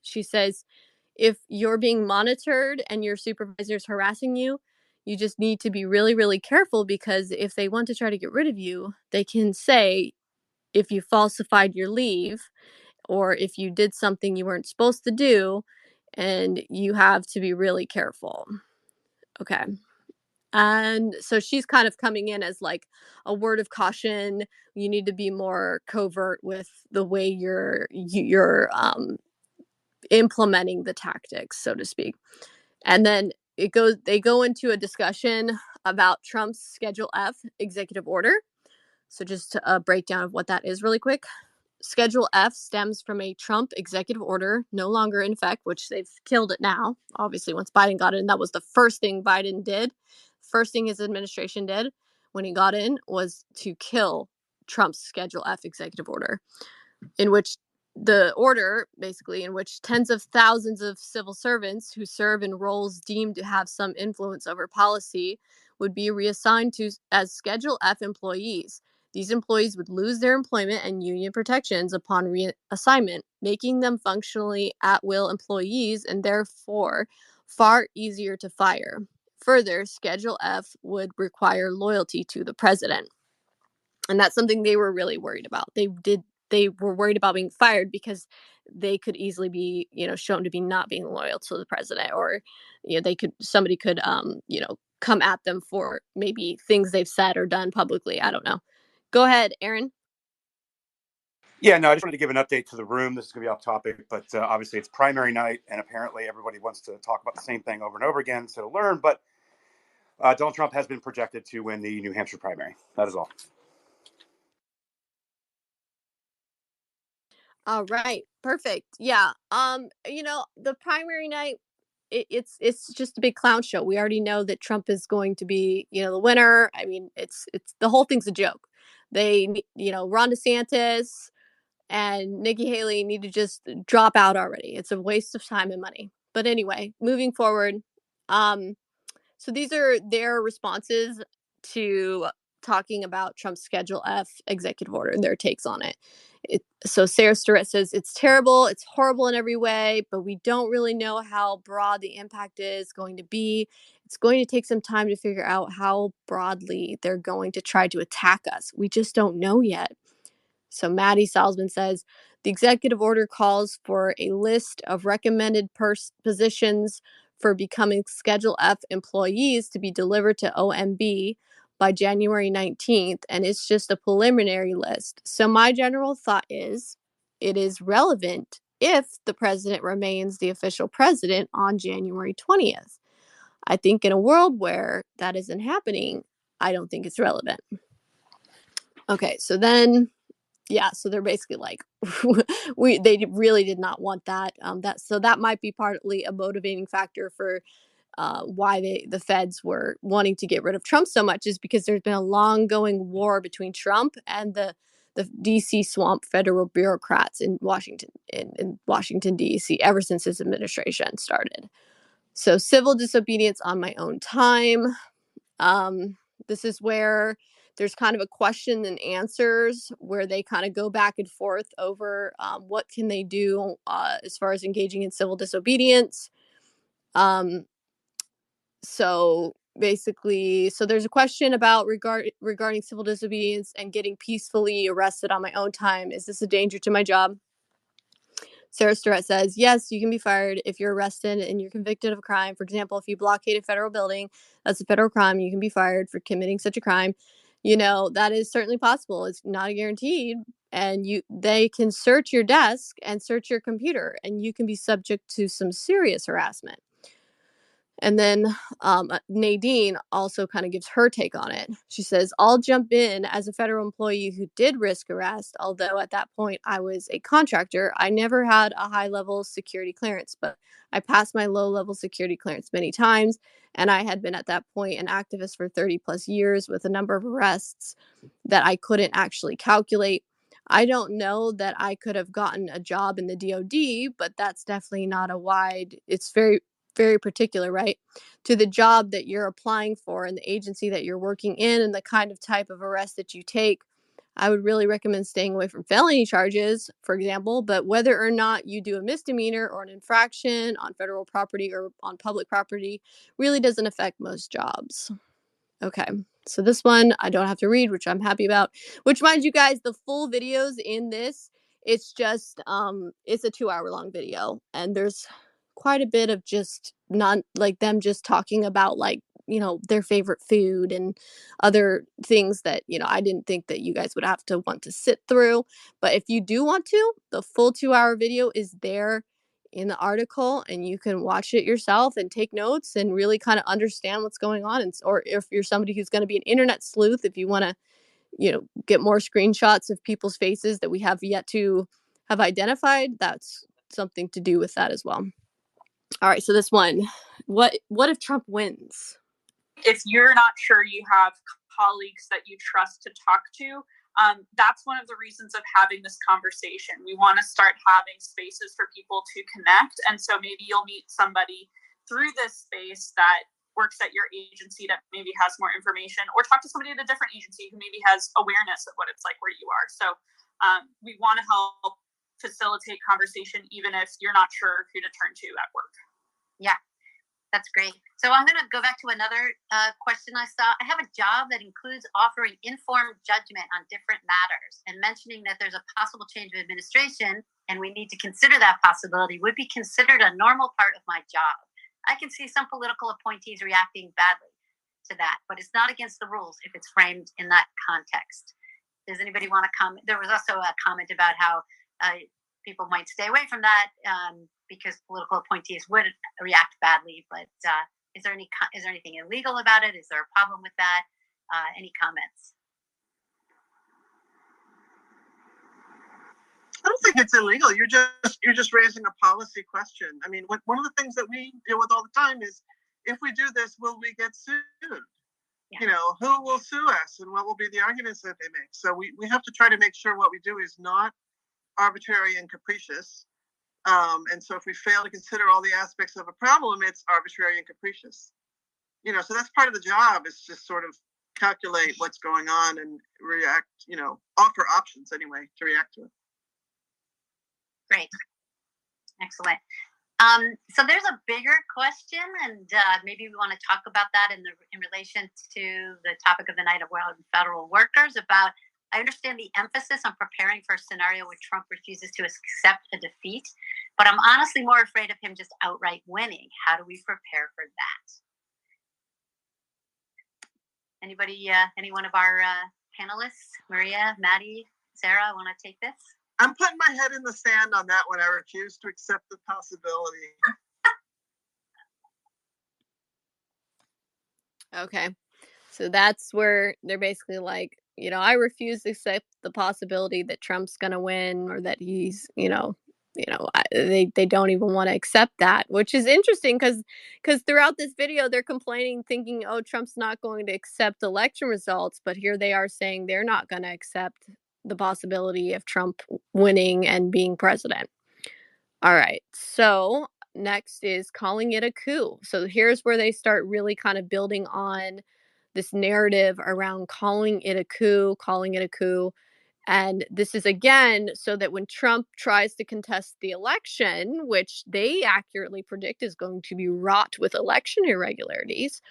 She says, if you're being monitored and your supervisor's harassing you, you just need to be really, really careful, because if they want to try to get rid of you, they can say if you falsified your leave or if you did something you weren't supposed to do, and you have to be really careful. Okay. And so she's kind of coming in as like a word of caution. You need to be more covert with the way you're implementing the tactics, so to speak. And then they go into a discussion about Trump's Schedule F executive order. So just a breakdown of what that is really quick. Schedule F stems from a Trump executive order no longer in effect, which they've killed it now. Obviously, once Biden got in, that was the first thing Biden did. First thing his administration did when he got in was to kill Trump's Schedule F executive order, in which the order, basically, in which tens of thousands of civil servants who serve in roles deemed to have some influence over policy would be reassigned to as Schedule F employees. These employees would lose their employment and union protections upon reassignment, making them functionally at-will employees and therefore far easier to fire. Further, Schedule F would require loyalty to the president. And that's something they were really worried about. They were worried about being fired because they could easily be, shown to be not being loyal to the president, or, somebody could, come at them for maybe things they've said or done publicly. I don't know. Go ahead, Aaron. Yeah, no, I just wanted to give an update to the room. This is going to be off topic, but obviously it's primary night, and apparently everybody wants to talk about the same thing over and over again, so to learn. But Donald Trump has been projected to win the New Hampshire primary. That is all. All right, perfect. Yeah. The primary night, it's just a big clown show. We already know that Trump is going to be, the winner. I mean, it's the whole thing's a joke. Ron DeSantis and Nikki Haley need to just drop out already. It's a waste of time and money. But anyway, moving forward, so these are their responses to talking about Trump's Schedule F executive order, their takes on it. So Sarah Starrett says, it's terrible, it's horrible in every way, but we don't really know how broad the impact is going to be. It's going to take some time to figure out how broadly they're going to try to attack us. We just don't know yet. So Maddie Salzman says, the executive order calls for a list of recommended positions for becoming Schedule F employees to be delivered to OMB by January 19th, and it's just a preliminary list. So my general thought is it is relevant if the president remains the official president on January 20th. I think in a world where that isn't happening, I don't think it's relevant. Okay, so then so they're basically like, they really did not want that. That might be partly a motivating factor for why the feds were wanting to get rid of Trump so much, is because there's been a long going war between Trump and the DC swamp federal bureaucrats in Washington, in Washington, DC, ever since his administration started. So civil disobedience on my own time. This is where there's kind of a question and answers where they kind of go back and forth over what can they do as far as engaging in civil disobedience. So basically, there's a question about regarding civil disobedience and getting peacefully arrested on my own time. Is this a danger to my job? Sarah Starrett says, yes, you can be fired if you're arrested and you're convicted of a crime. For example, if you blockade a federal building, that's a federal crime. You can be fired for committing such a crime. That is certainly possible. It's not guaranteed. And they can search your desk and search your computer, and you can be subject to some serious harassment. And then Nadine also kind of gives her take on it. She says, I'll jump in as a federal employee who did risk arrest, although at that point I was a contractor. I never had a high-level security clearance, but I passed my low-level security clearance many times, and I had been at that point an activist for 30-plus years with a number of arrests that I couldn't actually calculate. I don't know that I could have gotten a job in the DOD, but that's definitely not it's very, very particular, right, to the job that you're applying for and the agency that you're working in and the kind of type of arrest that you take. I would really recommend staying away from felony charges, for example, but whether or not you do a misdemeanor or an infraction on federal property or on public property really doesn't affect most jobs. Okay, so this one I don't have to read, which I'm happy about, which, mind you guys, the full videos in this, it's just, it's a 2-hour long video, and there's quite a bit of just not like them just talking about their favorite food and other things that, I didn't think that you guys would have to want to sit through. But if you do want to, the full 2-hour video is there in the article, and you can watch it yourself and take notes and really kind of understand what's going on. Or if you're somebody who's going to be an internet sleuth, if you want to, get more screenshots of people's faces that we have yet to have identified, that's something to do with that as well. All right, so this one, what if Trump wins? If you're not sure you have colleagues that you trust to talk to, that's one of the reasons of having this conversation. We want to start having spaces for people to connect. And so maybe you'll meet somebody through this space that works at your agency that maybe has more information, or talk to somebody at a different agency who maybe has awareness of what it's like where you are. So we want to help facilitate conversation, even if you're not sure who to turn to at work. Yeah, that's great. So I'm going to go back to another question I saw. I have a job that includes offering informed judgment on different matters, and mentioning that there's a possible change of administration and we need to consider that possibility would be considered a normal part of my job. I can see some political appointees reacting badly to that, but it's not against the rules if it's framed in that context. Does anybody want to comment? There was also a comment about how people might stay away from that because political appointees would react badly. But is there anything illegal about it? Is there a problem with that? Any comments? I don't think it's illegal. You're just raising a policy question. I mean, one of the things that we deal with all the time is, if we do this, will we get sued? you know, who will sue us and what will be the arguments that they make. So we have to try to make sure what we do is not arbitrary and capricious. And so if we fail to consider all the aspects of a problem, it's arbitrary and capricious. You know, so that's part of the job, is just sort of calculate what's going on and react, you know, offer options anyway to react to it. Great. Excellent. So there's a bigger question, and maybe we want to talk about that in relation to the topic of the night of federal workers. About, I understand the emphasis on preparing for a scenario where Trump refuses to accept a defeat, but I'm honestly more afraid of him just outright winning. How do we prepare for that? Anybody, any one of our panelists, Maria, Maddie, Sarah, want to take this? I'm putting my head in the sand on that one. I refuse to accept the possibility. Okay. So that's where they're basically like, you know, I refuse to accept the possibility that Trump's going to win, or that he's, they don't even want to accept that, which is interesting because throughout this video, they're complaining, thinking, oh, Trump's not going to accept election results. But here they are saying they're not going to accept the possibility of Trump winning and being president. All right. So next is calling it a coup. So here's where they start really kind of building on this narrative around calling it a coup. And this is, again, so that when Trump tries to contest the election, which they accurately predict is going to be wrought with election irregularities,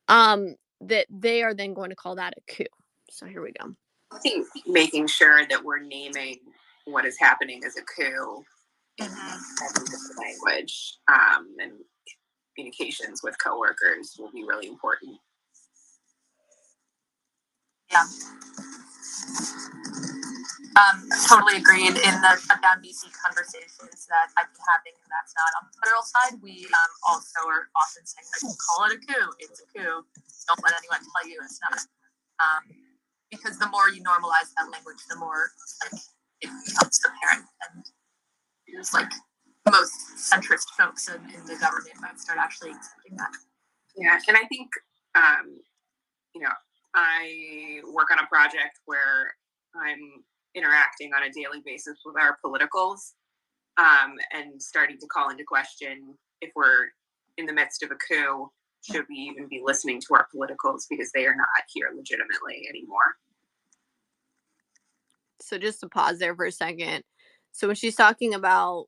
that they are then going to call that a coup. So here we go. I think making sure that we're naming what is happening as a coup in language and communications with coworkers will be really important. Yeah. Totally agreed. In the shutdown BC conversations that I've been having, and that's not on the federal side, we also are often saying, like, call it a coup. It's a coup. Don't let anyone tell you it's not. Because the more you normalize that language, the more like it becomes apparent, and it's like most centrist folks in the government might start actually accepting that. Yeah, and I think I work on a project where I'm interacting on a daily basis with our politicals, and starting to call into question, if we're in the midst of a coup, should we even be listening to our politicals, because they are not here legitimately anymore. So just to pause there for a second. So when she's talking about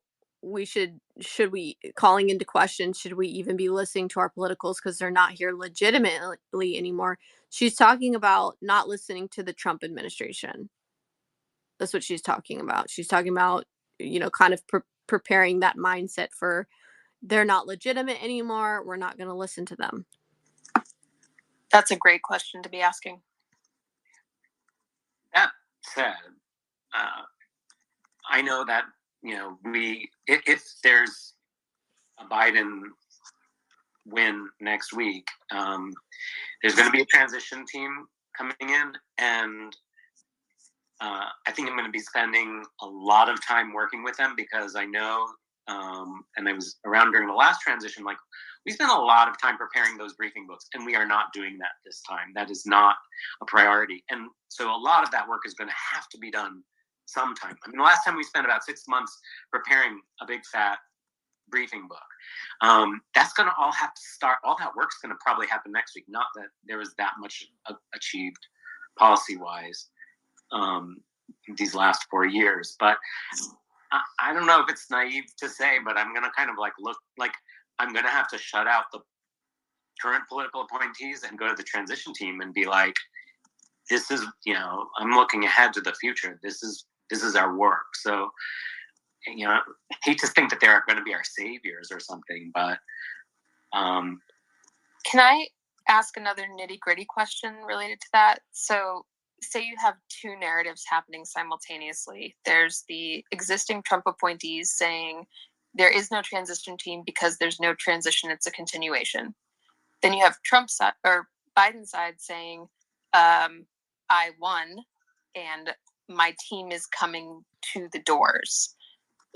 should we calling into question, should we even be listening to our politicals because they're not here legitimately anymore, she's talking about not listening to the Trump administration. That's what she's talking about. She's talking about, kind of preparing that mindset for, they're not legitimate anymore. We're not going to listen to them. That's a great question to be asking. That said, I know that, if there's a Biden win next week, there's going to be a transition team coming in, and I think I'm going to be spending a lot of time working with them, because I know, and I was around during the last transition, like, we spent a lot of time preparing those briefing books, and we are not doing that this time. That is not a priority. And so a lot of that work is going to have to be done sometime. I mean, the last time we spent about 6 months preparing a big fat briefing book. That's going to all have to start. All that work's going to probably happen next week. Not that there was that much achieved policy-wise these last 4 years, but I don't know if it's naive to say, but I'm going to kind of look like I'm going to have to shut out the current political appointees and go to the transition team and be like, this is, I'm looking ahead to the future. This is our work. So, I hate to think that they're going to be our saviors or something, but. Can I ask another nitty-gritty question related to that? So, say you have two narratives happening simultaneously. There's the existing Trump appointees saying there is no transition team because there's no transition, it's a continuation. Then you have Trump's side, or Biden's side, saying, I won and my team is coming to the doors.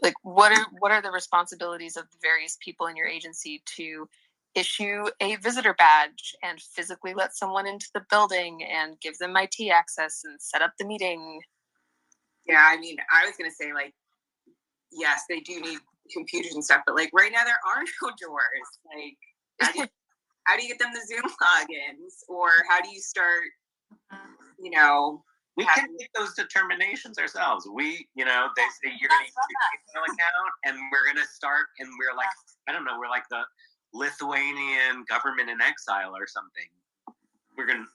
Like, what are the responsibilities of the various people in your agency to issue a visitor badge and physically let someone into the building and give them IT access and set up the meeting. Yeah, I mean, I was going to say, like, yes, they do need computers and stuff, but like right now there are no doors. Like, how do you get them the Zoom logins, or how do you start? You know, we can make those determinations ourselves. We, you know, they say you're going to use your email account, and we're going to start, and we're like, I don't know, we're like the Lithuanian government in exile or something. We're going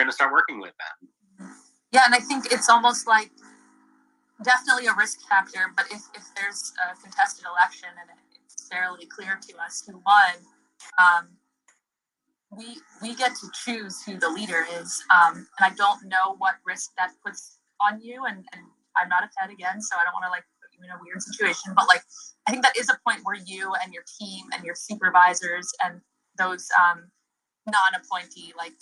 to start working with them. Yeah, and I think it's almost like definitely a risk factor, but if there's a contested election and it's fairly clear to us who won, we get to choose who the leader is, and I don't know what risk that puts on you, and I'm not a Fed again, so I don't want to like put you in a weird situation, but like I think that is a point where you and your team and your supervisors and those non-appointee, like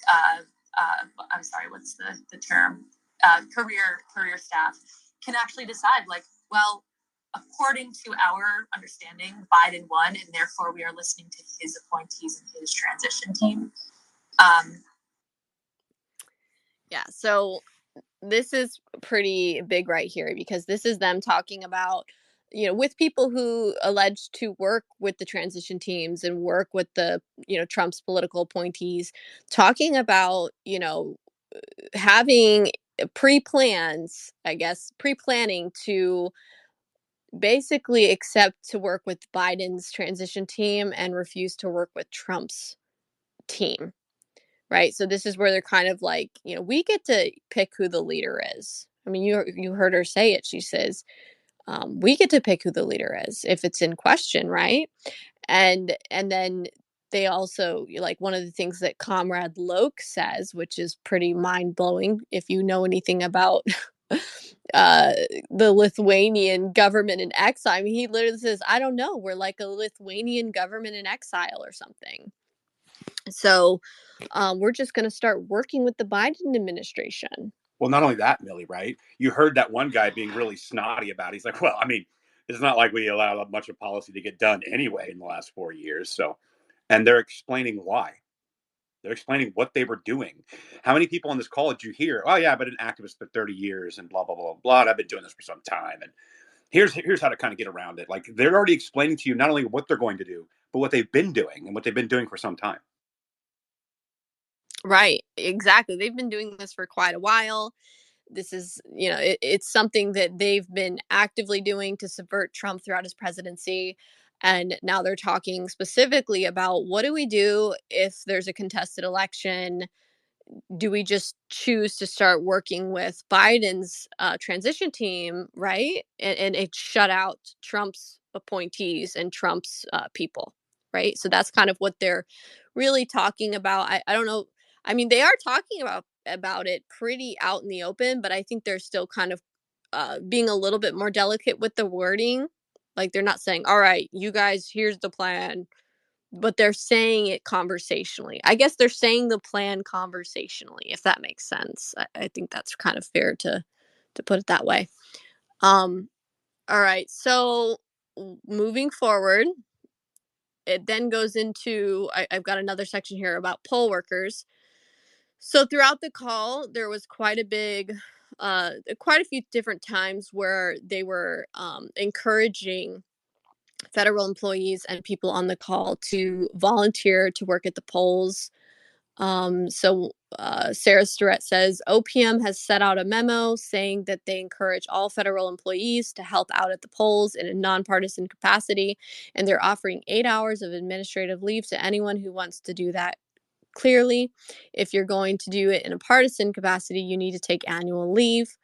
I'm sorry, what's the term, career staff can actually decide, like, well, according to our understanding, Biden won, and therefore we are listening to his appointees and his transition team. Yeah, so this is pretty big right here, because this is them talking about, you know, with people who allege to work with the transition teams and work with the, you know, Trump's political appointees, talking about, you know, having pre-plans, I guess, pre-planning to basically accept to work with Biden's transition team and refuse to work with Trump's team, right? So this is where they're kind of like, you know, we get to pick who the leader is. I mean, you heard her say it. She says, we get to pick who the leader is if it's in question, right? And then they also, like, one of the things that Comrade Loke says, which is pretty mind-blowing if you know anything about the Lithuanian government in exile. I mean, he literally says, I don't know, we're like a Lithuanian government in exile or something. So we're just going to start working with the Biden administration. Well, not only that, Millie, right? You heard that one guy being really snotty about it. He's like, well, I mean, it's not like we allowed much of policy to get done anyway in the last 4 years. So, and they're explaining why. They're explaining what they were doing. How many people on this call did you hear? Oh, yeah, I've been an activist for 30 years and blah, blah, blah, blah. And I've been doing this for some time. And here's how to kind of get around it. Like, they're already explaining to you not only what they're going to do, but what they've been doing and what they've been doing for some time. Right, exactly. They've been doing this for quite a while. This is, you know, it's something that they've been actively doing to subvert Trump throughout his presidency. And now they're talking specifically about, what do we do if there's a contested election? Do we just choose to start working with Biden's transition team, right? And it shut out Trump's appointees and Trump's people, right? So that's kind of what they're really talking about. I don't know. I mean, they are talking about it pretty out in the open, but I think they're still kind of being a little bit more delicate with the wording. Like, they're not saying, all right, you guys, here's the plan, but they're saying it conversationally. I guess they're saying the plan conversationally, if that makes sense. I think that's kind of fair to put it that way. All right, so moving forward, it then goes into, I've got another section here about poll workers. So throughout the call, there was quite a few different times where they were encouraging federal employees and people on the call to volunteer to work at the polls. So Sarah Starrett says, OPM has set out a memo saying that they encourage all federal employees to help out at the polls in a nonpartisan capacity, and they're offering 8 hours of administrative leave to anyone who wants to do that. Clearly, if you're going to do it in a partisan capacity, you need to take annual leave.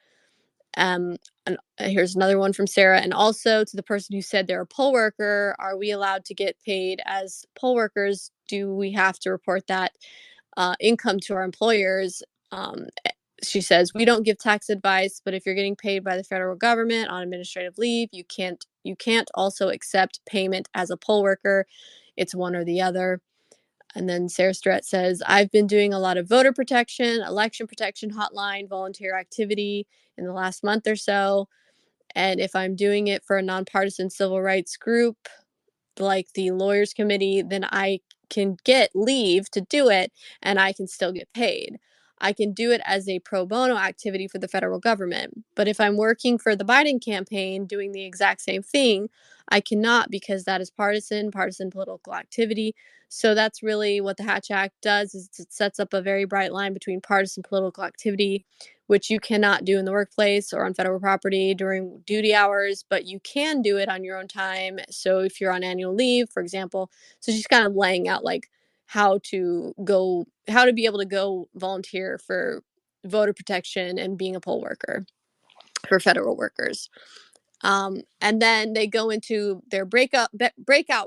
And here's another one from Sarah. And also, to the person who said they're a poll worker, are we allowed to get paid as poll workers? Do we have to report that income to our employers? She says, we don't give tax advice, but if you're getting paid by the federal government on administrative leave, you can't also accept payment as a poll worker. It's one or the other. And then Sarah Starrett says, I've been doing a lot of voter protection, election protection hotline, volunteer activity in the last month or so. And if I'm doing it for a nonpartisan civil rights group like the Lawyers Committee, then I can get leave to do it, and I can still get paid. I can do it as a pro bono activity for the federal government. But if I'm working for the Biden campaign doing the exact same thing, I cannot, because that is partisan political activity. So that's really what the Hatch Act does, is it sets up a very bright line between partisan political activity, which you cannot do in the workplace or on federal property during duty hours, but you can do it on your own time. So if you're on annual leave, for example, so she's kind of laying out like how to be able to go volunteer for voter protection and being a poll worker for federal workers. And then they go into their breakout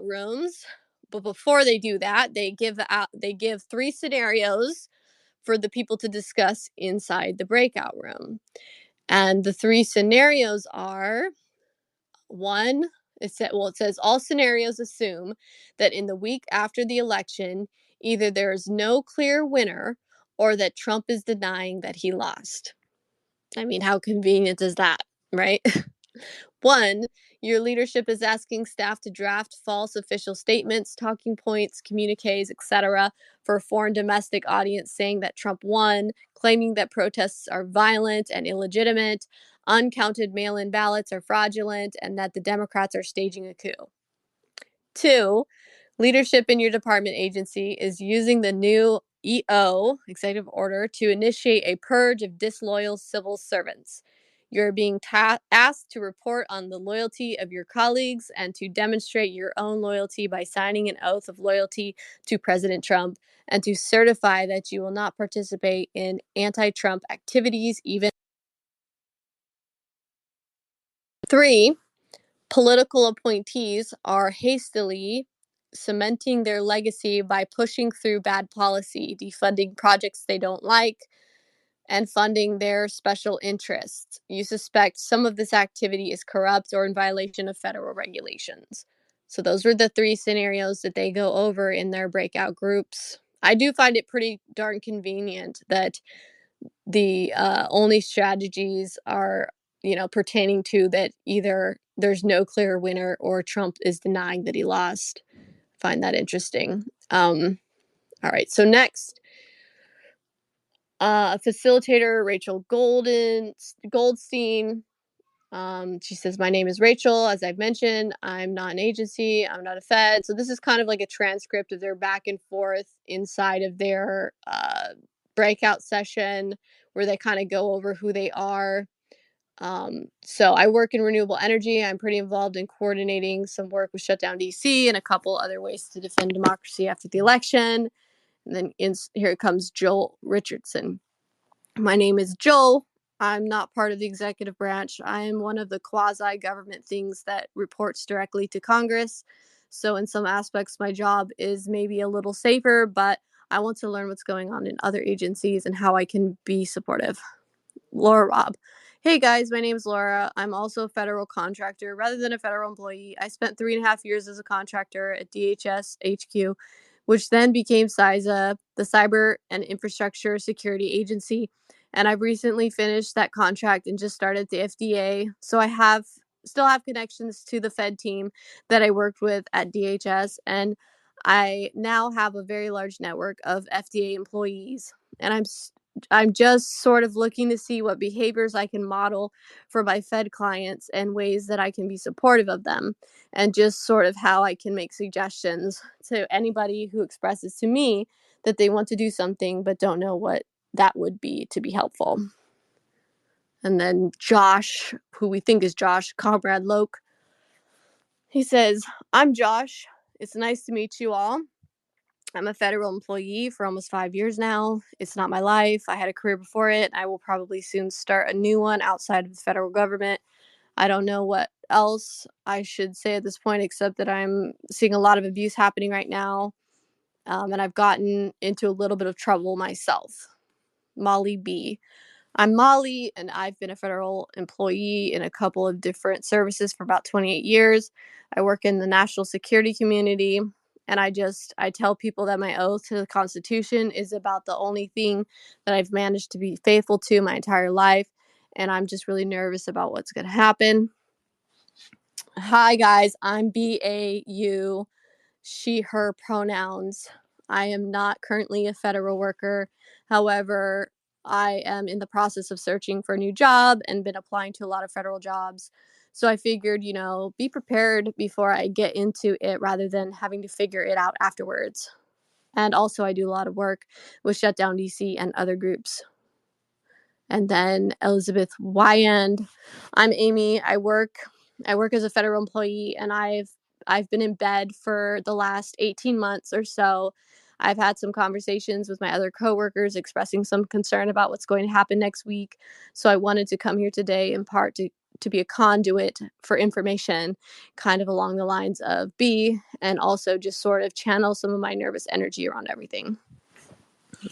rooms. But before they do that, they give 3 scenarios for the people to discuss inside the breakout room. And the 3 scenarios are: 1, it says all scenarios assume that in the week after the election, either there is no clear winner or that Trump is denying that he lost. I mean, how convenient is that, right? 1, your leadership is asking staff to draft false official statements, talking points, communiques, etc., for a foreign domestic audience saying that Trump won, claiming that protests are violent and illegitimate, uncounted mail-in ballots are fraudulent, and that the Democrats are staging a coup. 2, leadership in your department agency is using the new EO, executive order, to initiate a purge of disloyal civil servants. You're being asked to report on the loyalty of your colleagues and to demonstrate your own loyalty by signing an oath of loyalty to President Trump and to certify that you will not participate in anti-Trump activities, even. 3, political appointees are hastily cementing their legacy by pushing through bad policy, defunding projects they don't like, and funding their special interests. You suspect some of this activity is corrupt or in violation of federal regulations. So those were the 3 scenarios that they go over in their breakout groups. I do find it pretty darn convenient that the only strategies are, pertaining to that either there's no clear winner or Trump is denying that he lost. Find that interesting. All right, so next, facilitator Rachel Goldstein. She says, my name is Rachel. As I've mentioned, I'm not an agency. I'm not a Fed. So this is kind of like a transcript of their back and forth inside of their breakout session where they kind of go over who they are. So I work in renewable energy. I'm pretty involved in coordinating some work with Shutdown DC and a couple other ways to defend democracy after the election. And then here comes Joel Richardson. My name is Joel. I'm not part of the executive branch. I am one of the quasi-government things that reports directly to Congress. So in some aspects, my job is maybe a little safer, but I want to learn what's going on in other agencies and how I can be supportive. Laura Robb. Hey guys, my name is Laura. I'm also a federal contractor rather than a federal employee. I spent 3.5 years as a contractor at DHS HQ, which then became CISA, the Cyber and Infrastructure Security Agency. And I've recently finished that contract and just started the FDA. So I still have connections to the Fed team that I worked with at DHS. And I now have a very large network of FDA employees. And I'm just sort of looking to see what behaviors I can model for my Fed clients and ways that I can be supportive of them, and just sort of how I can make suggestions to anybody who expresses to me that they want to do something but don't know what that would be to be helpful. And then Josh, who we think is Josh, Comrade Loke, he says, I'm Josh. It's nice to meet you all. I'm a federal employee for almost 5 years now. It's not my life. I had a career before it. I will probably soon start a new one outside of the federal government. I don't know what else I should say at this point, except that I'm seeing a lot of abuse happening right now. And I've gotten into a little bit of trouble myself. Molly B. I'm Molly, and I've been a federal employee in a couple of different services for about 28 years. I work in the national security community, and I tell people that my oath to the Constitution is about the only thing that I've managed to be faithful to my entire life, and I'm just really nervous about what's going to happen. Hi, guys. I'm BAU. she, her pronouns. I am not currently a federal worker. However, I am in the process of searching for a new job and been applying to a lot of federal jobs. So I figured, be prepared before I get into it rather than having to figure it out afterwards. And also I do a lot of work with Shutdown DC and other groups. And then Elizabeth Wyand. I'm Amy. I work as a federal employee, and I've been in bed for the last 18 months or so. I've had some conversations with my other coworkers expressing some concern about what's going to happen next week. So I wanted to come here today in part to be a conduit for information, kind of along the lines of B, and also just sort of channel some of my nervous energy around everything.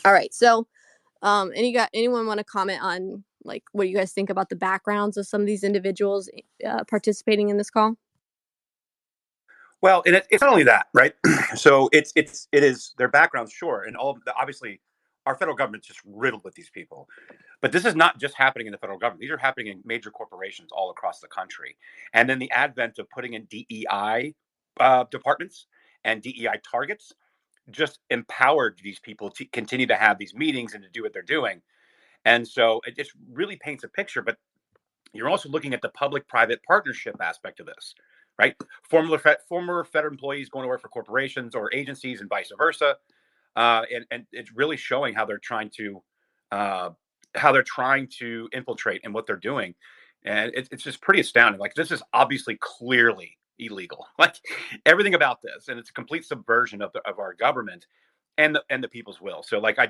All right, so anyone want to comment on like what you guys think about the backgrounds of some of these individuals participating in this call? Well, and it's not only that, right? So it is their backgrounds, sure, and obviously our federal government's just riddled with these people. But this is not just happening in the federal government. These are happening in major corporations all across the country. And then the advent of putting in DEI departments and DEI targets just empowered these people to continue to have these meetings and to do what they're doing. And so it just really paints a picture. But you're also looking at the public-private partnership aspect of this, right? Former federal employees going to work for corporations or agencies and vice versa. And it's really showing how they're trying to infiltrate in what they're doing. And it's just pretty astounding. Like, this is obviously clearly illegal. Like, everything about this, and it's a complete subversion of our government and the people's will. So like, I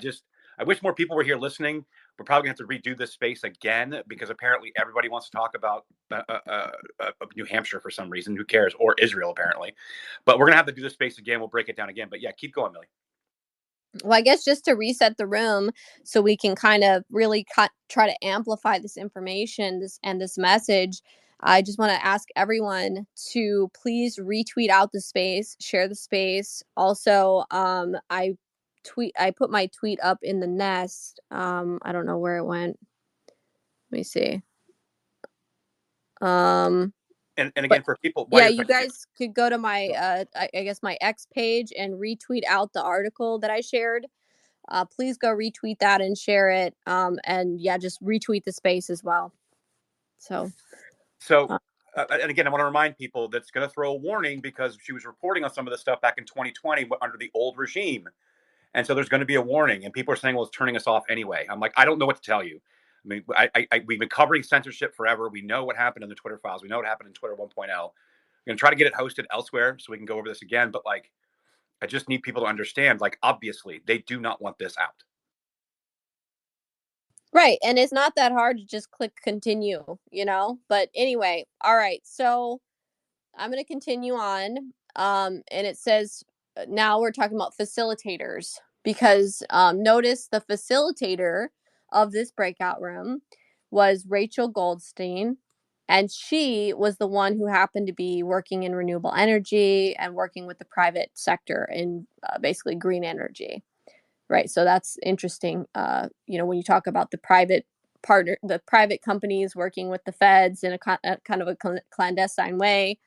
wish more people were here listening. We're probably gonna have to redo this space again because apparently everybody wants to talk about New Hampshire for some reason. Who cares? Or Israel, apparently. But we're gonna have to do this space again. We'll break it down again. But yeah, keep going, Millie. Well, I guess just to reset the room so we can kind of really try to amplify this information, this message, I just want to ask everyone to please retweet out the space, share the space. Also, I put my tweet up in the nest. I don't know where it went. Let me see. And again, for people, yeah, you guys could go to my I guess my X page and retweet out the article that I shared. Please go retweet that and share it. And yeah, just retweet the space as well. So and again, I want to remind people that's going to throw a warning because she was reporting on some of the stuff back in 2020 under the old regime. And so there's going to be a warning, and people are saying, well, it's turning us off anyway. I'm like, I don't know what to tell you. I mean, we've been covering censorship forever. We know what happened in the Twitter files. We know what happened in Twitter 1.0. We're going to try to get it hosted elsewhere so we can go over this again. But like, I just need people to understand, like, obviously they do not want this out. Right. And it's not that hard to just click continue, but anyway. All right. So I'm going to continue on. And it says now we're talking about facilitators because notice the facilitator of this breakout room was Rachel Goldstein. And she was the one who happened to be working in renewable energy and working with the private sector in basically green energy. Right. So that's interesting. When you talk about the private companies working with the feds in a kind of a clandestine way.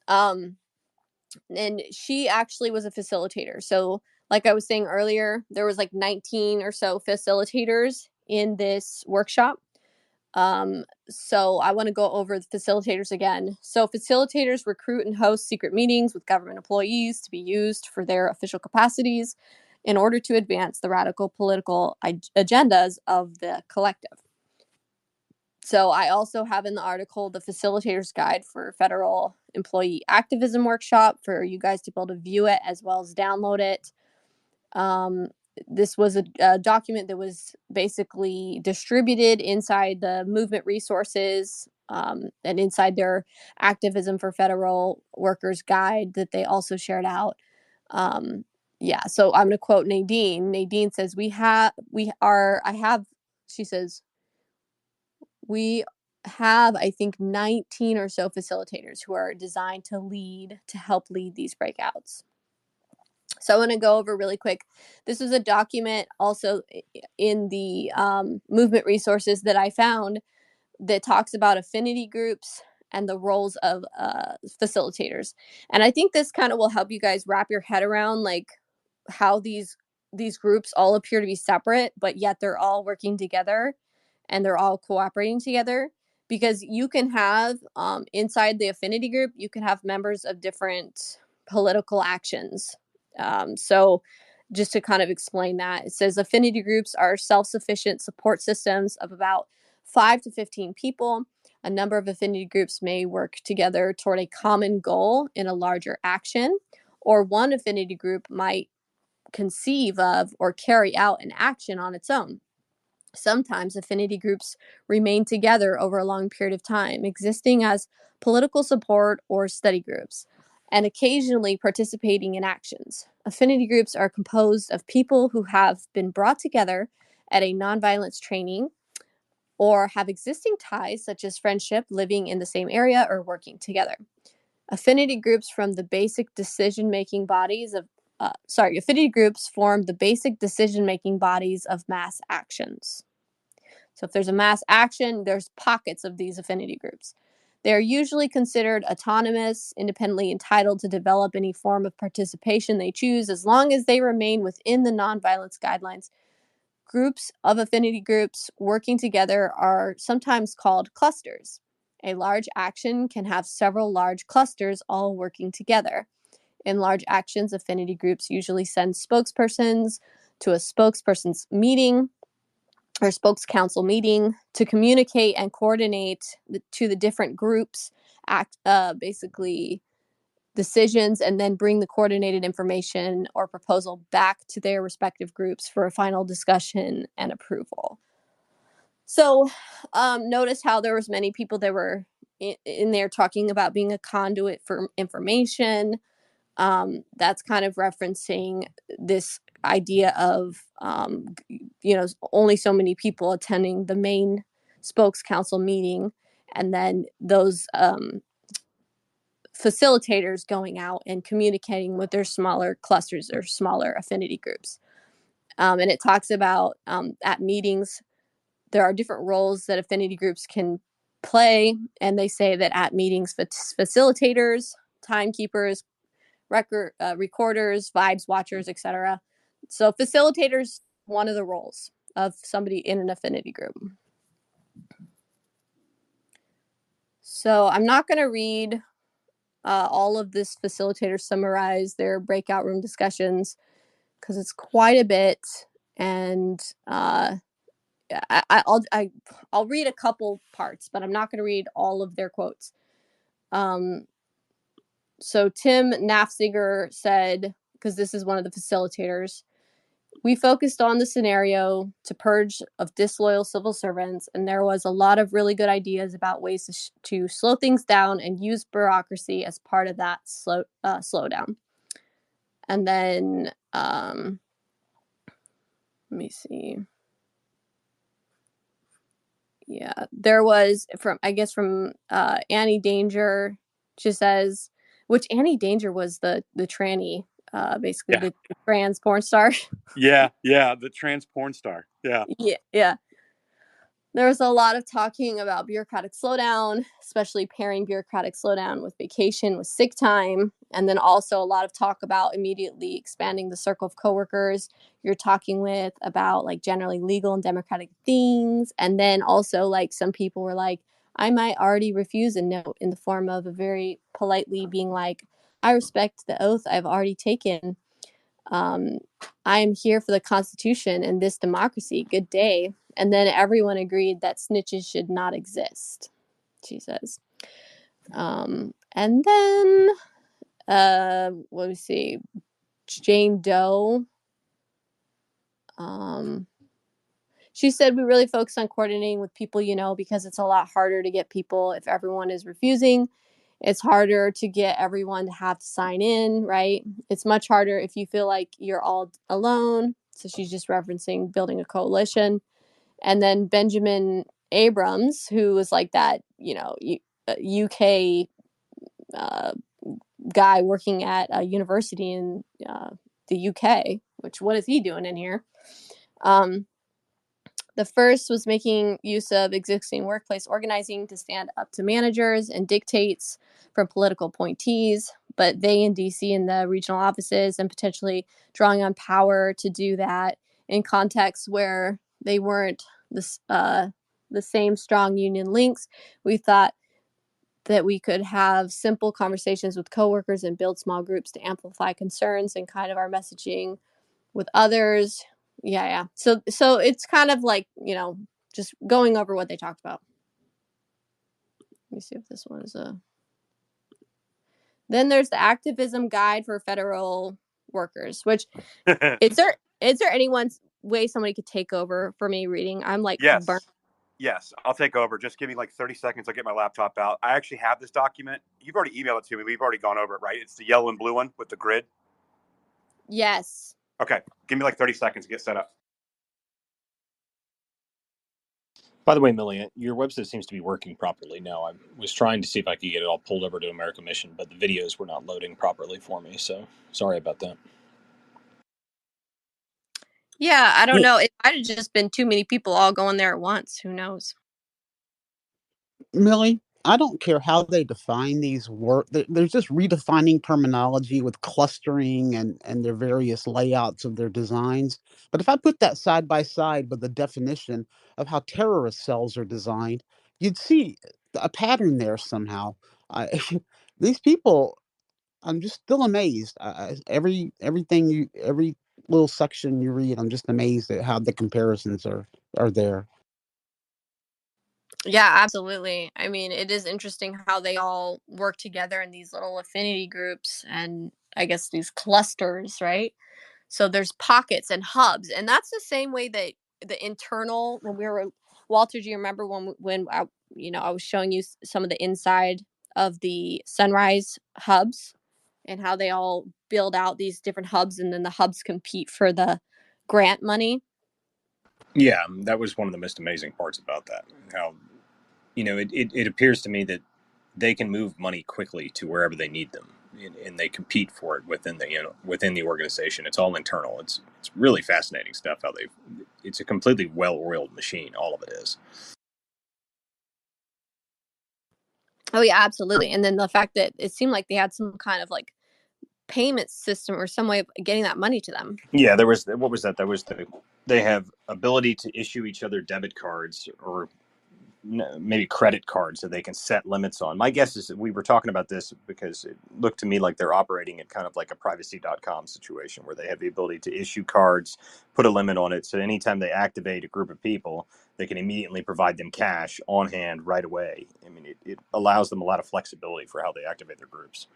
And she actually was a facilitator. So like I was saying earlier, there was like 19 or so facilitators in this workshop. So I want to go over the facilitators again. So facilitators recruit and host secret meetings with government employees to be used for their official capacities in order to advance the radical political agendas of the collective. So I also have in the article the Facilitator's Guide for Federal Employee Activism Workshop for you guys to be able to view it as well as download it. This was a document that was basically distributed inside the movement resources and inside their Activism for Federal Workers Guide that they also shared out. So I'm going to quote Nadine. Nadine says, we have, I think, 19 or so facilitators who are designed to help lead these breakouts. So I want to go over really quick. This is a document also in the movement resources that I found that talks about affinity groups and the roles of facilitators. And I think this kind of will help you guys wrap your head around like how these groups all appear to be separate, but yet they're all working together and they're all cooperating together. Because you can have inside the affinity group, you can have members of different political actions. So just to kind of explain that, it says affinity groups are self-sufficient support systems of about 5 to 15 people. A number of affinity groups may work together toward a common goal in a larger action, or one affinity group might conceive of or carry out an action on its own. Sometimes affinity groups remain together over a long period of time, existing as political support or study groups, and occasionally participating in actions. Affinity groups are composed of people who have been brought together at a nonviolence training or have existing ties such as friendship, living in the same area, or working together. Affinity groups form the basic decision-making bodies of mass actions. So if there's a mass action, there's pockets of these affinity groups. They are usually considered autonomous, independently entitled to develop any form of participation they choose, as long as they remain within the nonviolence guidelines. Groups of affinity groups working together are sometimes called clusters. A large action can have several large clusters all working together. In large actions, affinity groups usually send spokespersons to a spokesperson's meeting or spokes council meeting to communicate and coordinate to the different groups basically decisions, and then bring the coordinated information or proposal back to their respective groups for a final discussion and approval. So notice how there was many people that were in there talking about being a conduit for information. That's kind of referencing this idea of, only so many people attending the main spokes council meeting, and then those facilitators going out and communicating with their smaller clusters or smaller affinity groups. And it talks about at meetings, there are different roles that affinity groups can play. And they say that at meetings, facilitators, timekeepers, recorders, vibes watchers, etc. So facilitators, one of the roles of somebody in an affinity group. So I'm not going to read all of this facilitator summarize their breakout room discussions because it's quite a bit, and I'll read a couple parts, but I'm not going to read all of their quotes. So Tim Nafziger said, because this is one of the facilitators, we focused on the scenario to purge of disloyal civil servants, and there was a lot of really good ideas about ways to slow things down and use bureaucracy as part of that slowdown. And then, let me see. Yeah, there was from Annie Danger. She says, which Annie Danger was the tranny, basically the trans porn star. Yeah, the trans porn star. Yeah. Yeah. There was a lot of talking about bureaucratic slowdown, especially pairing bureaucratic slowdown with vacation, with sick time, and then also a lot of talk about immediately expanding the circle of coworkers you're talking with about like generally legal and democratic things. And then also like some people were like, I might already refuse a note in the form of a very politely being like, I respect the oath I've already taken. I am here for the Constitution and this democracy. Good day. And then everyone agreed that snitches should not exist, she says. And then, let me see, Jane Doe. She said, we really focus on coordinating with people, because it's a lot harder to get people if everyone is refusing. It's harder to get everyone to have to sign in, right? It's much harder if you feel like you're all alone. So she's just referencing building a coalition. And then Benjamin Abrams, who was like that, UK guy working at a university in the UK, which what is he doing in here? The first was making use of existing workplace organizing to stand up to managers and dictates from political appointees, but they in DC and the regional offices, and potentially drawing on power to do that in contexts where they weren't the same strong union links. We thought that we could have simple conversations with coworkers and build small groups to amplify concerns and kind of our messaging with others. Yeah. So it's kind of like, just going over what they talked about. Let me see if this one is Then there's the activism guide for federal workers, which is there anyone's way somebody could take over for me reading? I'm like burnt. Yes, I'll take over. Just give me like 30 seconds. I'll get my laptop out. I actually have this document. You've already emailed it to me. We've already gone over it, right? It's the yellow and blue one with the grid. Yes. Okay. Give me like 30 seconds to get set up. By the way, Millie, your website seems to be working properly now. I was trying to see if I could get it all pulled over to America Mission, but the videos were not loading properly for me, so sorry about that. Yeah, I don't know. It might have just been too many people all going there at once. Who knows? Millie, I don't care how they define these words. They're just redefining terminology with clustering and their various layouts of their designs. But if I put that side by side with the definition of how terrorist cells are designed, you'd see a pattern there somehow. These people, I'm just still amazed. Every little section you read, I'm just amazed at how the comparisons are there. Yeah, absolutely. I mean, it is interesting how they all work together in these little affinity groups and I guess these clusters, right? So there's pockets and hubs, and that's the same way that the internal when we were Walter, do you remember when I was showing you some of the inside of the Sunrise hubs and how they all build out these different hubs and then the hubs compete for the grant money? Yeah, that was one of the most amazing parts about that. How, it appears to me that they can move money quickly to wherever they need them, and they compete for it within the organization. It's all internal. It's really fascinating stuff. It's a completely well-oiled machine. All of it is. Oh yeah, absolutely. And then the fact that it seemed like they had some kind of like payment system or some way of getting that money to them. Yeah, there was what was that? They have ability to issue each other debit cards or maybe credit cards that they can set limits on. My guess is that we were talking about this because it looked to me like they're operating at kind of like a privacy.com situation where they have the ability to issue cards, put a limit on it. So anytime they activate a group of people, they can immediately provide them cash on hand right away. I mean, it allows them a lot of flexibility for how they activate their groups.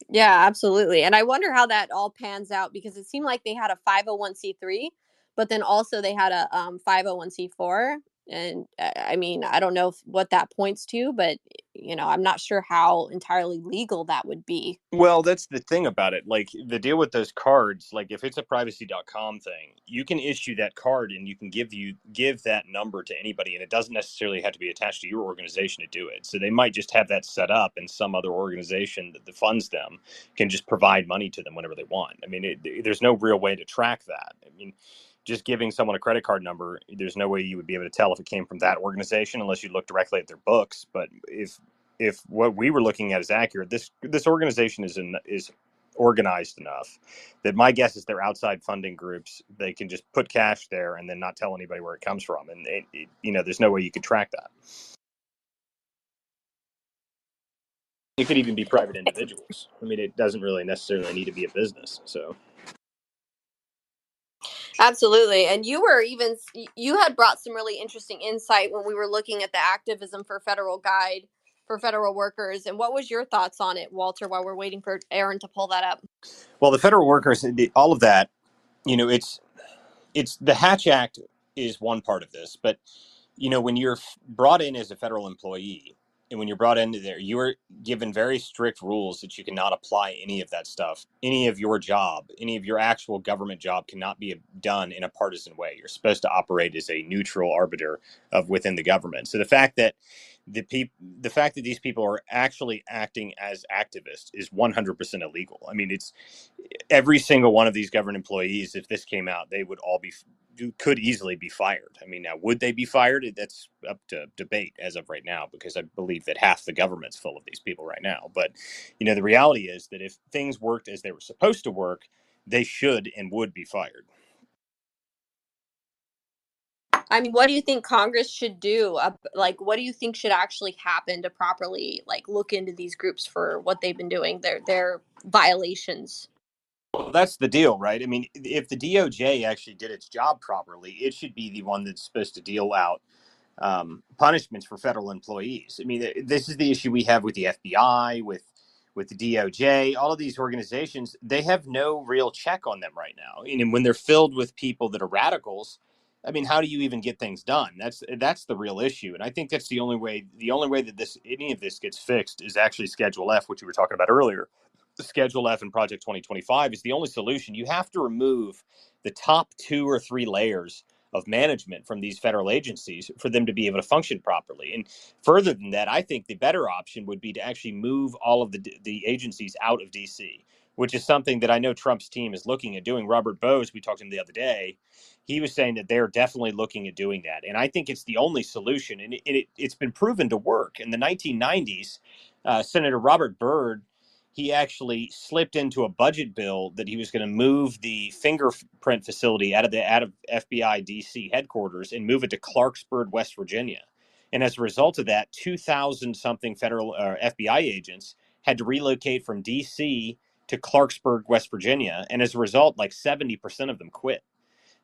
Yeah, absolutely. And I wonder how that all pans out because it seemed like they had a 501c3, but then also they had a 501c4. And I mean, I don't know what that points to, but I'm not sure how entirely legal that would be. Well, that's the thing about it. Like the deal with those cards, like if it's a privacy.com thing, you can issue that card and you can give that number to anybody, and it doesn't necessarily have to be attached to your organization to do it. So they might just have that set up, and some other organization that funds them can just provide money to them whenever they want. I mean, there's no real way to track that. I mean, just giving someone a credit card number, there's no way you would be able to tell if it came from that organization unless you look directly at their books. But if what we were looking at is accurate, this organization is organized enough that my guess is they're outside funding groups. They can just put cash there and then not tell anybody where it comes from, and there's no way you could track that. It could even be private individuals. I mean, it doesn't really necessarily need to be a business. So. Absolutely. And you had brought some really interesting insight when we were looking at the activism for federal guide for federal workers. And what was your thoughts on it, Walter, while we're waiting for Aaron to pull that up? Well, the federal workers, all of that, it's the Hatch Act is one part of this, but when you're brought in as a federal employee, And when you're brought into there, you are given very strict rules that you cannot apply any of that stuff. Any of your job, any of your actual government job cannot be done in a partisan way. You're supposed to operate as a neutral arbiter of within the government. So the fact that the fact that these people are actually acting as activists is 100% illegal. I mean, it's every single one of these government employees, if this came out, they would all could easily be fired. I mean, now, would they be fired? That's up to debate as of right now, because I believe that half the government's full of these people right now. But, the reality is that if things worked as they were supposed to work, they should and would be fired. I mean, what do you think Congress should do? Like, what do you think should actually happen to properly, like, look into these groups for what they've been doing, their violations? Well, that's the deal, right? I mean, if the DOJ actually did its job properly, it should be the one that's supposed to deal out punishments for federal employees. I mean, this is the issue we have with the FBI, with the DOJ, all of these organizations. They have no real check on them right now. And when they're filled with people that are radicals, I mean, how do you even get things done? That's the real issue. And I think that's the only way that any of this gets fixed is actually Schedule F, which we were talking about earlier. Schedule F and Project 2025 is the only solution. You have to remove the top 2 or 3 layers of management from these federal agencies for them to be able to function properly. And further than that, I think the better option would be to actually move all of the agencies out of DC, which is something that I know Trump's team is looking at doing. Robert Bose, we talked to him the other day, he was saying that they're definitely looking at doing that. And I think it's the only solution. And it's been proven to work. In the 1990s, Senator Robert Byrd, he actually slipped into a budget bill that he was going to move the fingerprint facility out of FBI DC headquarters and move it to Clarksburg, West Virginia. And as a result of that, 2,000 something federal FBI agents had to relocate from DC to Clarksburg, West Virginia. And as a result, like 70% of them quit.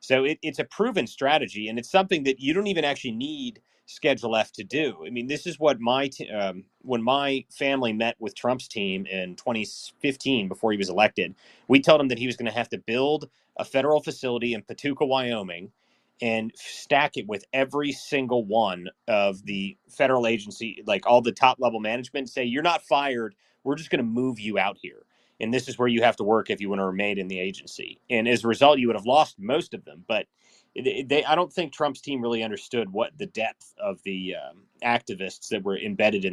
So it's a proven strategy, and it's something that you don't even actually need Schedule F to do. I mean, this is what when my family met with Trump's team in 2015 before he was elected, we told him that he was going to have to build a federal facility in Paducah, Wyoming, and stack it with every single one of the federal agency, like all the top level management, say, you're not fired. We're just going to move you out here. And this is where you have to work if you want to remain in the agency. And as a result, you would have lost most of them. But I don't think Trump's team really understood what the depth of the activists that were embedded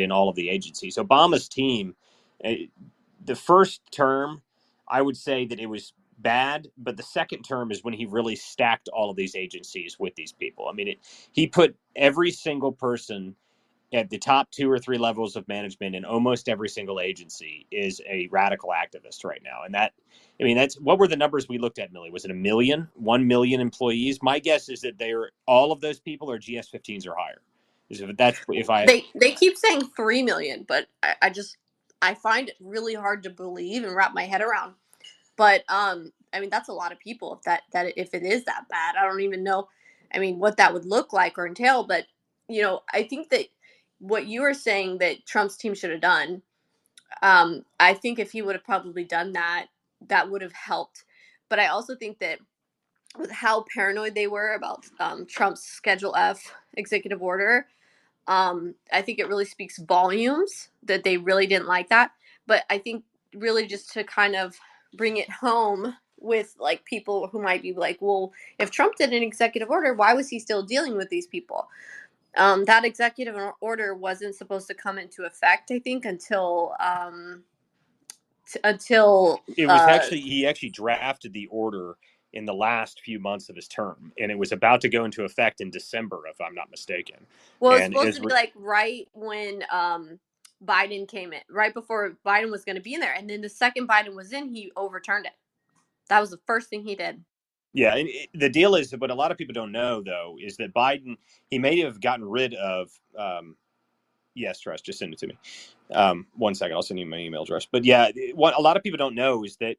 in all of the agencies. Obama's team, the first term, I would say that it was bad, but the second term is when he really stacked all of these agencies with these people. I mean, he put every single person at the top 2 or 3 levels of management in almost every single agency is a radical activist right now. And that's what were the numbers we looked at, Millie? Was it 1 million, 1 million employees? My guess is that all of those people are GS-15s or higher. They keep saying 3 million, but I find it really hard to believe and wrap my head around. But I mean, that's a lot of people. If it is that bad, I don't even know. I mean, what that would look like or entail. But I think that what you were saying that Trump's team should have done, I think if he would have probably done that, that would have helped. But I also think that with how paranoid they were about Trump's Schedule F executive order, I think it really speaks volumes that they really didn't like that. But I think really just to kind of bring it home with like people who might be like, well, if Trump did an executive order, why was he still dealing with these people? That executive order wasn't supposed to come into effect, I think, until it was he actually drafted the order in the last few months of his term, and it was about to go into effect in December, if I'm not mistaken. Well, it's supposed to be like right when Biden came in, right before Biden was going to be in there, and then the second Biden was in, he overturned it. That was the first thing he did. Yeah, and the deal is, what a lot of people don't know, though, is that Biden, he may have gotten rid of, yes, Trust, just send it to me. 1 second, I'll send you my email address. But yeah, what a lot of people don't know is that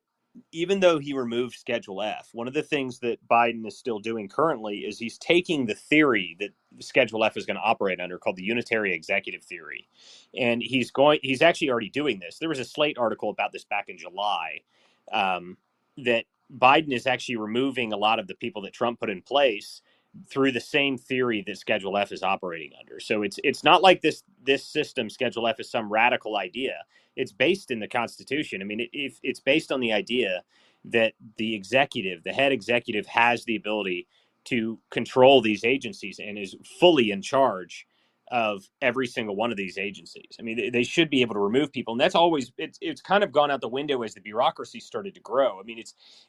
even though he removed Schedule F, one of the things that Biden is still doing currently is he's taking the theory that Schedule F is going to operate under, called the unitary executive theory. And he's actually already doing this. There was a Slate article about this back in July, that Biden is actually removing a lot of the people that Trump put in place through the same theory that Schedule F is operating under. So it's not like this system, Schedule F, is some radical idea. It's based in the Constitution. I mean, if it's based on the idea that the executive, the head executive, has the ability to control these agencies and is fully in charge of every single one of these agencies. I mean, they should be able to remove people, and that's always it's kind of gone out the window as the bureaucracy started to grow. I mean,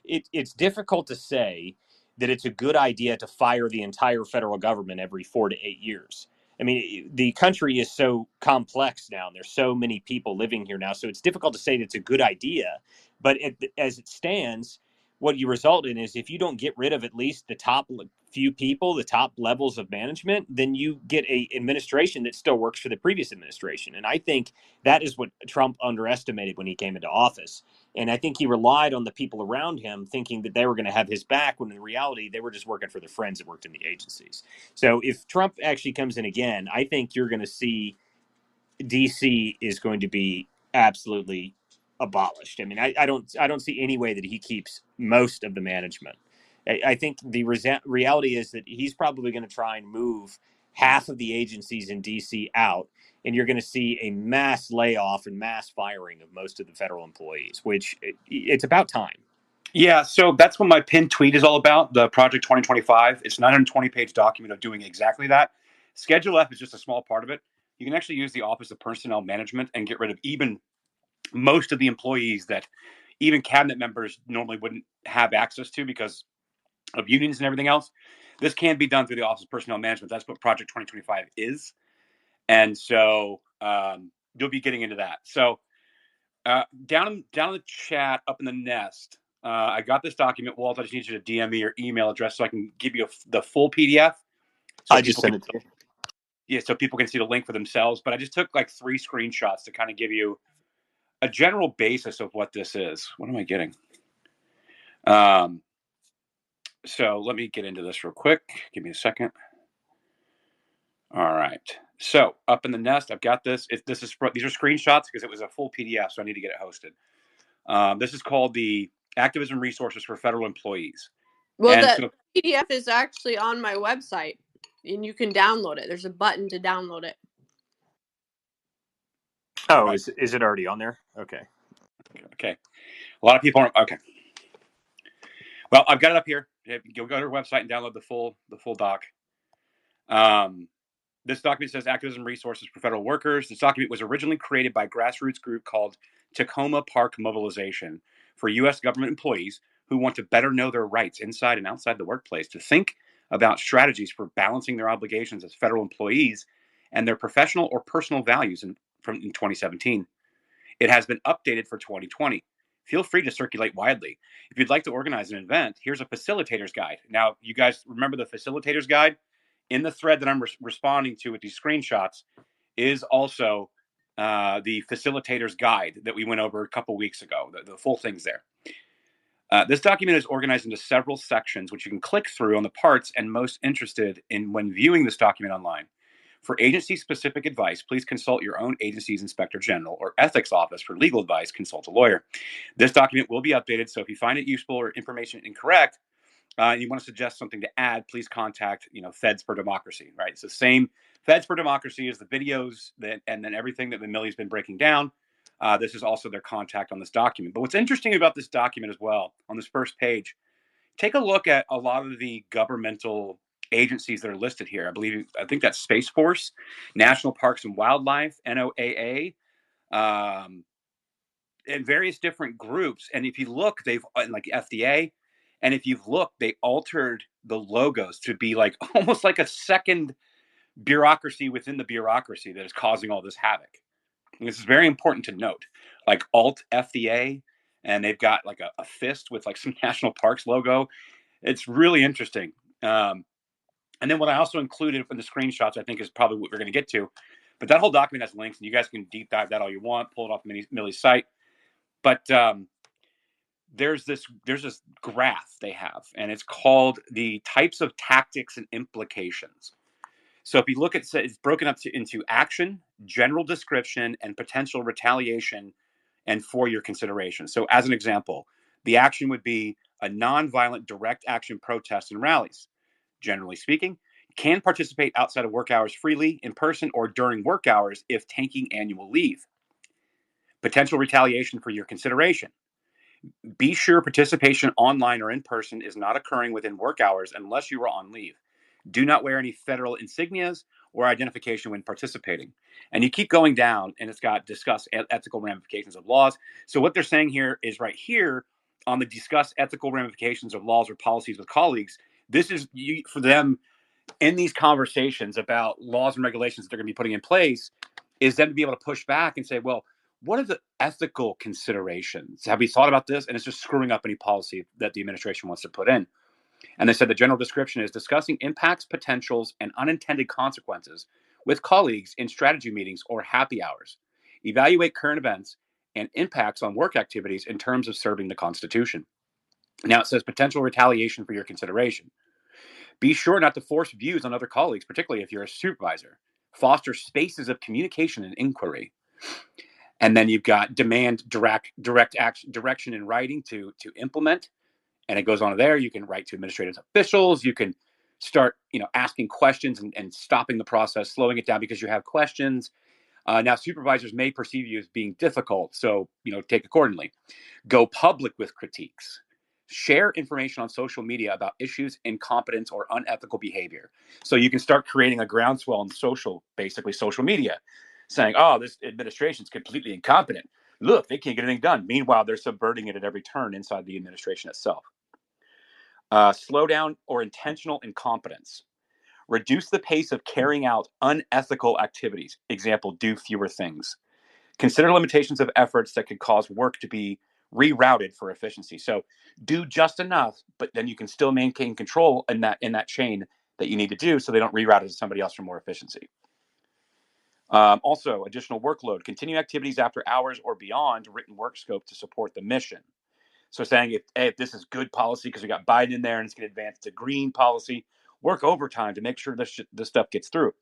it's difficult to say that it's a good idea to fire the entire federal government every 4 to 8 years. I mean, the country is so complex now, and there's so many people living here now, so it's difficult to say that it's a good idea. But as it stands, what you result in is if you don't get rid of at least the top few people, the top levels of management, then you get a administration that still works for the previous administration. And I think that is what Trump underestimated when he came into office. And I think he relied on the people around him thinking that they were going to have his back, when in reality, they were just working for the friends that worked in the agencies. So if Trump actually comes in again, I think you're going to see DC is going to be absolutely abolished. I mean, I don't see any way that he keeps most of the management. I think the reality is that he's probably going to try and move half of the agencies in DC out, and you're going to see a mass layoff and mass firing of most of the federal employees, which it's about time. Yeah, so that's what my pinned tweet is all about, the Project 2025. It's a 920-page document of doing exactly that. Schedule F is just a small part of it. You can actually use the Office of Personnel Management and get rid of even most of the employees that even cabinet members normally wouldn't have access to because of unions and everything else. This can be done through the Office of Personnel Management. That's what Project 2025 is. And so you'll be getting into that. So down in the chat, up in the nest, I got this document. Walt, I just need you to DM me your email address so I can give you the full PDF. So I just sent it to you. Yeah, so people can see the link for themselves. But I just took like 3 screenshots to kind of give you a general basis of what this is. What am I getting? So let me get into this real quick. Give me a second. All right. So up in the nest, I've got this. These are screenshots because it was a full PDF, so I need to get it hosted. This is called the Activism Resources for Federal Employees. Well, And the PDF is actually on my website, and you can download it. There's a button to download it. Oh, is it already on there? Okay. Okay. A lot of people aren't. Okay. Well, I've got it up here. You'll go to our website and download the full doc. This document says Activism Resources for Federal Workers. This document was originally created by a grassroots group called Tacoma Park Mobilization for U.S. government employees who want to better know their rights inside and outside the workplace, to think about strategies for balancing their obligations as federal employees and their professional or personal values in 2017. It has been updated for 2020. Feel free to circulate widely. If you'd like to organize an event, here's a facilitator's guide. Now, you guys remember the facilitator's guide? In the thread that I'm responding to with these screenshots is also the facilitator's guide that we went over a couple weeks ago. The full thing's there. This document is organized into several sections, which you can click through on the parts and most interested in when viewing this document online. For agency-specific advice, please consult your own agency's Inspector General or Ethics Office. For legal advice, consult a lawyer. This document will be updated, so if you find it useful or information incorrect, and you want to suggest something to add, please contact, Feds for Democracy, right? It's the same Feds for Democracy as the videos and then everything that Millie's been breaking down. This is also their contact on this document. But what's interesting about this document as well, on this first page, take a look at a lot of the governmental agencies that are listed here. I think that's Space Force, National Parks and Wildlife, NOAA, and various different groups. And if you look, they've like FDA. And if you've looked, they altered the logos to be like almost like a second bureaucracy within the bureaucracy that is causing all this havoc. And this is very important to note. Like Alt FDA, and they've got like a fist with like some national parks logo. It's really interesting. And then what I also included in the screenshots, I think, is probably what we're going to get to. But that whole document has links, and you guys can deep dive that all you want, pull it off Millie's site. But there's this graph they have, and it's called the types of tactics and implications. So if you look at, it's broken up into action, general description, and potential retaliation, and for your consideration. So as an example, the action would be a nonviolent direct action protest and rallies. generally speaking, can participate outside of work hours freely, in person, or during work hours if taking annual leave. Potential retaliation for your consideration. Be sure participation online or in person is not occurring within work hours unless you are on leave. Do not wear any federal insignias or identification when participating. And you keep going down, and it's got discuss ethical ramifications of laws. So what they're saying here is right here on the discuss ethical ramifications of laws or policies with colleagues. This is for them in these conversations about laws and regulations that they're going to be putting in place, is them to be able to push back and say, well, what are the ethical considerations? Have we thought about this? And it's just screwing up any policy that the administration wants to put in. And they said the general description is discussing impacts, potentials, and unintended consequences with colleagues in strategy meetings or happy hours. Evaluate current events and impacts on work activities in terms of serving the Constitution. Now it says potential retaliation for your consideration. Be sure not to force views on other colleagues, particularly if you're a supervisor. Foster spaces of communication and inquiry. And then you've got demand direct action, direction in writing to implement. And it goes on there. You can write to administrative officials. You can start, asking questions and stopping the process, slowing it down because you have questions. Now, supervisors may perceive you as being difficult, so take accordingly. Go public with critiques. Share information on social media about issues, incompetence, or unethical behavior. So you can start creating a groundswell on social media, saying, oh, this administration is completely incompetent. Look, they can't get anything done. Meanwhile, they're subverting it at every turn inside the administration itself. Slow down or intentional incompetence. Reduce the pace of carrying out unethical activities. Example, do fewer things. Consider limitations of efforts that could cause work to be rerouted for efficiency. So do just enough, but then you can still maintain control in that chain that you need to do so they don't reroute it to somebody else for more efficiency. Also, additional workload. Continue activities after hours or beyond written work scope to support the mission. So saying if this is good policy because we got Biden in there and it's going to advance to green policy, work overtime to make sure this stuff gets through.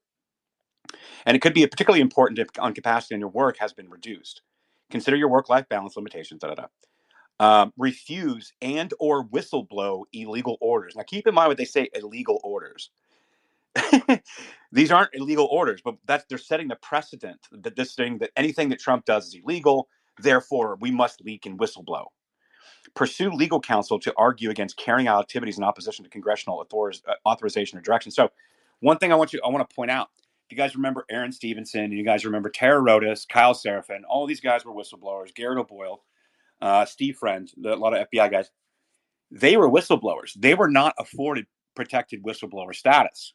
And it could be particularly important if capacity in your work has been reduced. Consider your work-life balance limitations. Refuse and or whistleblow illegal orders. Now keep in mind what they say, illegal orders. These aren't illegal orders, but they're setting the precedent that anything that Trump does is illegal. Therefore, we must leak and whistleblow. Pursue legal counsel to argue against carrying out activities in opposition to congressional authorization or direction. So one thing I want to point out, if you guys remember Aaron Stevenson, and you guys remember Tara Rodas, Kyle Seraphin, all these guys were whistleblowers, Garrett O'Boyle, Steve Friend, a lot of FBI guys. They were whistleblowers. They were not afforded protected whistleblower status,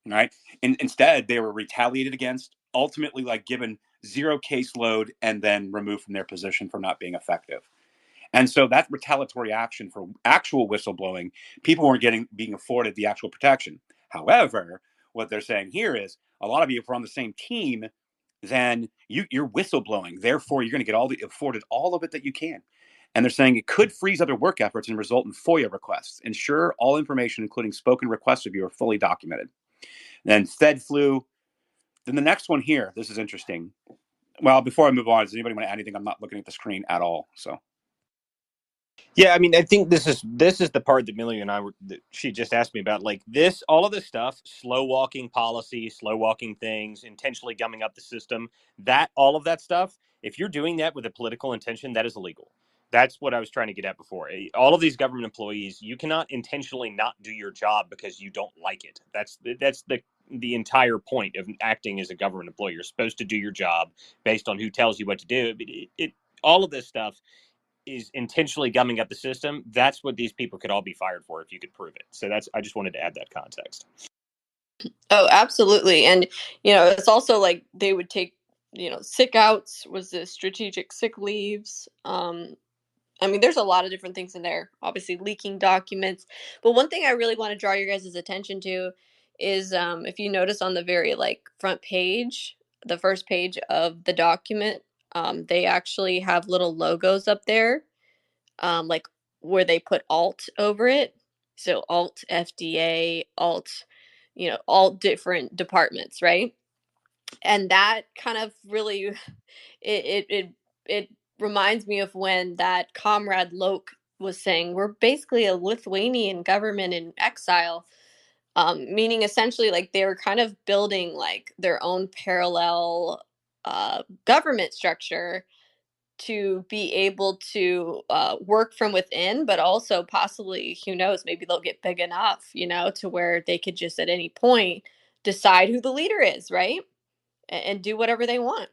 right? And instead, they were retaliated against, ultimately given zero caseload, and then removed from their position for not being effective. And so that retaliatory action for actual whistleblowing, people weren't being afforded the actual protection. However, what they're saying here is a lot of you, if we're on the same team, then you're whistleblowing. Therefore, you're going to get afforded all of it that you can. And they're saying it could freeze other work efforts and result in FOIA requests. Ensure all information, including spoken requests of you, are fully documented. Then FedFlu. Then the next one here, this is interesting. Well, before I move on, does anybody want to add anything? I'm not looking at the screen at all, so. Yeah, I mean, I think this is the part that Millie and I she just asked me about. All of this stuff, slow walking policy, slow walking things, intentionally gumming up the system, all of that stuff, if you're doing that with a political intention, that is illegal. That's what I was trying to get at before. All of these government employees, you cannot intentionally not do your job because you don't like it. That's the entire point of acting as a government employee. You're supposed to do your job based on who tells you what to do. All of this stuff is intentionally gumming up the system. That's what these people could all be fired for if you could prove it. So I just wanted to add that context. Oh, absolutely. And, it's also they would take, sick outs, was the strategic sick leaves. I mean, there's a lot of different things in there, obviously leaking documents. But one thing I really want to draw your guys' attention to is if you notice on the very front page, the first page of the document, they actually have little logos up there, where they put alt over it. So alt FDA, alt, all different departments, right? And that kind of really it reminds me of when that comrade Loke was saying we're basically a Lithuanian government in exile. meaning essentially like they were kind of building like their own parallel government structure to be able to work from within, but also possibly, who knows, maybe they'll get big enough, to where they could just at any point decide who the leader is, right? And do whatever they want.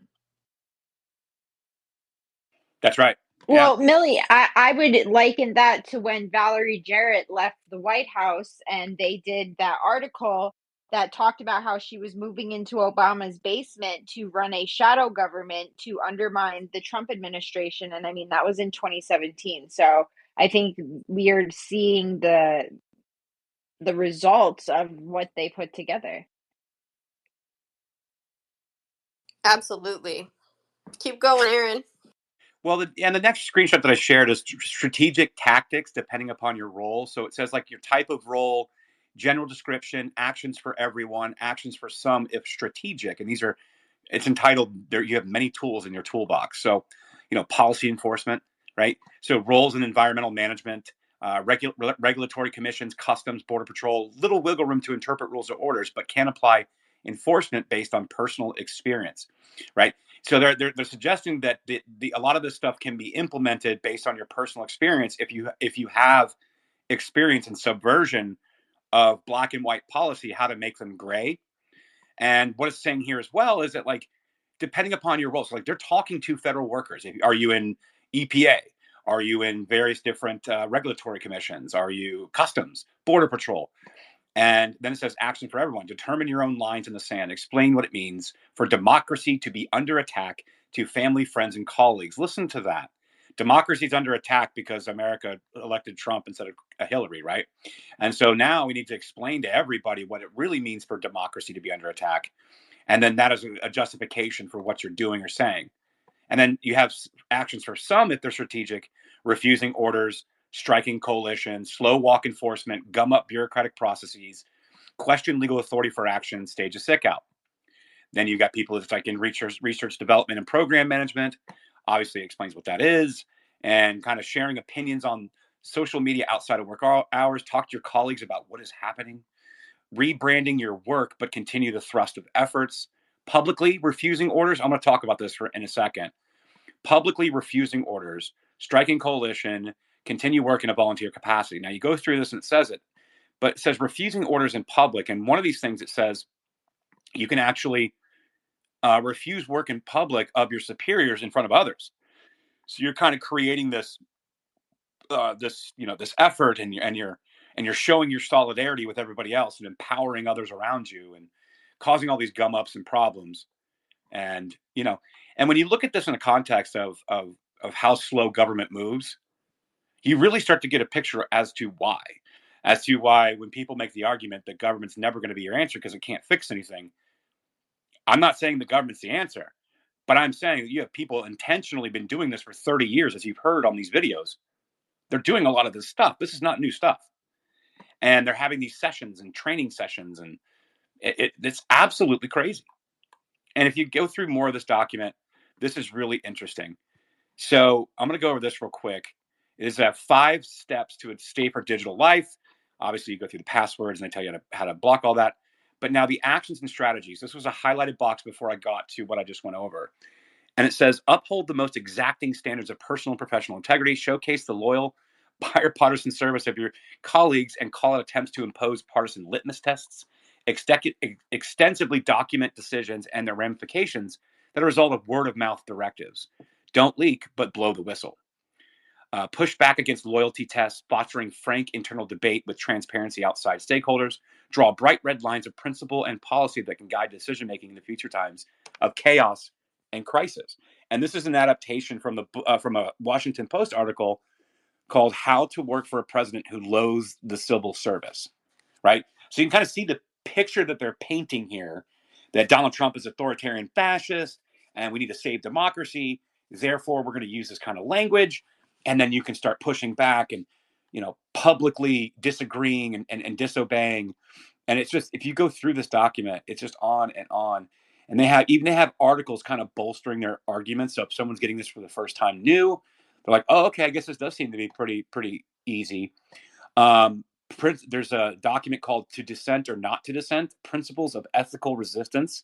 That's right. Yeah. Well, Millie, I would liken that to when Valerie Jarrett left the White House and they did that article that talked about how she was moving into Obama's basement to run a shadow government to undermine the Trump administration. And I mean, that was in 2017. So I think we are seeing the results of what they put together. Absolutely. Keep going, Aaron. Well, and the next screenshot that I shared is strategic tactics depending upon your role. So it says like your type of role, general description, actions for everyone, actions for some if strategic. And it's entitled, there you have many tools in your toolbox. So, policy enforcement, right? So roles in environmental management, regulatory commissions, customs, border patrol, little wiggle room to interpret rules or orders, but can apply enforcement based on personal experience, right? So they're suggesting that a lot of this stuff can be implemented based on your personal experience if you have experience in subversion of black and white policy, how to make them gray. And what it's saying here as well is that, like, depending upon your role, so like they're talking to federal workers. Are you in EPA? Are you in various different regulatory commissions? Are you customs, border patrol? And then it says action for everyone. Determine your own lines in the sand. Explain what it means for democracy to be under attack to family, friends, and colleagues. Listen to that. Democracy is under attack because America elected Trump instead of Hillary, right? And so now we need to explain to everybody what it really means for democracy to be under attack. And then that is a justification for what you're doing or saying. And then you have actions for some if they're strategic, refusing orders, striking coalitions, slow walk enforcement, gum up bureaucratic processes, question legal authority for action, stage a sick out. Then you've got people that's like in research development and program management. Obviously explains what that is, and kind of sharing opinions on social media outside of work hours. Talk to your colleagues about what is happening. Rebranding your work, but continue the thrust of efforts. Publicly refusing orders. I'm going to talk about this in a second. Publicly refusing orders, striking coalition, continue work in a volunteer capacity. Now you go through this and it says it, but it says refusing orders in public. And one of these things it says you can actually refuse work in public of your superiors in front of others. So you're kind of creating this effort, and you're showing your solidarity with everybody else and empowering others around you and causing all these gum ups and problems. And when you look at this in the context of how slow government moves, you really start to get a picture as to why when people make the argument that government's never going to be your answer because it can't fix anything. I'm not saying the government's the answer, but I'm saying that you have people intentionally been doing this for 30 years, as you've heard on these videos. They're doing a lot of this stuff. This is not new stuff. And they're having these sessions and training sessions, and it's absolutely crazy. And if you go through more of this document, this is really interesting. So I'm going to go over this real quick. It is 5 steps to a safer digital life. Obviously, you go through the passwords and they tell you how to block all that. But now the actions and strategies. This was a highlighted box before I got to what I just went over. And it says, uphold the most exacting standards of personal and professional integrity, showcase the loyal bipartisan service of your colleagues, and call out attempts to impose partisan litmus tests, extensively document decisions and their ramifications that are a result of word-of-mouth directives. Don't leak, but blow the whistle. Push back against loyalty tests, fostering frank internal debate with transparency outside stakeholders. Draw bright red lines of principle and policy that can guide decision-making in the future times of chaos and crisis. And this is an adaptation from a Washington Post article called "How to Work for a President Who Loathes the Civil Service," right? So you can kind of see the picture that they're painting here, that Donald Trump is authoritarian fascist, and we need to save democracy. Therefore, we're going to use this kind of language. And then you can start pushing back and, publicly disagreeing and disobeying. And it's just, if you go through this document, it's just on and on. And they have articles kind of bolstering their arguments. So if someone's getting this for the first time new, they're like, oh, okay, I guess this does seem to be pretty easy. There's a document called To Dissent or Not to Dissent, Principles of Ethical Resistance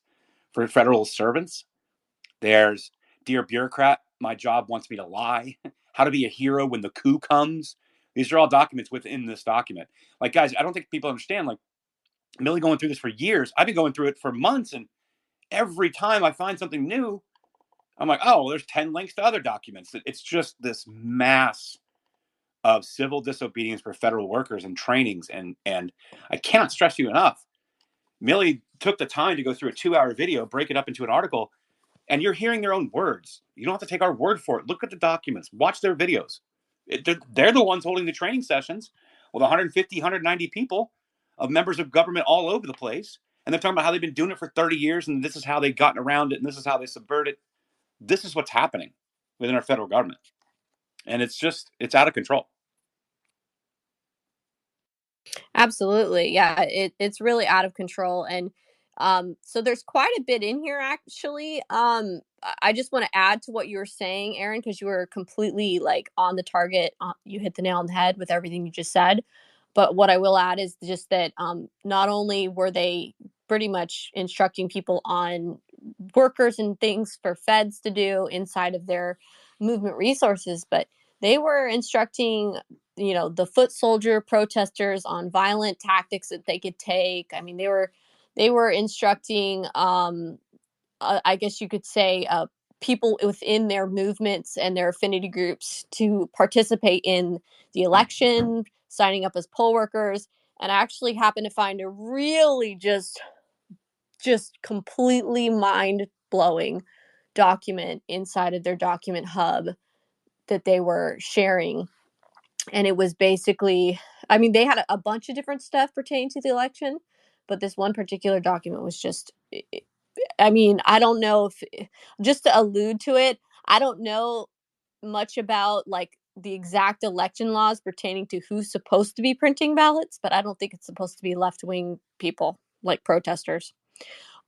for Federal Servants. There's Dear Bureaucrat, My Job Wants Me to Lie, How to Be a Hero When the Coup Comes. These are all documents within this document. Like, guys, I don't think people understand, like, Millie going through this for years. I've been going through it for months, and every time I find something new, I'm like, oh, well, there's 10 links to other documents. It's just this mass of civil disobedience for federal workers and trainings. And I cannot stress you enough. Millie took the time to go through a 2-hour video, break it up into an article, and you're hearing their own words. You don't have to take our word for it. Look at the documents, watch their videos. They're the ones holding the training sessions with 150, 190 people of members of government all over the place. And they're talking about how they've been doing it for 30 years, and this is how they've gotten around it, and this is how they subvert it. This is what's happening within our federal government. And it's out of control. Absolutely. Yeah, it's really out of control. And so there's quite a bit in here, actually. I just want to add to what you were saying, Aaron, because you were completely like on the target. You hit the nail on the head with everything you just said. But what I will add is just that not only were they pretty much instructing people on workers and things for feds to do inside of their movement resources, but they were instructing, the foot soldier protesters on violent tactics that they could take. I mean, they were instructing, I guess you could say, people within their movements and their affinity groups to participate in the election, signing up as poll workers. And I actually happened to find a really just completely mind-blowing document inside of their document hub that they were sharing. And it was basically, I mean, they had a bunch of different stuff pertaining to the election, but this one particular document was just, I mean, I don't know if, just to allude to it, I don't know much about like the exact election laws pertaining to who's supposed to be printing ballots, but I don't think it's supposed to be left-wing people like protesters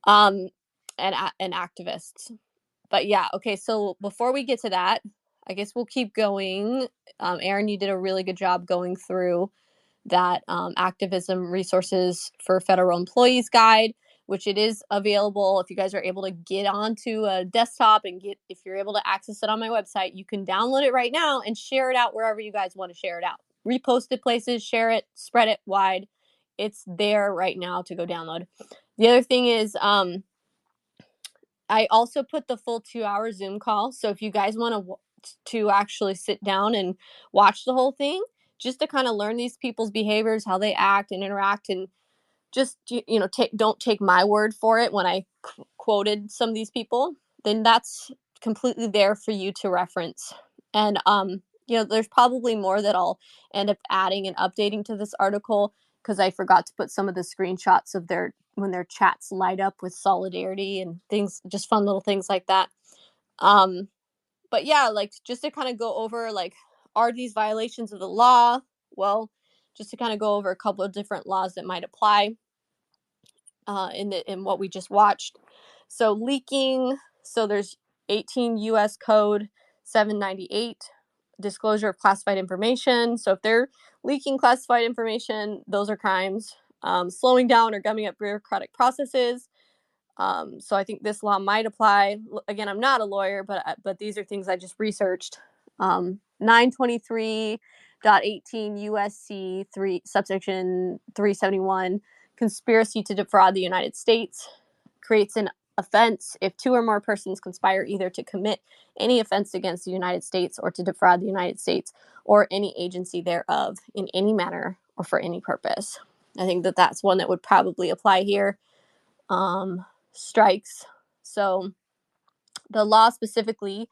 and activists. But yeah, okay, so before we get to that, I guess we'll keep going. Aaron, you did a really good job going through that activism resources for federal employees guide, which it is available. If you guys are able to get onto a desktop and if you're able to access it on my website, you can download it right now and share it out wherever you guys want to share it out. Repost it places, share it, spread it wide. It's there right now to go download. The other thing is, I also put the full 2-hour Zoom call. So if you guys want to actually sit down and watch the whole thing, just to kind of learn these people's behaviors, how they act and interact, and just, don't take my word for it when I quoted some of these people, then that's completely there for you to reference. And, there's probably more that I'll end up adding and updating to this article because I forgot to put some of the screenshots of when their chats light up with solidarity and things, just fun little things like that. But yeah, like just to kind of go over, like, are these violations of the law? Well, just to kind of go over a couple of different laws that might apply in what we just watched. So leaking, so there's 18 U.S. Code 798, disclosure of classified information. So if they're leaking classified information, those are crimes. Slowing down or gumming up bureaucratic processes. So I think this law might apply. Again, I'm not a lawyer, but these are things I just researched. 923.18 USC 3 subsection 371, conspiracy to defraud the United States, creates an offense if 2 or more persons conspire either to commit any offense against the United States or to defraud the United States or any agency thereof in any manner or for any purpose. I think that's one that would probably apply here. Strikes. So the law specifically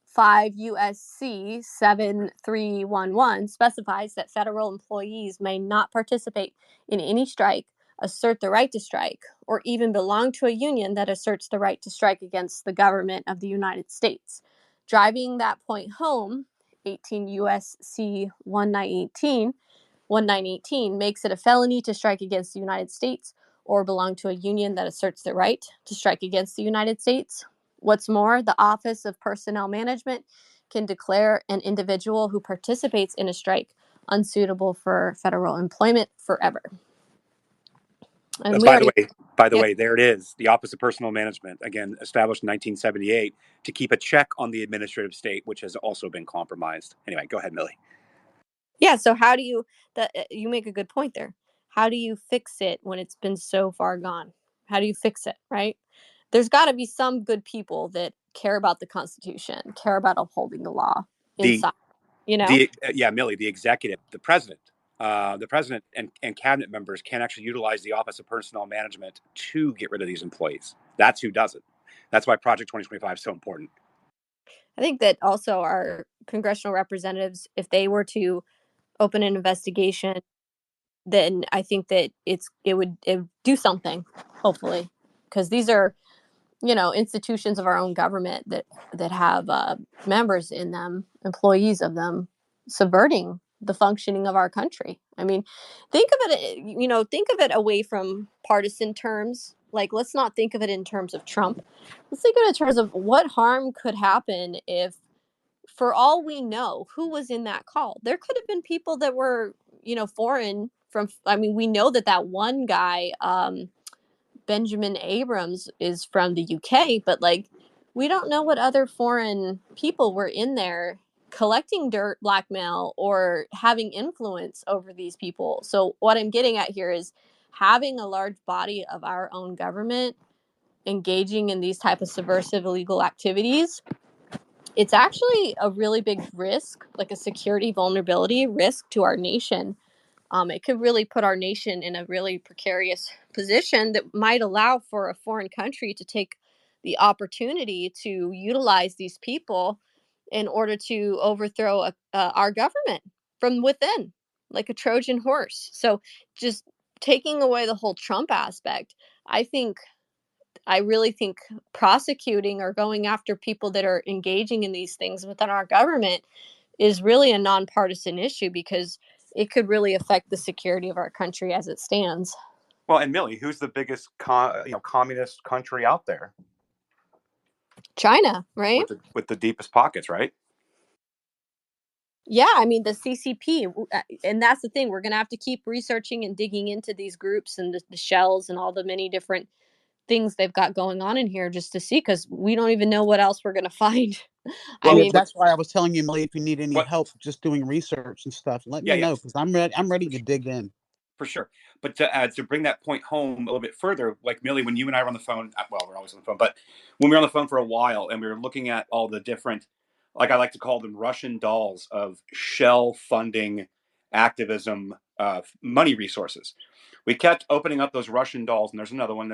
5 USC 7311 specifies that federal employees may not participate in any strike, assert the right to strike, or even belong to a union that asserts the right to strike against the government of the United States. Driving that point home, 18 USC 1918 makes it a felony to strike against the United States or belong to a union that asserts the right to strike against the United States. What's more, the Office of Personnel Management can declare an individual who participates in a strike unsuitable for federal employment forever. And we By already, the way, there it is. The Office of Personnel Management, again, established in 1978 to keep a check on the administrative state, which has also been compromised. Anyway, go ahead, Millie. Yeah. So how do you, you make a good point there. How do you fix it when it's been so far gone? How do you fix it, right? There's got to be some good people that care about the Constitution, care about upholding the law inside, Millie, the executive, the president and cabinet members can actually utilize the Office of Personnel Management to get rid of these employees. That's who does it. That's why Project 2025 is so important. I think that also our congressional representatives, if they were to open an investigation, then I think that it would do something, hopefully, because these are, institutions of our own government that have members in them, employees of them, subverting the functioning of our country. I mean, think of it away from partisan terms. Like, let's not think of it in terms of Trump. Let's think of it in terms of what harm could happen if, for all we know, who was in that call. There could have been people that were, foreign from, we know that one guy, Benjamin Abrams, is from the UK, but we don't know what other foreign people were in there collecting dirt, blackmail, or having influence over these people. So what I'm getting at here is having a large body of our own government engaging in these type of subversive illegal activities. It's actually a really big risk, like a security vulnerability risk to our nation. It could really put our nation in a really precarious position that might allow for a foreign country to take the opportunity to utilize these people in order to overthrow our government from within, like a Trojan horse. So just taking away the whole Trump aspect, I really think prosecuting or going after people that are engaging in these things within our government is really a nonpartisan issue, because it could really affect the security of our country as it stands. Well, and Millie, who's the biggest communist country out there? China, right? With the deepest pockets, right? Yeah, the CCP, and that's the thing. We're going to have to keep researching and digging into these groups and the shells and all the many different things they've got going on in here, just to see, because we don't even know what else we're going to find. Well, that's why I was telling you, Millie, if you need any help just doing research and stuff, let me know, because I'm ready to dig in. For sure. But to bring that point home a little bit further, like Millie, when you and I were on the phone, well, we're always on the phone, but when we were on the phone for a while and we were looking at all the different, like I like to call them, Russian dolls of shell funding activism, money resources. We kept opening up those Russian dolls, and there's another one,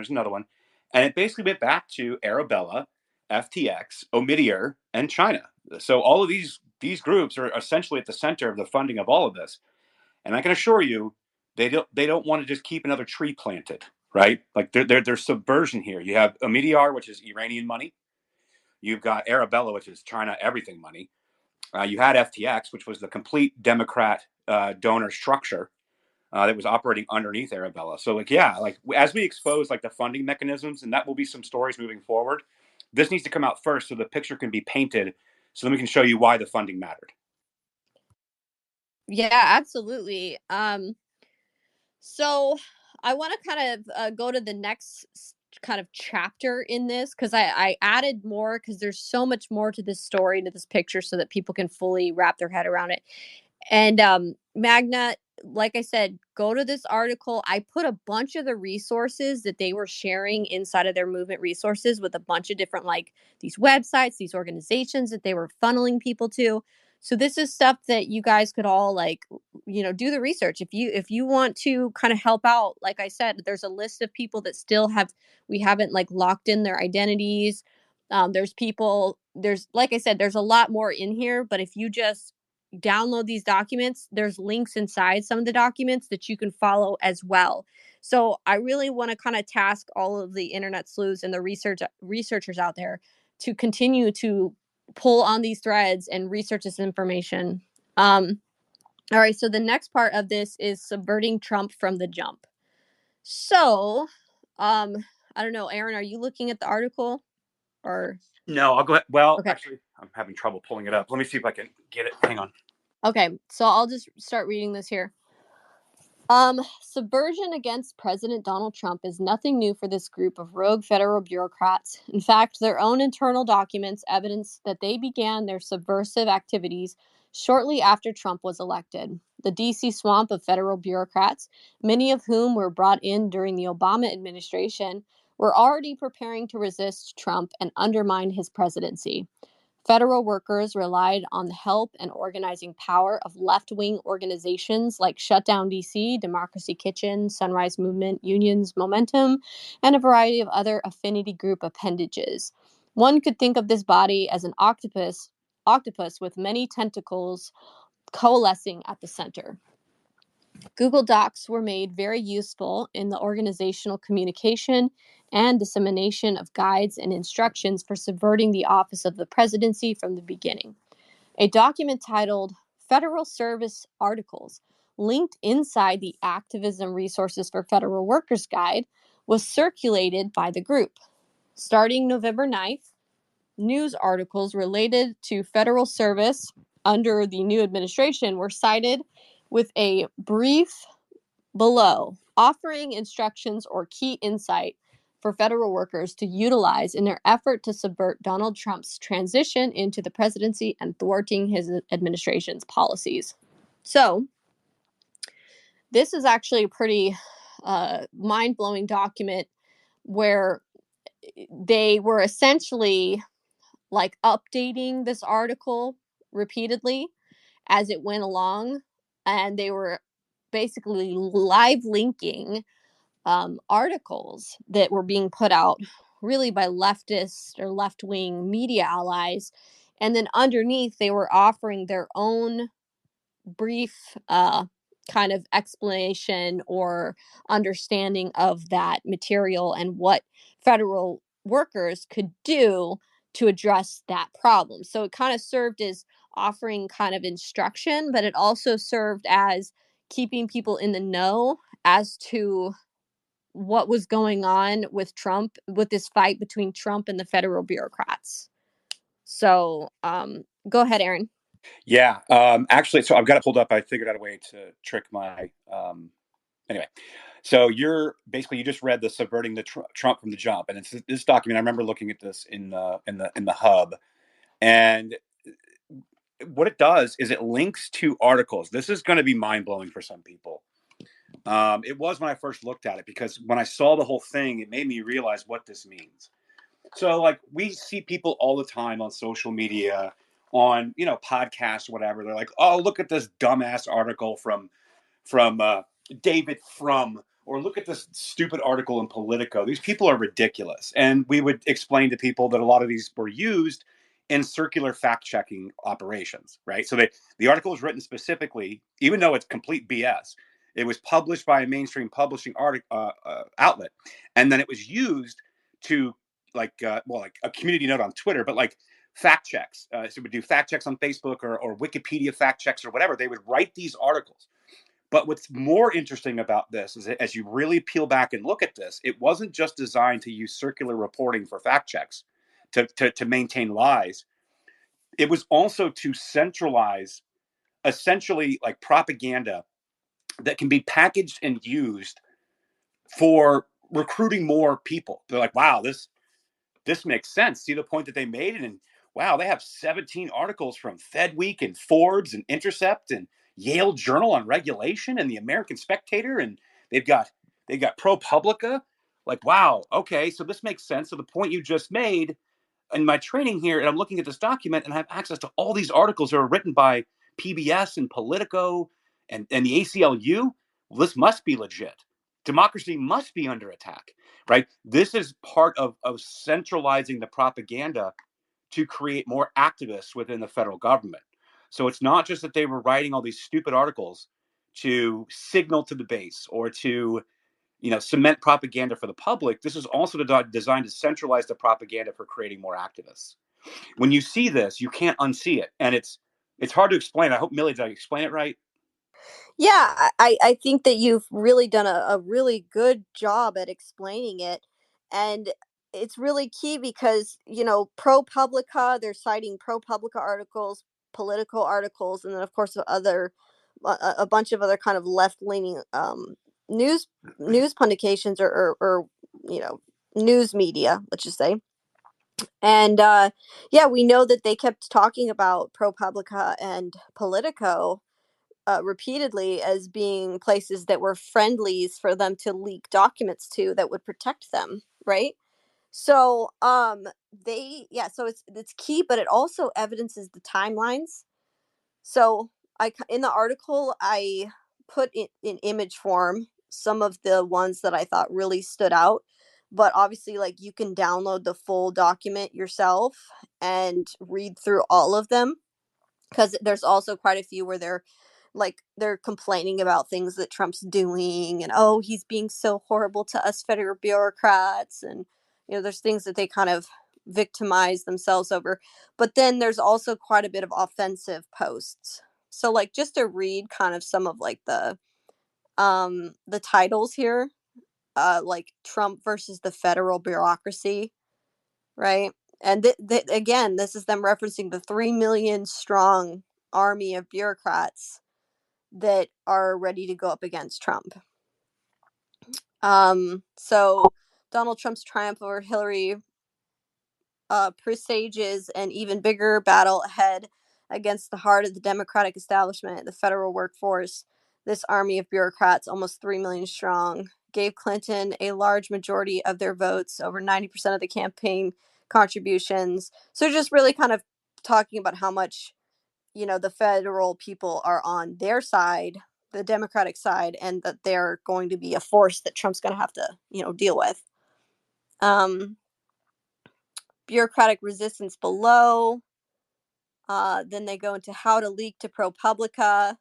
and it basically went back to Arabella, FTX, Omidyar, and China. So all of these groups are essentially at the center of the funding of all of this. And I can assure you, they don't want to just keep another tree planted, right? Like there's subversion here. You have Omidyar, which is Iranian money. You've got Arabella, which is China everything money. You had FTX, which was the complete Democrat donor structure that was operating underneath Arabella. So as we expose the funding mechanisms, and that will be some stories moving forward, this needs to come out first so the picture can be painted, so then we can show you why the funding mattered. Yeah, absolutely. So I want to kind of go to the next kind of chapter in this, because I added more, because there's so much more to this story, to this picture, so that people can fully wrap their head around it. And Magna, like I said, go to this article. I put a bunch of the resources that they were sharing inside of their movement resources, with a bunch of different, these websites, these organizations that they were funneling people to. So this is stuff that you guys could all do the research. If you want to kind of help out, like I said, there's a list of people that still we haven't locked in their identities. Like I said, there's a lot more in here, but if you just download these documents, there's links inside some of the documents that you can follow as well. So I really want to kind of task all of the internet sleuths and the researchers out there to continue to pull on these threads and research this information. All right, so the next part of this is subverting Trump from the jump. So I don't know, Aaron, are you looking at the article? Or no, I'll go ahead. Well, okay. Actually, I'm having trouble pulling it up. Let me see if I can get it. Hang on. Okay, so I'll just start reading this here. Subversion against President Donald Trump is nothing new for this group of rogue federal bureaucrats. In fact, their own internal documents evidence that they began their subversive activities shortly after Trump was elected. The DC swamp of federal bureaucrats, many of whom were brought in during the Obama administration, were already preparing to resist Trump and undermine his presidency. Federal workers relied on the help and organizing power of left-wing organizations like Shutdown DC, Democracy Kitchen, Sunrise Movement, Unions Momentum, and a variety of other affinity group appendages. One could think of this body as an octopus with many tentacles coalescing at the center. Google Docs were made very useful in the organizational communication and dissemination of guides and instructions for subverting the office of the presidency from the beginning. A document titled Federal Service Articles, linked inside the Activism Resources for Federal Workers Guide, was circulated by the group. Starting November 9th, news articles related to federal service under the new administration were cited with a brief below, offering instructions or key insight for federal workers to utilize in their effort to subvert Donald Trump's transition into the presidency and thwarting his administration's policies. So, this is actually a pretty mind-blowing document where they were essentially like updating this article repeatedly as it went along, and they were basically live linking articles that were being put out really by leftist or left-wing media allies. And then underneath, they were offering their own brief kind of explanation or understanding of that material and what federal workers could do to address that problem. So it kind of served as offering kind of instruction, but it also served as keeping people in the know as to what was going on with Trump, with this fight between Trump and the federal bureaucrats. So go ahead, Aaron. Yeah, actually, so I've got it pulled up. I figured out a way to trick my. Anyway, so you just read the subverting the Trump from the jump, and it's this document. I remember looking at this in the hub, and what it does is it links to articles. This is going to be mind blowing for some people. It was when I first looked at it, because when I saw the whole thing, it made me realize what this means. So, like, we see people all the time on social media, on podcasts, or whatever. They're like, "Oh, look at this dumbass article from David Frum," or "Look at this stupid article in Politico." These people are ridiculous, and we would explain to people that a lot of these were used in circular fact-checking operations, right? So the article was written specifically, even though it's complete BS. It was published by a mainstream publishing outlet, and then it was used to like a community note on Twitter, but like fact checks. So we do fact checks on Facebook or Wikipedia fact checks or whatever. They would write these articles. But what's more interesting about this is that as you really peel back and look at this, it wasn't just designed to use circular reporting for fact checks to maintain lies. It was also to centralize essentially like propaganda that can be packaged and used for recruiting more people. They're like, wow, this makes sense. See the point that they made? And wow, they have 17 articles from FedWeek and Forbes and Intercept and Yale Journal on regulation and the American Spectator, and they've got ProPublica. Like, wow, okay, so this makes sense. So the point you just made in my training here, and I'm looking at this document, and I have access to all these articles that are written by PBS and Politico and the ACLU. Well, this must be legit. Democracy must be under attack, right? This is part of centralizing the propaganda to create more activists within the federal government. So it's not just that they were writing all these stupid articles to signal to the base or to cement propaganda for the public. This is also designed to centralize the propaganda for creating more activists. When you see this, you can't unsee it, and it's hard to explain. I hope, Millie, did I explain it right? Yeah, I think that you've really done a really good job at explaining it. And it's really key because, ProPublica, they're citing ProPublica articles. political articles, and then of course a bunch of other kind of left-leaning news publications or news media, let's just say. And yeah, we know that they kept talking about ProPublica and Politico repeatedly as being places that were friendlies for them to leak documents to that would protect them, right? So so it's key, but it also evidences the timelines. So in the article I put in image form some of the ones that I thought really stood out, but obviously like you can download the full document yourself and read through all of them, because there's also quite a few where they're complaining about things that Trump's doing, and oh, he's being so horrible to us federal bureaucrats, and there's things that they kind of victimize themselves over. But then there's also quite a bit of offensive posts. So like just to read kind of some of like the titles here, like Trump versus the federal bureaucracy, right? And again, this is them referencing the 3 million strong army of bureaucrats that are ready to go up against Trump. So Donald Trump's triumph over Hillary presages an even bigger battle ahead against the heart of the Democratic establishment, the federal workforce. This army of bureaucrats, almost 3 million strong, gave Clinton a large majority of their votes, over 90% of the campaign contributions. So just really kind of talking about how much the federal people are on their side, the Democratic side, and that they're going to be a force that Trump's going to have to, deal with. Bureaucratic resistance below. Then they go into how to leak to ProPublica.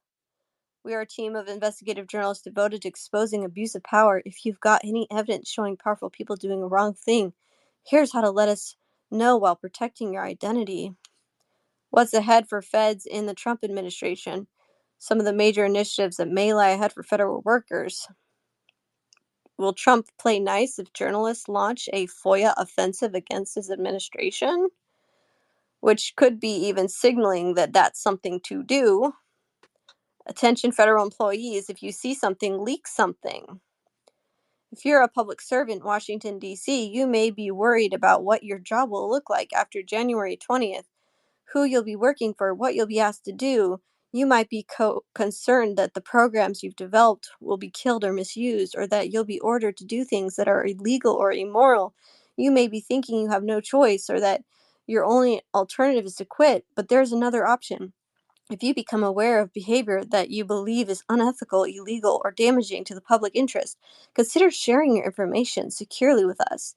We are a team of investigative journalists devoted to exposing abuse of power. If you've got any evidence showing powerful people doing a wrong thing, here's how to let us know while protecting your identity. What's ahead for feds in the Trump administration? Some of the major initiatives that may lie ahead for federal workers. Will Trump play nice if journalists launch a FOIA offensive against his administration? Which could be even signaling that that's something to do. Attention federal employees, if you see something, leak something. If you're a public servant in Washington, D.C., you may be worried about what your job will look like after January 20th, who you'll be working for, what you'll be asked to do. You might be concerned that the programs you've developed will be killed or misused, or that you'll be ordered to do things that are illegal or immoral. You may be thinking you have no choice, or that your only alternative is to quit, but there's another option. If you become aware of behavior that you believe is unethical, illegal, or damaging to the public interest, consider sharing your information securely with us.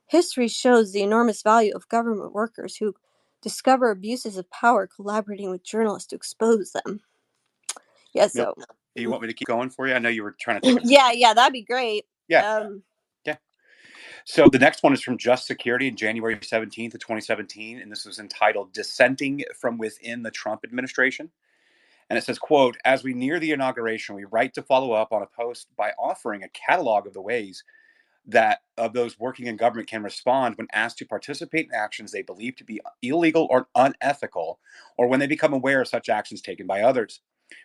History shows the enormous value of government workers who discover abuses of power, collaborating with journalists to expose them. Yeah, so. Do you want me to keep going for you? I know you were trying to take a... Yeah, that'd be great. Yeah. So the next one is from Just Security in January 17th of 2017, and this was entitled Dissenting from Within the Trump Administration. And it says, quote, as we near the inauguration, we write to follow up on a post by offering a catalog of the ways that of those working in government can respond when asked to participate in actions they believe to be illegal or unethical, or when they become aware of such actions taken by others.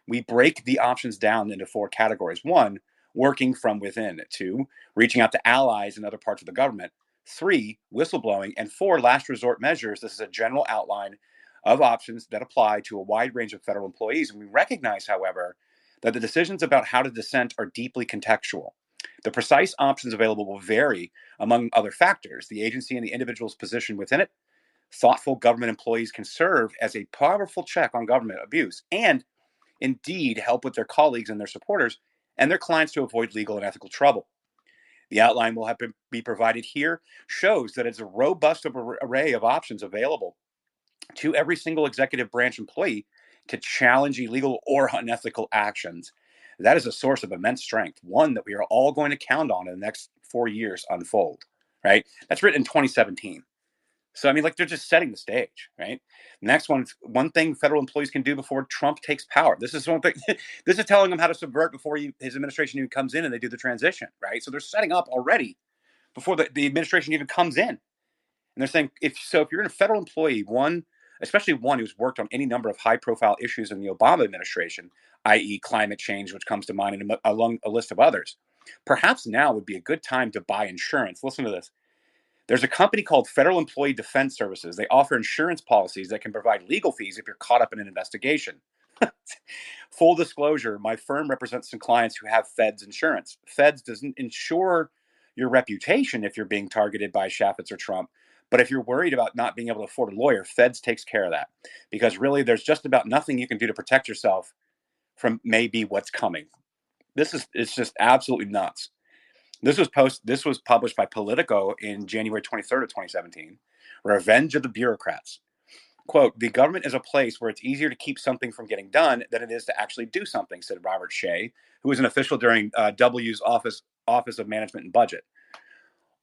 We break the options down into 4 categories. 1, working from within. 2, reaching out to allies in other parts of the government. 3, whistleblowing. And 4, last resort measures. This is a general outline of options that apply to a wide range of federal employees. And we recognize, however, that the decisions about how to dissent are deeply contextual. The precise options available will vary among other factors, the agency and the individual's position within it. Thoughtful government employees can serve as a powerful check on government abuse and indeed help with their colleagues and their supporters and their clients to avoid legal and ethical trouble. The outline will have to be provided here shows that it's a robust array of options available to every single executive branch employee to challenge illegal or unethical actions. That is a source of immense strength, one that we are all going to count on in the next 4 years unfold, right? That's written in 2017. So, I mean, like, they're just setting the stage, right? Next one thing federal employees can do before Trump takes power. This is one thing. This is telling them how to subvert before his administration even comes in and they do the transition, right? So they're setting up already before the administration even comes in. And they're saying, if you're a federal employee, one especially one who's worked on any number of high-profile issues in the Obama administration, i.e. climate change, which comes to mind, and along a list of others. Perhaps now would be a good time to buy insurance. Listen to this. There's a company called Federal Employee Defense Services. They offer insurance policies that can provide legal fees if you're caught up in an investigation. Full disclosure, my firm represents some clients who have Feds insurance. Feds doesn't insure your reputation if you're being targeted by Chaffetz or Trump. But if you're worried about not being able to afford a lawyer, Feds takes care of that. Because really, there's just about nothing you can do to protect yourself from maybe what's coming. It's just absolutely nuts. This was published by Politico in January 23rd of 2017. Revenge of the Bureaucrats. Quote, the government is a place where it's easier to keep something from getting done than it is to actually do something, said Robert Shea, who was an official during W's Office of Management and Budget.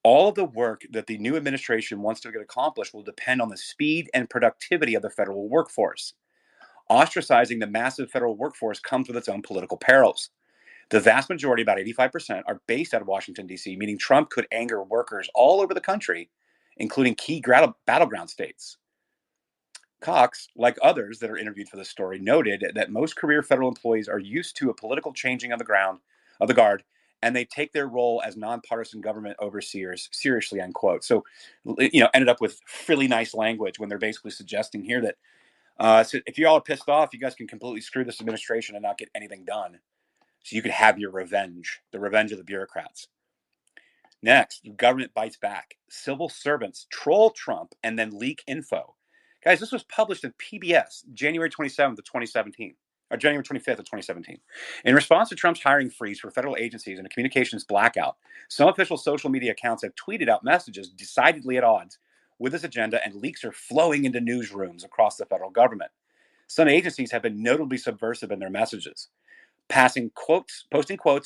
All of the work that the new administration wants to get accomplished will depend on the speed and productivity of the federal workforce. Ostracizing the massive federal workforce comes with its own political perils. The vast majority, about 85%, are based out of Washington, D.C., meaning Trump could anger workers all over the country, including key battleground states. Cox, like others that are interviewed for this story, noted that most career federal employees are used to a political changing of the guard, and they take their role as nonpartisan government overseers seriously, unquote. So, ended up with really nice language when they're basically suggesting here that so if you all are pissed off, you guys can completely screw this administration and not get anything done. So you could have your revenge, the revenge of the bureaucrats. Next, the government bites back. Civil servants troll Trump and then leak info. Guys, this was published in PBS January 27th of 2017, or January 25th of 2017. In response to Trump's hiring freeze for federal agencies and a communications blackout, some official social media accounts have tweeted out messages decidedly at odds with this agenda, and leaks are flowing into newsrooms across the federal government. Some agencies have been notably subversive in their messages, posting quotes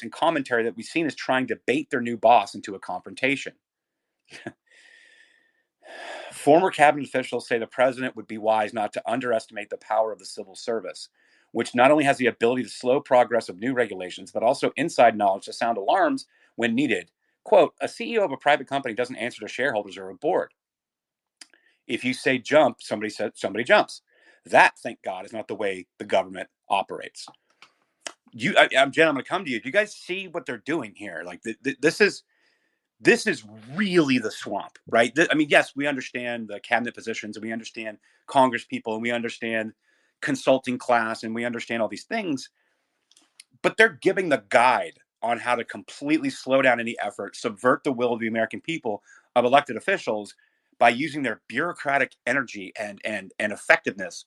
and commentary that we've seen as trying to bait their new boss into a confrontation. Former cabinet officials say the president would be wise not to underestimate the power of the civil service, which not only has the ability to slow progress of new regulations, but also inside knowledge to sound alarms when needed. Quote, a CEO of a private company doesn't answer to shareholders or a board. If you say jump, somebody jumps. That, thank God, is not the way the government operates. Jen, I'm going to come to you. Do you guys see what they're doing here? Like this is really the swamp, right? Yes, we understand the cabinet positions, and we understand Congress people, and we understand consulting class, and we understand all these things, but they're giving the guide on how to completely slow down any effort, subvert the will of the American people, of elected officials, by using their bureaucratic energy and effectiveness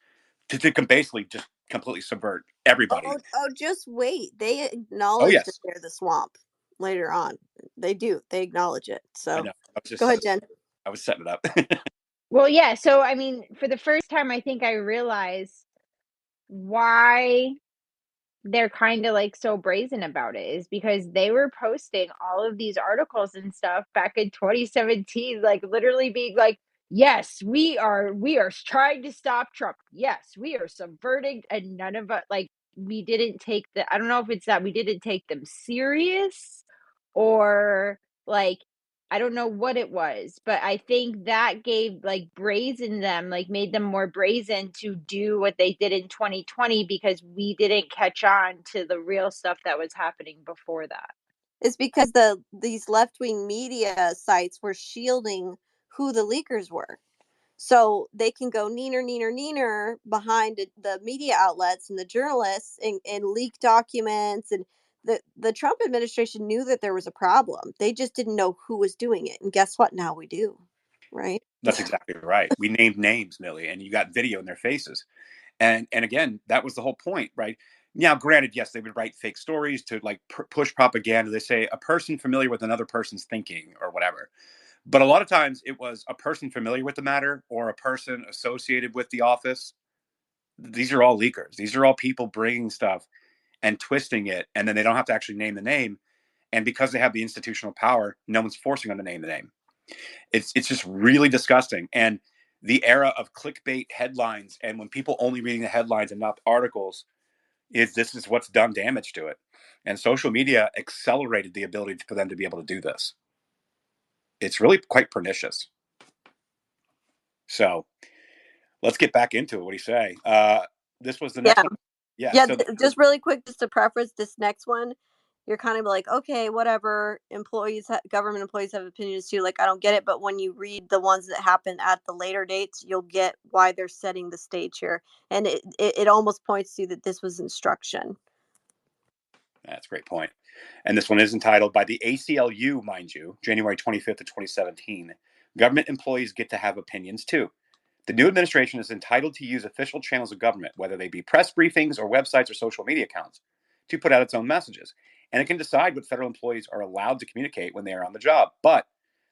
to basically just completely subvert everybody. Oh, just wait. They acknowledge Oh, yes. that they're the swamp later on. They do. They acknowledge it. So I know. go ahead, Jen. I was setting it up. Well, yeah. So, for the first time, I think I realized why they're kind of like so brazen about it is because they were posting all of these articles and stuff back in 2017, like literally being like, yes, we are trying to stop Trump. Yes, we are subverting, and none of us, like, we didn't take I don't know if it's that we didn't take them serious, or like, I don't know what it was, but I think that gave, like, brazen them, like, made them more brazen to do what they did in 2020, because we didn't catch on to the real stuff that was happening before that. It's because these left-wing media sites were shielding who the leakers were. So they can go neener behind the media outlets and the journalists and leak documents. And the Trump administration knew that there was a problem. They just didn't know who was doing it. And guess what? Now we do, right? That's exactly right. We named names, Millie, and you got video in their faces. And again, that was the whole point, right? Now, granted, yes, they would write fake stories to like push propaganda. They say a person familiar with another person's thinking or whatever. But a lot of times it was a person familiar with the matter or a person associated with the office. These are all leakers. These are all people bringing stuff and twisting it, and then they don't have to actually name the name. And because they have the institutional power, no one's forcing them to name the name. It's just really disgusting. And the era of clickbait headlines, and when people only reading the headlines and not the articles, this is what's done damage to it. And social media accelerated the ability for them to be able to do this. It's really quite pernicious. So let's get back into it. What do you say? This was the Yeah. next one. Yeah. Yeah, So just really quick, just to preface this next one, you're kind of like, okay, whatever. Government employees have opinions too. Like, I don't get it, but when you read the ones that happen at the later dates, you'll get why they're setting the stage here, and it almost points to that this was instruction. that's a great point. And this one is entitled by the ACLU, mind you, January 25th of 2017. Government employees get to have opinions too. The new administration is entitled to use official channels of government, whether they be press briefings or websites or social media accounts, to put out its own messages. And it can decide what federal employees are allowed to communicate when they are on the job. But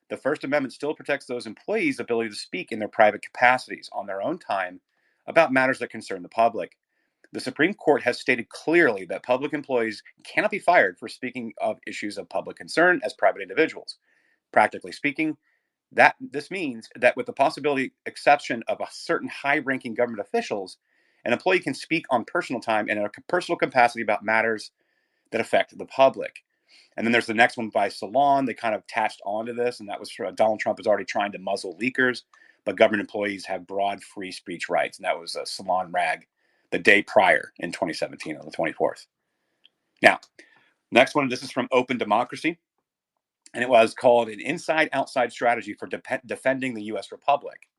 the First Amendment still protects those employees' ability to speak in their private capacities on their own time about matters that concern the public. The Supreme Court has stated clearly that public employees cannot be fired for speaking of issues of public concern as private individuals. Practically speaking, this means that with the possibility exception of a certain high-ranking government officials, an employee can speak on personal time and in a personal capacity about matters that affect the public. And then there's the next one by Salon. They kind of attached onto this, and that was Donald Trump is already trying to muzzle leakers, but government employees have broad free speech rights. And that was a Salon rag the day prior in 2017 on the 24th. Now, next one, this is from Open Democracy, and it was called an inside-outside strategy for defending the U.S. Republic.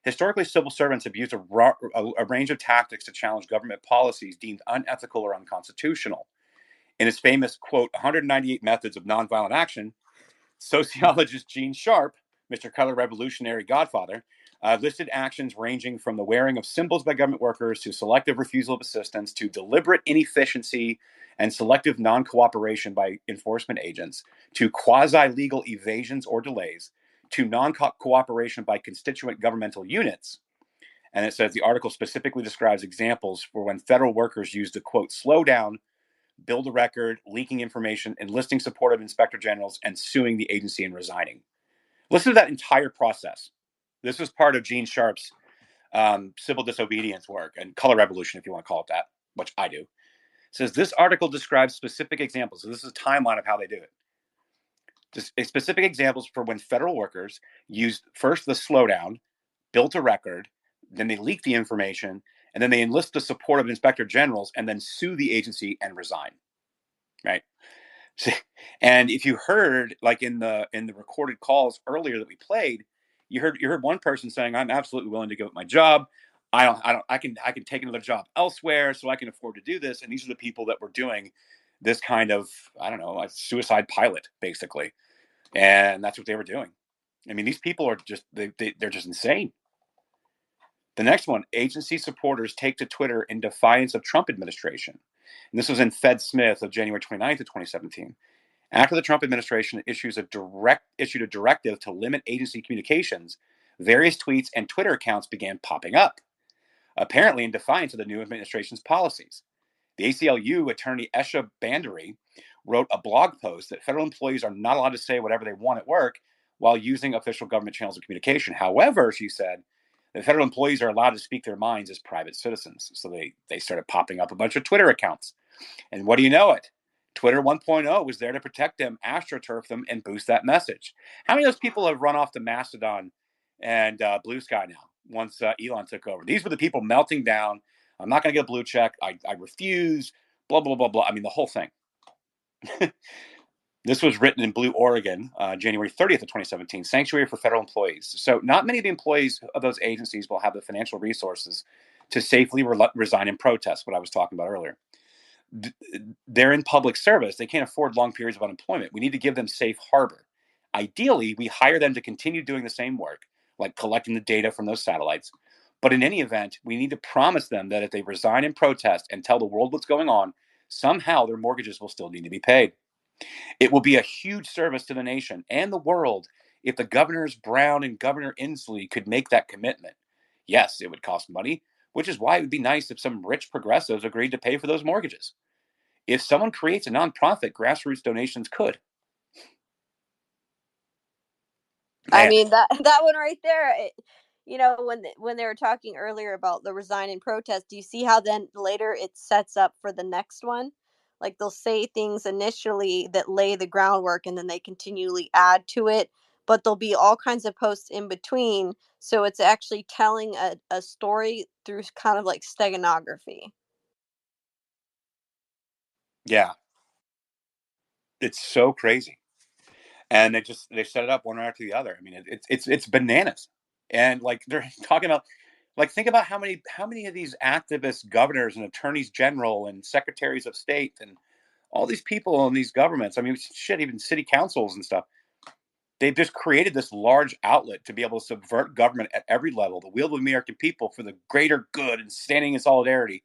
Historically, civil servants have used a range of tactics to challenge government policies deemed unethical or unconstitutional. In his famous, quote, 198 Methods of Nonviolent Action, sociologist Gene Sharp, Mr. Color Revolutionary Godfather, listed actions ranging from the wearing of symbols by government workers to selective refusal of assistance to deliberate inefficiency and selective non-cooperation by enforcement agents to quasi-legal evasions or delays to non-cooperation by constituent governmental units. And it says the article specifically describes examples for when federal workers used to, quote, slow down, build a record, leaking information, enlisting support of inspector generals, and suing the agency and resigning. Listen to that entire process. This was part of Gene Sharp's civil disobedience work and color revolution, if you want to call it that, which I do. It says this article describes specific examples. So this is a timeline of how they do it. Just specific examples for when federal workers used first the slowdown, built a record, then they leak the information, and then they enlist the support of inspector generals and then sue the agency and resign. Right. And if you heard, like in the recorded calls earlier that we played, you heard one person saying, "I'm absolutely willing to give up my job. I can take another job elsewhere, so I can afford to do this." And these are the people that were doing this kind of, I don't know, a suicide pilot, basically. And that's what they were doing. I mean, these people are just they're just insane. The next one, agency supporters take to Twitter in defiance of Trump administration. And this was in Fed Smith of January 29th of 2017. After the Trump administration issued a directive to limit agency communications, various tweets and Twitter accounts began popping up, apparently in defiance of the new administration's policies. The ACLU attorney Esha Bandari wrote a blog post that federal employees are not allowed to say whatever they want at work while using official government channels of communication. However, she said, the federal employees are allowed to speak their minds as private citizens. So they started popping up a bunch of Twitter accounts. And what do you know it? Twitter 1.0 was there to protect them, astroturf them, and boost that message. How many of those people have run off to Mastodon and Blue Sky now once Elon took over? These were the people melting down. I'm not going to get a blue check. I refuse, blah, blah, blah, blah. I mean, the whole thing. This was written in Blue Oregon, January 30th of 2017, sanctuary for federal employees. So not many of the employees of those agencies will have the financial resources to safely resign and protest, what I was talking about earlier. They're in public service. They can't afford long periods of unemployment. We need to give them safe harbor. Ideally, we hire them to continue doing the same work, like collecting the data from those satellites. But in any event, we need to promise them that if they resign and protest and tell the world what's going on, somehow their mortgages will still need to be paid. It will be a huge service to the nation and the world if the Governors Brown and Governor Inslee could make that commitment. Yes, it would cost money, which is why it would be nice if some rich progressives agreed to pay for those mortgages. If someone creates a nonprofit, grassroots donations could. I Man, mean, that one right there. When they were talking earlier about the resign and protest, do you see how then later it sets up for the next one? Like they'll say things initially that lay the groundwork, and then they continually add to it but there'll be all kinds of posts in between. So it's actually telling a story through kind of like steganography. Yeah. It's so crazy. And they set it up one right after the other. I mean, it's bananas. And like they're talking about, like, think about how many of these activist governors and attorneys general and secretaries of state and all these people in these governments. I mean, shit, even city councils and stuff. They've just created this large outlet to be able to subvert government at every level, the will of the American people for the greater good and standing in solidarity.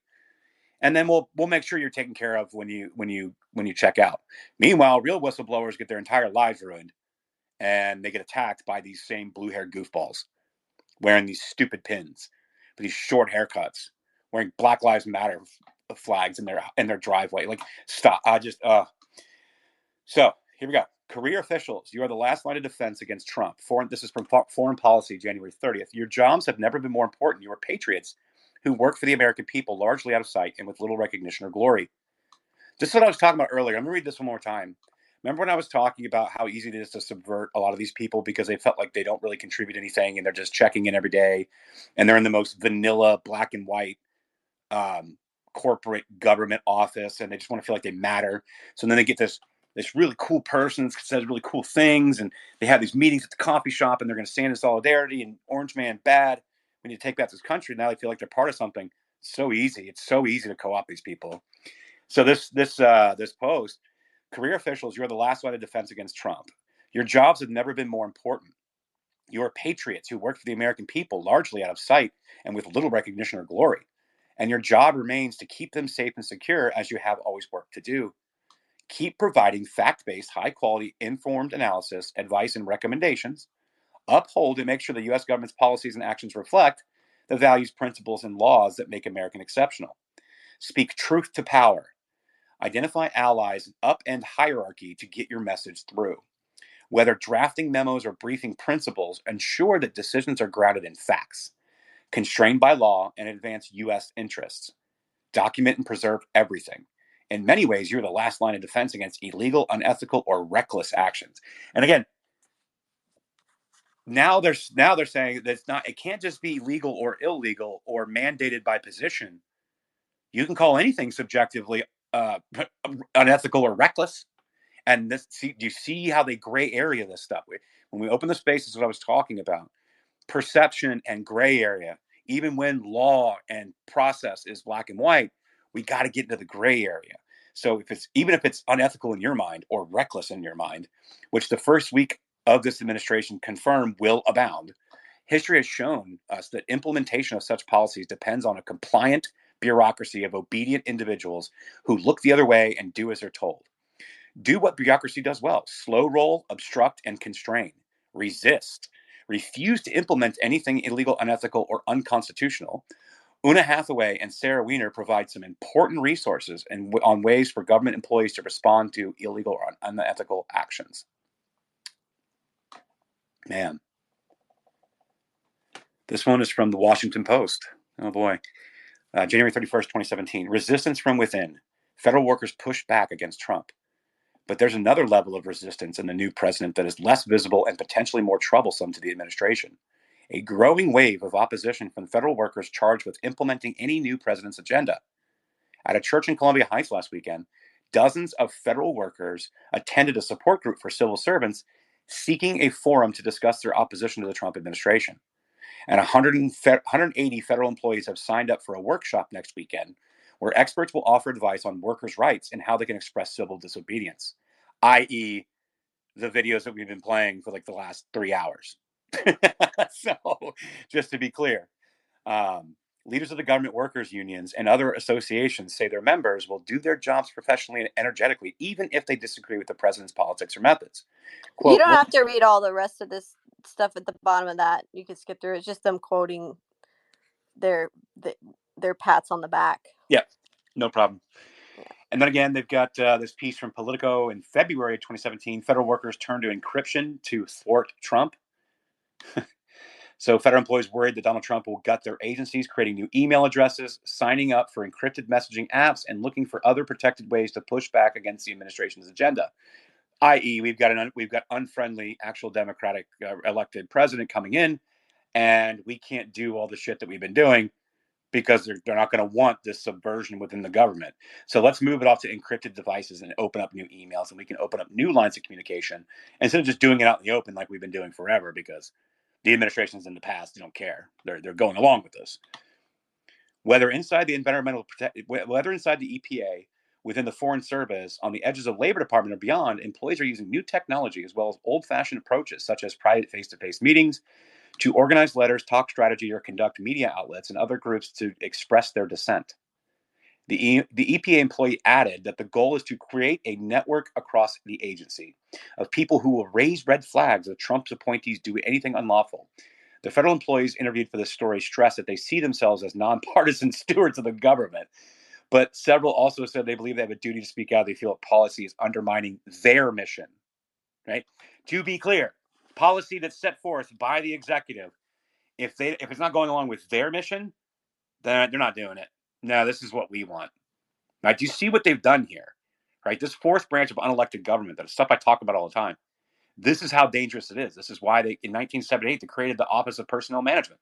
And then we'll make sure you're taken care of when you check out. Meanwhile, real whistleblowers get their entire lives ruined, and they get attacked by these same blue-haired goofballs wearing these stupid pins, with these short haircuts, wearing Black Lives Matter flags in their driveway. Like, stop! So here we go. Career officials, you are the last line of defense against Trump. This is from Foreign Policy, January 30th. Your jobs have never been more important. You are patriots who work for the American people, largely out of sight and with little recognition or glory. This is what I was talking about earlier. I'm going to read this one more time. Remember when I was talking about how easy it is to subvert a lot of these people because they felt like they don't really contribute anything and they're just checking in every day and they're in the most vanilla black and white corporate government office and they just want to feel like they matter. So then they get this really cool person that says really cool things and they have these meetings at the coffee shop and they're going to stand in solidarity and Orange Man bad. We need to take back this country. Now they feel like they're part of something. It's so easy. It's so easy to co-opt these people. So this post, career officials, you're the last line of defense against Trump. Your jobs have never been more important. You are patriots who work for the American people, largely out of sight and with little recognition or glory. And your job remains to keep them safe and secure as you have always worked to do. Keep providing fact-based, high-quality, informed analysis, advice, and recommendations. Uphold and make sure the U.S. government's policies and actions reflect the values, principles, and laws that make America exceptional. Speak truth to power. Identify allies and upend hierarchy to get your message through. Whether drafting memos or briefing principles, ensure that decisions are grounded in facts, constrained by law, and advance U.S. interests. Document and preserve everything. In many ways, you're the last line of defense against illegal, unethical, or reckless actions. And again, now they're saying that it can't just be legal or illegal or mandated by position. You can call anything subjectively unethical or reckless. And do you see how they gray area this stuff? When we open the space, this is what I was talking about. Perception and gray area. Even when law and process is black and white, we got to get into the gray area. So even if it's unethical in your mind or reckless in your mind, which the first week of this administration confirmed will abound, history has shown us that implementation of such policies depends on a compliant bureaucracy of obedient individuals who look the other way and do as they're told. Do what bureaucracy does well: slow roll, obstruct, and constrain. Resist. Refuse to implement anything illegal, unethical, or unconstitutional. Una Hathaway and Sarah Wiener provide some important resources on ways for government employees to respond to illegal or unethical actions. Man. This one is from the Washington Post. Oh boy. January 31st, 2017. Resistance from within. Federal workers push back against Trump. But there's another level of resistance in the new president that is less visible and potentially more troublesome to the administration. A growing wave of opposition from federal workers charged with implementing any new president's agenda. At a church in Columbia Heights last weekend, dozens of federal workers attended a support group for civil servants seeking a forum to discuss their opposition to the Trump administration. And 180 federal employees have signed up for a workshop next weekend where experts will offer advice on workers' rights and how they can express civil disobedience, i.e., the videos that we've been playing for like the last 3 hours. So, just to be clear, leaders of the government workers unions and other associations say their members will do their jobs professionally and energetically, even if they disagree with the president's politics or methods. Quote, you don't have to read all the rest of this stuff at the bottom of that. You can skip through it. It's just them quoting their pats on the back. Yeah, no problem. Yeah. And then again, they've got this piece from Politico in February of 2017. Federal workers turn to encryption to thwart Trump. So federal employees worried that Donald Trump will gut their agencies, creating new email addresses, signing up for encrypted messaging apps, and looking for other protected ways to push back against the administration's agenda. i.e., we've got unfriendly, actual Democratic elected president coming in, and we can't do all the shit that we've been doing because they're not going to want this subversion within the government. So let's move it off to encrypted devices and open up new emails, and we can open up new lines of communication instead of just doing it out in the open like we've been doing forever, because the administrations in the past don't care. They're going along with this. Whether inside the EPA, within the Foreign Service, on the edges of Labor Department or beyond, employees are using new technology as well as old-fashioned approaches such as private face-to-face meetings to organize letters, talk strategy, or conduct media outlets and other groups to express their dissent. The EPA employee added that the goal is to create a network across the agency of people who will raise red flags if Trump's appointees do anything unlawful. The federal employees interviewed for this story stressed that they see themselves as nonpartisan stewards of the government, but several also said they believe they have a duty to speak out. They feel that policy is undermining their mission. Right? To be clear, policy that's set forth by the executive, if it's not going along with their mission, then they're not doing it. No, this is what we want. Right? Do you see what they've done here? Right? This fourth branch of unelected government, that is stuff I talk about all the time. This is how dangerous it is. This is why in 1978 they created the Office of Personnel Management,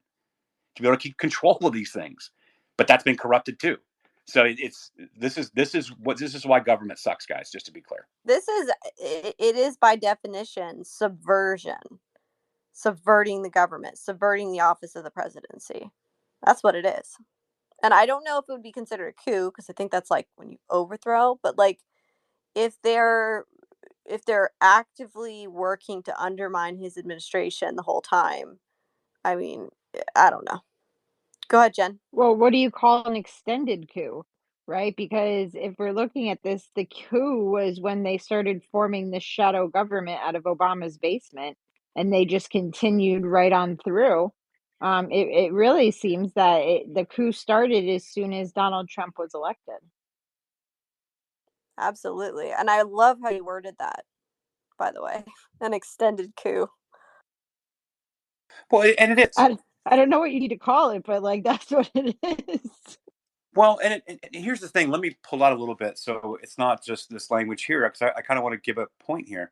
to be able to keep control of these things. But that's been corrupted too. So this is why government sucks, guys, just to be clear. It is by definition subversion. Subverting the government, subverting the office of the presidency. That's what it is. And I don't know if it would be considered a coup, because I think that's like when you overthrow, but like if they're actively working to undermine his administration the whole time, I mean, I don't know. Go ahead, Jen. Well, what do you call an extended coup, right? Because if we're looking at this, the coup was when they started forming this shadow government out of Obama's basement, and they just continued right on through. It really seems that the coup started as soon as Donald Trump was elected. Absolutely. And I love how you worded that, by the way. An extended coup. Well, and it is. I don't know what you need to call it, but like that's what it is. Well, and here's the thing. Let me pull out a little bit, so it's not just this language here, because I kind of want to give a point here.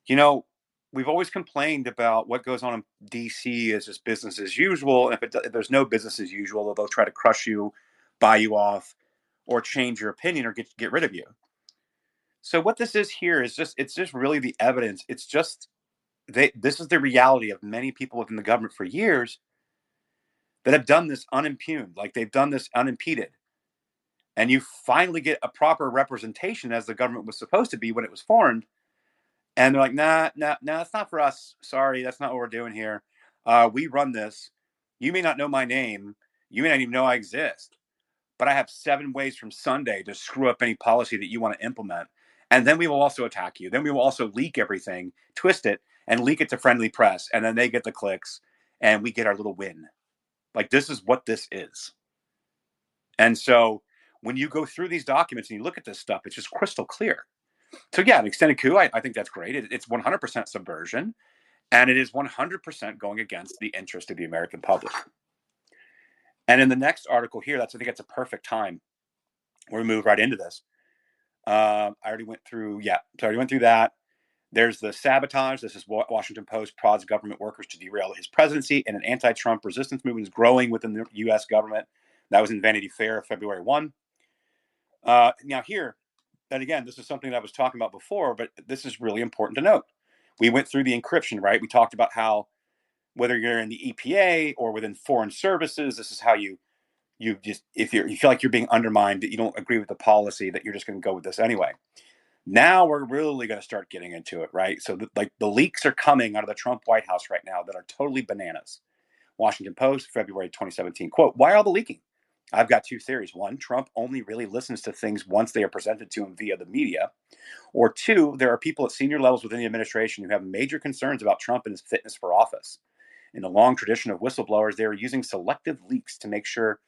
You know, we've always complained about what goes on in D.C. is just business as usual. And if there's no business as usual, they'll try to crush you, buy you off, or change your opinion or get rid of you. So what this is here is it's just really the evidence. It's just this is the reality of many people within the government for years that have done this unimpugned, like they've done this unimpeded. And you finally get a proper representation as the government was supposed to be when it was formed. And they're like, nah, it's not for us. Sorry, that's not what we're doing here. We run this. You may not know my name. You may not even know I exist. But I have 7 ways from Sunday to screw up any policy that you want to implement. And then we will also attack you. Then we will also leak everything, twist it, and leak it to friendly press. And then they get the clicks, and we get our little win. Like, this is what this is. And so when you go through these documents and you look at this stuff, it's just crystal clear. So yeah, an extended coup, I think that's great. It's 100% subversion, and it is 100% going against the interest of the American public. And in the next article here, I think it's a perfect time where we move right into this. I already went through that. There's the sabotage. This is Washington Post prods government workers to derail his presidency, and an anti-Trump resistance movement is growing within the U.S. government. That was in Vanity Fair, February 1. Now here, and again, this is something that I was talking about before, but this is really important to note. We went through the encryption, right? We talked about how whether you're in the EPA or within foreign services, this is how you just, if you feel like you're being undermined, that you don't agree with the policy, that you're just going to go with this anyway. Now we're really going to start getting into it, right? So the leaks are coming out of the Trump White House right now that are totally bananas. Washington Post, February 2017, quote, "Why all the leaking? I've got 2 theories. 1, Trump only really listens to things once they are presented to him via the media. Or 2, there are people at senior levels within the administration who have major concerns about Trump and his fitness for office. In the long tradition of whistleblowers, they are using selective leaks to make sure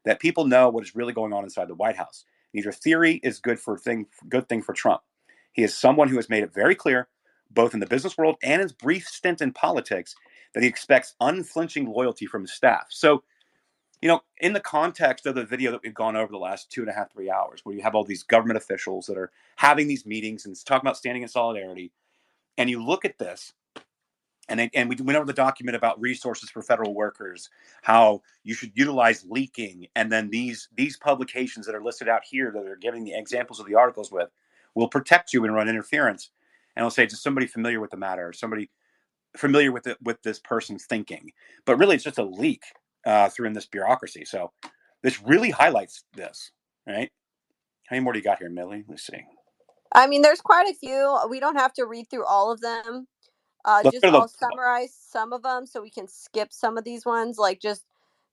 that people know what is really going on inside the White House. Neither theory is good thing for Trump. He is someone who has made it very clear, both in the business world and his brief stint in politics, that he expects unflinching loyalty from his staff." So In the context of the video that we've gone over the last 2.5, 3 hours, where you have all these government officials that are having these meetings and talking about standing in solidarity, and you look at this, and we went over the document about resources for federal workers, how you should utilize leaking, and then these publications that are listed out here that are giving the examples of the articles will protect you and run interference, and it'll say just somebody familiar with the matter, or somebody familiar with this person's thinking, but really it's just a leak through in this bureaucracy. So this really highlights this, right? How many more do you got here, Millie? Let's see. I mean, there's quite a few. We don't have to read through all of them. I'll summarize some of them so we can skip some of these ones. Like, just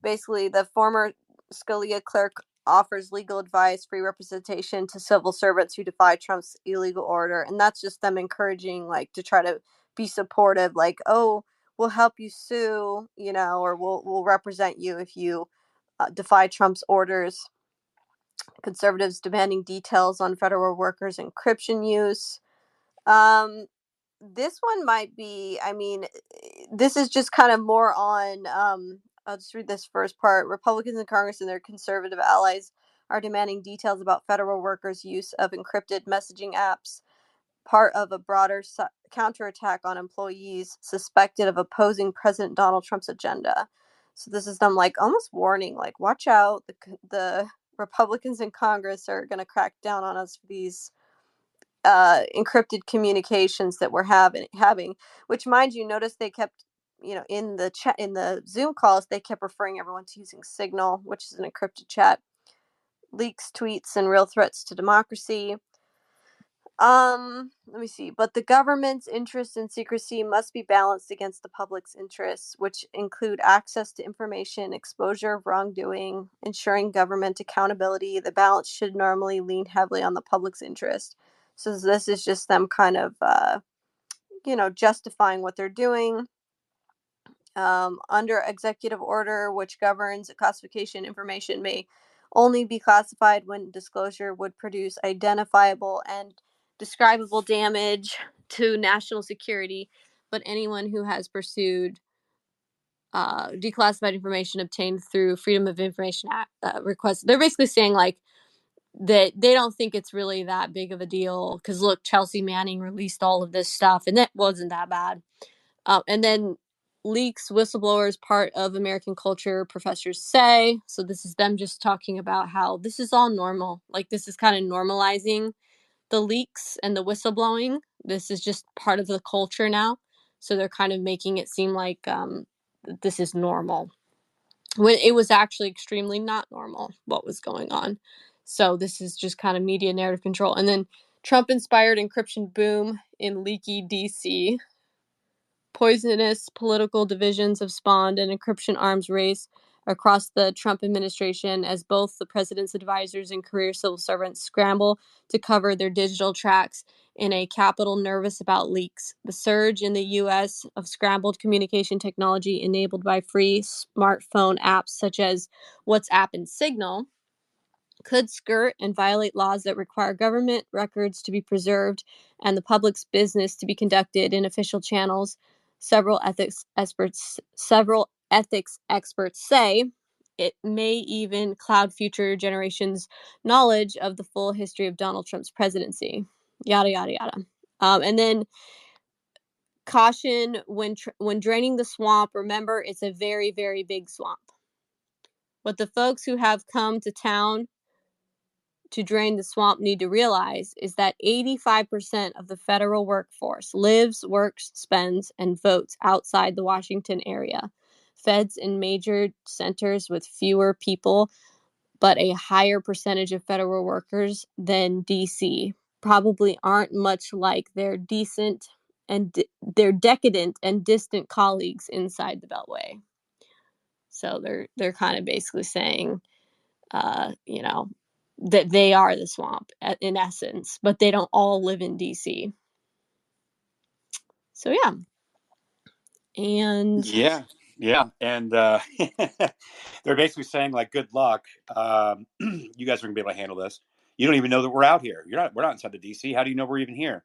basically, the former Scalia clerk offers legal advice, free representation to civil servants who defy Trump's illegal order. And that's just them encouraging, like, to try to be supportive, like, oh, we'll help you sue, or we'll represent you if you defy Trump's orders. Conservatives demanding details on federal workers' encryption use. This one might be, this is just kind of more on, I'll just read this first part. Republicans in Congress and their conservative allies are demanding details about federal workers' use of encrypted messaging apps, part of a broader counterattack on employees suspected of opposing President Donald Trump's agenda. So this is them, like, almost warning, like, watch out, the Republicans in Congress are going to crack down on us for these encrypted communications that we're having, which, mind you, notice they kept, in the chat, in the Zoom calls, they kept referring everyone to using Signal, which is an encrypted chat. Leaks, tweets, and real threats to democracy. Let me see. But the government's interest in secrecy must be balanced against the public's interests, which include access to information, exposure of wrongdoing, ensuring government accountability. The balance should normally lean heavily on the public's interest. So this is just them kind of, justifying what they're doing. Under executive order, which governs classification, information may only be classified when disclosure would produce identifiable and describable damage to national security, but anyone who has pursued declassified information obtained through Freedom of Information Act requests. They're basically saying, like, that they don't think it's really that big of a deal because, look, Chelsea Manning released all of this stuff and it wasn't that bad. And then leaks, whistleblowers, part of American culture, professors say. So this is them just talking about how this is all normal. Like, this is kind of normalizing the leaks and the whistleblowing. This is just part of the culture now. So they're kind of making it seem like this is normal, when it was actually extremely not normal what was going on. So this is just kind of media narrative control. And then Trump-inspired encryption boom in leaky DC. Poisonous political divisions have spawned an encryption arms race across the Trump administration as both the president's advisors and career civil servants scramble to cover their digital tracks in a capital nervous about leaks. The surge in the U.S. of scrambled communication technology enabled by free smartphone apps such as WhatsApp and Signal could skirt and violate laws that require government records to be preserved and the public's business to be conducted in official channels. Several ethics experts say it may even cloud future generations' knowledge of the full history of Donald Trump's presidency. Yada, yada, yada. And then caution when draining the swamp. Remember, it's a very, very big swamp. What the folks who have come to town to drain the swamp need to realize is that 85% of the federal workforce lives, works, spends, and votes outside the Washington area. Feds in major centers with fewer people, but a higher percentage of federal workers than DC, probably aren't much like their decadent and distant colleagues inside the Beltway. So they're kind of basically saying, that they are the swamp in essence, but they don't all live in DC. So yeah. And and they're basically saying, like, good luck, you guys are gonna be able to handle this. You don't even know that we're out here. We're not inside the DC. How do you know we're even here?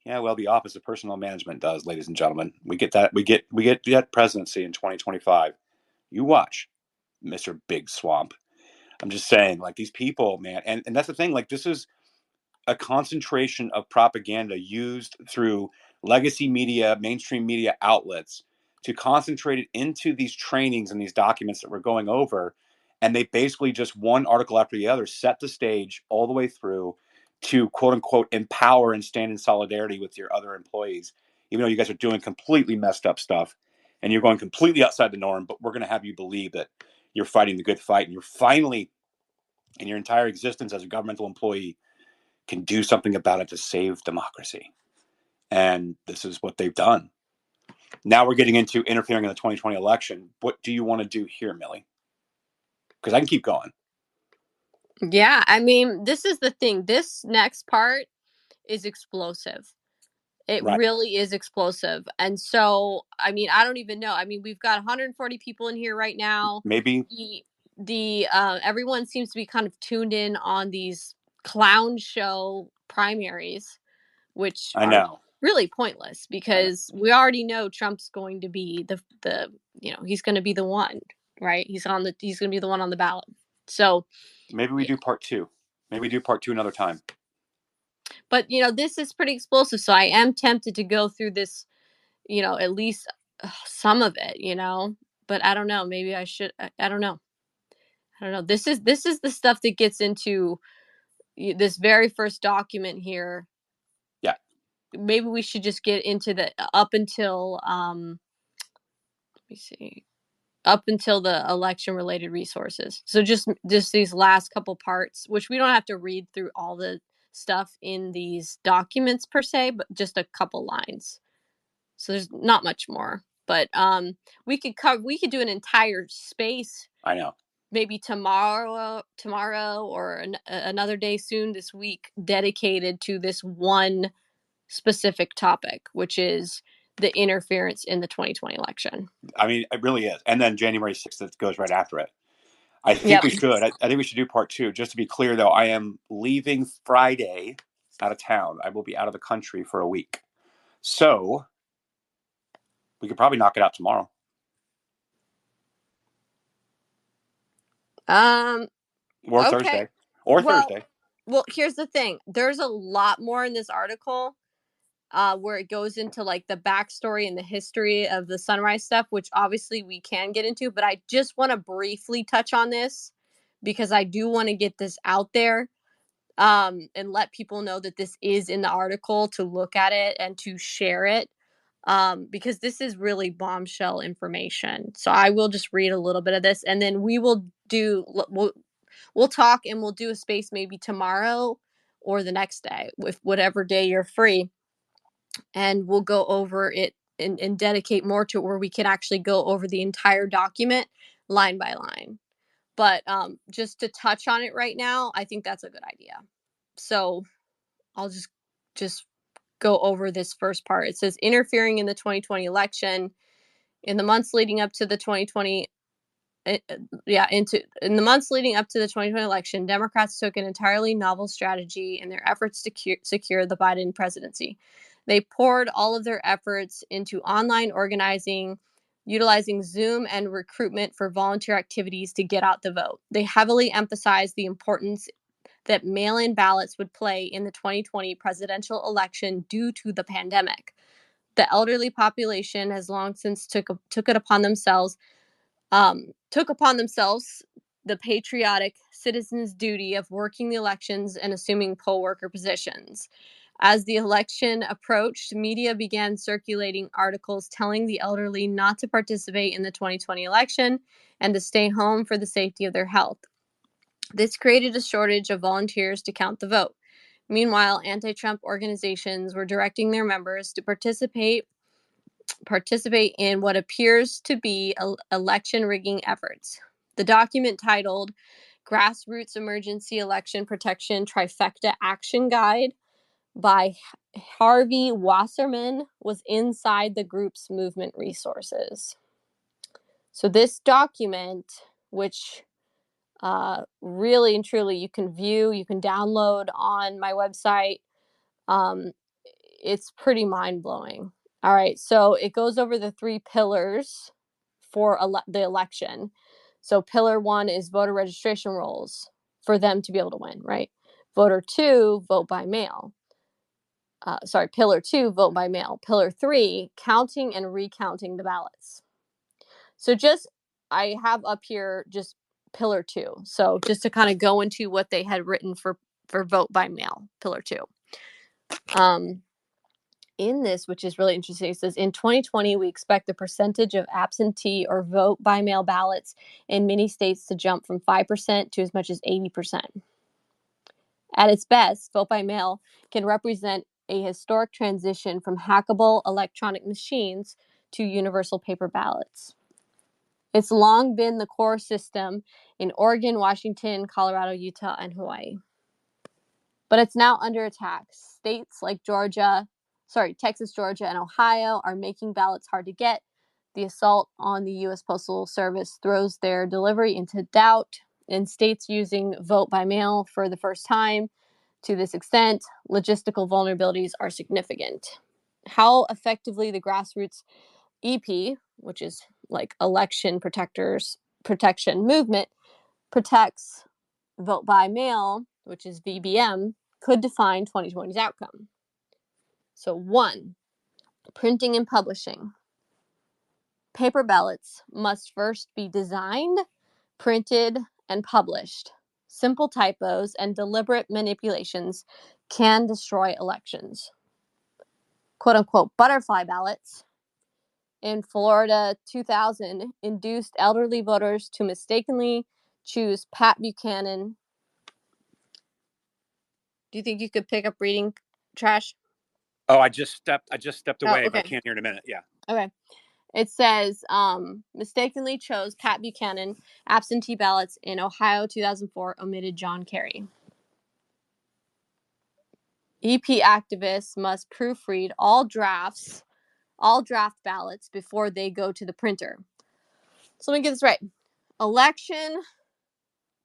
Yeah, well, the Office of Personnel Management does, ladies and gentlemen. We get that. We get that presidency in 2025. You watch. Mr. Big Swamp. I'm just saying, like, these people, man, and that's the thing, like, this is a concentration of propaganda used through legacy media, mainstream media outlets to concentrate it into these trainings and these documents that we're going over. And they basically just one article after the other set the stage all the way through to quote unquote empower and stand in solidarity with your other employees, even though you guys are doing completely messed up stuff and you're going completely outside the norm. But we're going to have you believe that you're fighting the good fight and you're finally, in your entire existence as a governmental employee, can do something about it to save democracy. And this is what they've done. Now we're getting into interfering in the 2020 election. What do you want to do here, Millie? Because I can keep going. Yeah, I mean, this is the thing. This next part is explosive. It Right. really is explosive. And so, I mean, I don't even know. I mean, we've got 140 people in here right now. Maybe. The everyone seems to be kind of tuned in on these clown show primaries, which I are know. really pointless because we already know Trump's going to be the he's going to be the one, right? He's going to be the one on the ballot. So maybe we do part two. Maybe we do part two another time. But this is pretty explosive, so I am tempted to go through this, at least some of it, but I don't know. Maybe I should. I don't know. This is the stuff that gets into this very first document here. Yeah. Maybe we should just get into the up until let me see. Up until the election related resources. So just these last couple parts, which we don't have to read through all the stuff in these documents per se, but just a couple lines. So there's not much more, but we could do an entire space. I know. Maybe tomorrow or another day soon this week dedicated to this one specific topic, which is the interference in the 2020 election. I mean, it really is. And then January 6th, that goes right after it. I think we should. I think we should do part two. Just to be clear, though, I am leaving Friday out of town. I will be out of the country for a week. So we could probably knock it out tomorrow. Or okay. Thursday. Or Thursday. Well, here's the thing. There's a lot more in this article where it goes into like the backstory and the history of the Sunrise stuff, which obviously we can get into, but I just want to briefly touch on this because I do want to get this out there and let people know that this is in the article to look at it and to share it because this is really bombshell information. So I will just read a little bit of this and then we'll talk and we'll do a space maybe tomorrow or the next day with whatever day you're free. And we'll go over it and dedicate more to it where we can actually go over the entire document line by line. But just to touch on it right now, I think that's a good idea. So I'll just go over this first part. It says interfering in the 2020 election in the months leading up to the 2020 in the months leading up to the 2020 election, Democrats took an entirely novel strategy in their efforts to secure the Biden presidency. They poured all of their efforts into online organizing, utilizing Zoom and recruitment for volunteer activities to get out the vote. They heavily emphasized the importance that mail-in ballots would play in the 2020 presidential election due to the pandemic. The elderly population has long since took upon themselves the patriotic citizens' duty of working the elections and assuming poll worker positions. As the election approached, media began circulating articles telling the elderly not to participate in the 2020 election and to stay home for the safety of their health. This created a shortage of volunteers to count the vote. Meanwhile, anti-Trump organizations were directing their members to participate in what appears to be election rigging efforts. The document titled Grassroots Emergency Election Protection Trifecta Action Guide by Harvey Wasserman was inside the group's movement resources. So this document, which really and truly you can view, you can download on my website, it's pretty mind-blowing. All right, so it goes over the three pillars for the election. So pillar 1 is voter registration rolls for them to be able to win, right? Voter 2, vote by mail. Pillar 2, vote by mail. Pillar 3, counting and recounting the ballots. So I have up here just pillar 2. So just to kind of go into what they had written for vote by mail, pillar 2. In this, which is really interesting, it says, in 2020, we expect the percentage of absentee or vote by mail ballots in many states to jump from 5% to as much as 80%. At its best, vote by mail can represent a historic transition from hackable electronic machines to universal paper ballots. It's long been the core system in Oregon, Washington, Colorado, Utah, and Hawaii. But it's now under attack. States like Texas, Georgia, and Ohio are making ballots hard to get. The assault on the U.S. Postal Service throws their delivery into doubt. In states using vote by mail for the first time to this extent, logistical vulnerabilities are significant. How effectively the grassroots EP, which is like election protection movement, protects vote by mail, which is VBM, could define 2020's outcome. So 1, printing and publishing. Paper ballots must first be designed, printed, and published. Simple typos and deliberate manipulations can destroy elections. Quote unquote butterfly ballots in Florida 2000 induced elderly voters to mistakenly choose Pat Buchanan. Do you think you could pick up reading, Trash? Oh, I just stepped away, okay. but I can't hear in a minute. Yeah. Okay. It says, mistakenly chose Pat Buchanan. Absentee ballots in Ohio 2004 omitted John Kerry. EP activists must proofread all draft ballots before they go to the printer. So let me get this right. Election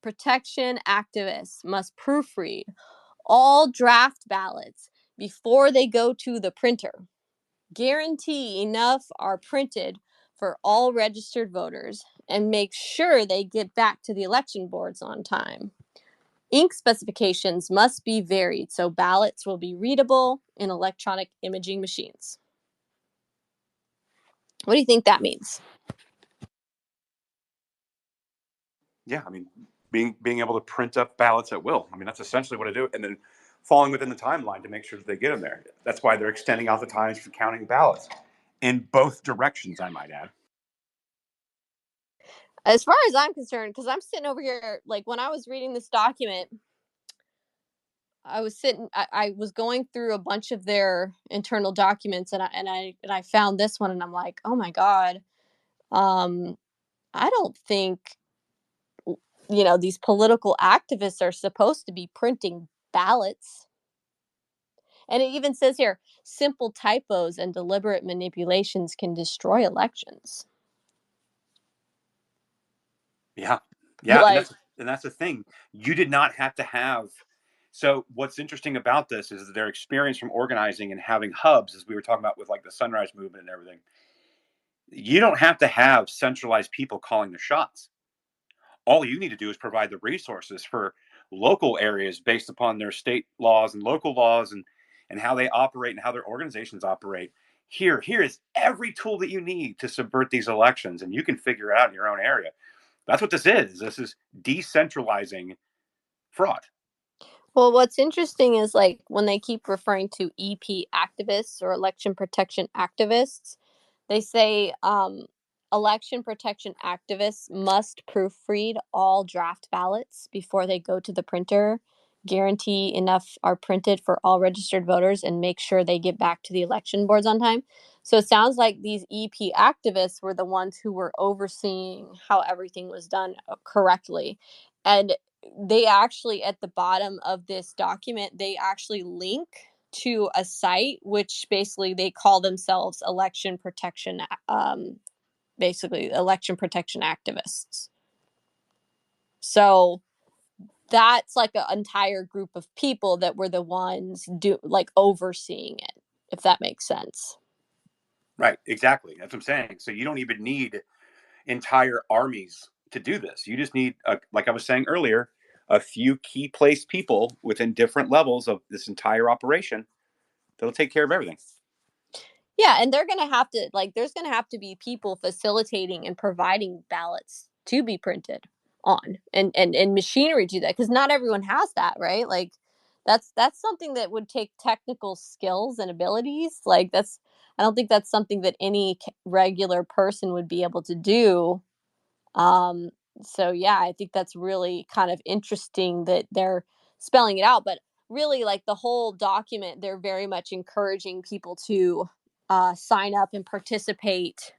protection activists must proofread all draft ballots before they go to the printer. Guarantee enough are printed for all registered voters and make sure they get back to the election boards on time. Ink specifications must be varied so ballots will be readable in electronic imaging machines. What do you think that means? Yeah, I mean, being able to print up ballots at will. I mean, that's essentially what I do, and then falling within the timeline to make sure that they get them there. That's why they're extending out the times for counting ballots in both directions, I might add. As far as I'm concerned, because I'm sitting over here, like when I was reading this document, I was going through a bunch of their internal documents, and I found this one, and I'm like, oh my God, I don't think these political activists are supposed to be printing ballots. And it even says here, simple typos and deliberate manipulations can destroy elections. Yeah, Like, and that's the thing. You did not have to have. So what's interesting about this is their experience from organizing and having hubs, as we were talking about with like the Sunrise Movement and everything. You don't have to have centralized people calling the shots. All you need to do is provide the resources for local areas based upon their state laws and local laws and how they operate and how their organizations operate. Here is every tool that you need to subvert these elections, and you can figure it out in your own area. That's what this is. This is decentralizing fraud. well, what's interesting is like when they keep referring to EP activists or election protection activists, they say election protection activists must proofread all draft ballots before they go to the printer, guarantee enough are printed for all registered voters, and make sure they get back to the election boards on time. So it sounds like these EP activists were the ones who were overseeing how everything was done correctly. And they actually, at the bottom of this document, they actually link to a site which basically they call themselves election protection activists. So that's like an entire group of people that were the ones overseeing it, if that makes sense. Right, exactly. That's what I'm saying. So you don't even need entire armies to do this. You just need, like I was saying earlier, a few key place people within different levels of this entire operation that'll take care of everything. Yeah, and they're going to have to, like, there's going to have to be people facilitating and providing ballots to be printed on, and machinery to do that, because not everyone has that, right? Like, that's something that would take technical skills and abilities. Like, I don't think that's something that any regular person would be able to do. So yeah, I think that's really kind of interesting that they're spelling it out, but really, like, the whole document, they're very much encouraging people to sign up and participate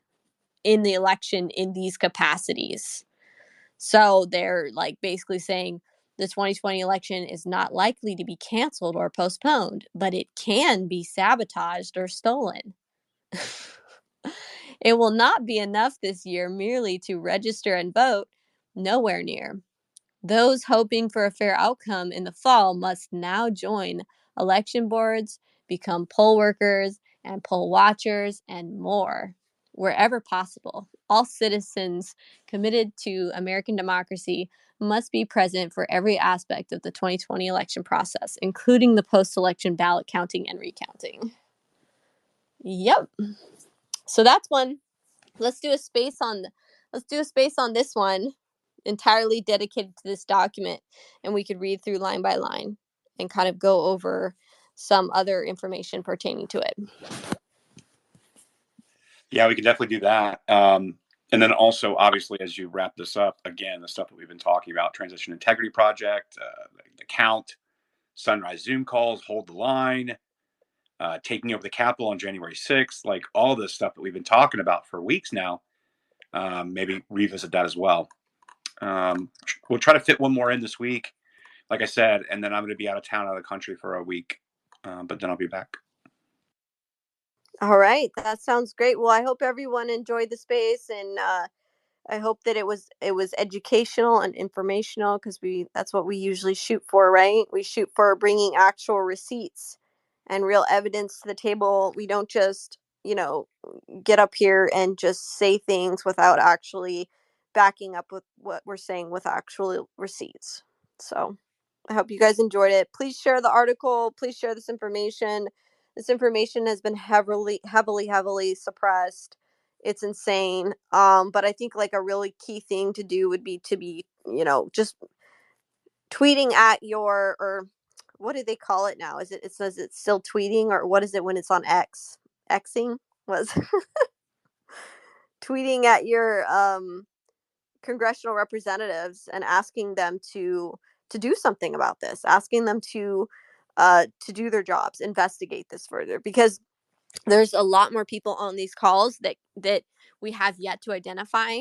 in the election in these capacities. So they're, like, basically saying the 2020 election is not likely to be canceled or postponed, but it can be sabotaged or stolen. It will not be enough this year merely to register and vote. Nowhere near. Those hoping for a fair outcome in the fall must now join election boards, become poll workers and poll watchers, and more. Wherever possible, all citizens committed to American democracy must be present for every aspect of the 2020 election process, including the post-election ballot counting and recounting. Yep. So that's one. Let's do a space on this one, entirely dedicated to this document, and we could read through line by line and kind of go over some other information pertaining to it. Yeah, we can definitely do that. And then also, obviously, as you wrap this up, again, the stuff that we've been talking about, Transition Integrity Project, the count, Sunrise Zoom calls, Hold the Line, taking over the Capitol on January 6th, like all this stuff that we've been talking about for weeks now, maybe revisit that as well. We'll try to fit one more in this week, like I said, and then I'm going to be out of town, out of the country for a week, but then I'll be back. All right, that sounds great. Well, I hope everyone enjoyed the space, and I hope that it was educational and informational, because that's what we usually shoot for, right? We shoot for bringing actual receipts and real evidence to the table. We don't just, get up here and just say things without actually backing up with what we're saying with actual receipts. So I hope you guys enjoyed it. Please share the article. Please share this information. This information has been heavily suppressed. It's insane. But I think, like, a really key thing to do would be to be, just tweeting at your, or what do they call it now? Is it says it's still tweeting, or what is it when it's on X? Xing was tweeting at your congressional representatives and asking them to do something about this, asking them to do their jobs, investigate this further, because there's a lot more people on these calls that we have yet to identify,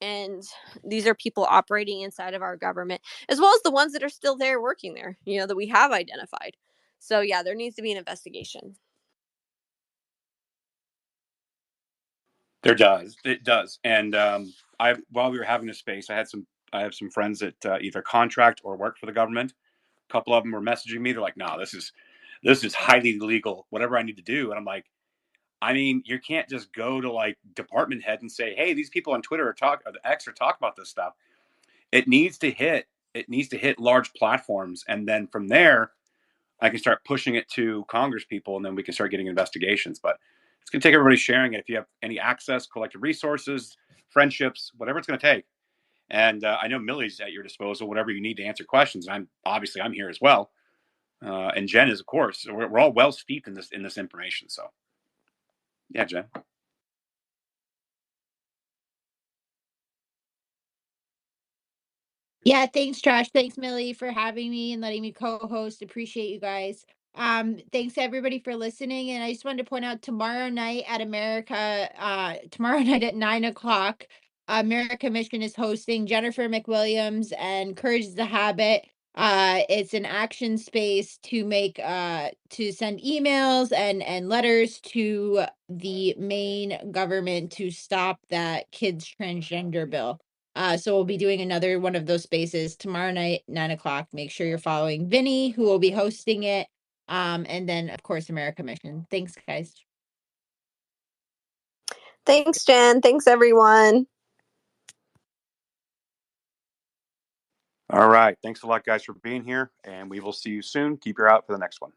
and these are people operating inside of our government, as well as the ones that are still there working there, that we have identified. So yeah, there needs to be an investigation. It does. And while we were having this space, I have some friends that either contract or work for the government. A couple of them were messaging me. They're like, "No, this is highly illegal. Whatever I need to do." And I'm like, I mean, you can't just go to, like, department head and say, "Hey, these people on Twitter or the X are talking about this stuff." It needs to hit large platforms, and then from there, I can start pushing it to Congress people, and then we can start getting investigations. But it's going to take everybody sharing it. If you have any access, collective resources, friendships, whatever it's going to take. And I know Millie's at your disposal, whatever you need to answer questions. And I'm here as well. And Jen is, of course. So we're all well steeped in this information. So yeah, Jen. Yeah, thanks, Josh. Thanks, Millie, for having me and letting me co-host. Appreciate you guys. Thanks everybody for listening. And I just wanted to point out, tomorrow night at tomorrow night at 9:00, America Mission is hosting Jennifer McWilliams and Courage is the Habit. It's an action space to send emails and letters to the main government to stop that kids transgender bill. So we'll be doing another one of those spaces tomorrow night, 9:00. Make sure you're following Vinny, who will be hosting it. And then, of course, America Mission. Thanks, guys. Thanks, Jen. Thanks, everyone. All right. Thanks a lot, guys, for being here, and we will see you soon. Keep your eye out for the next one.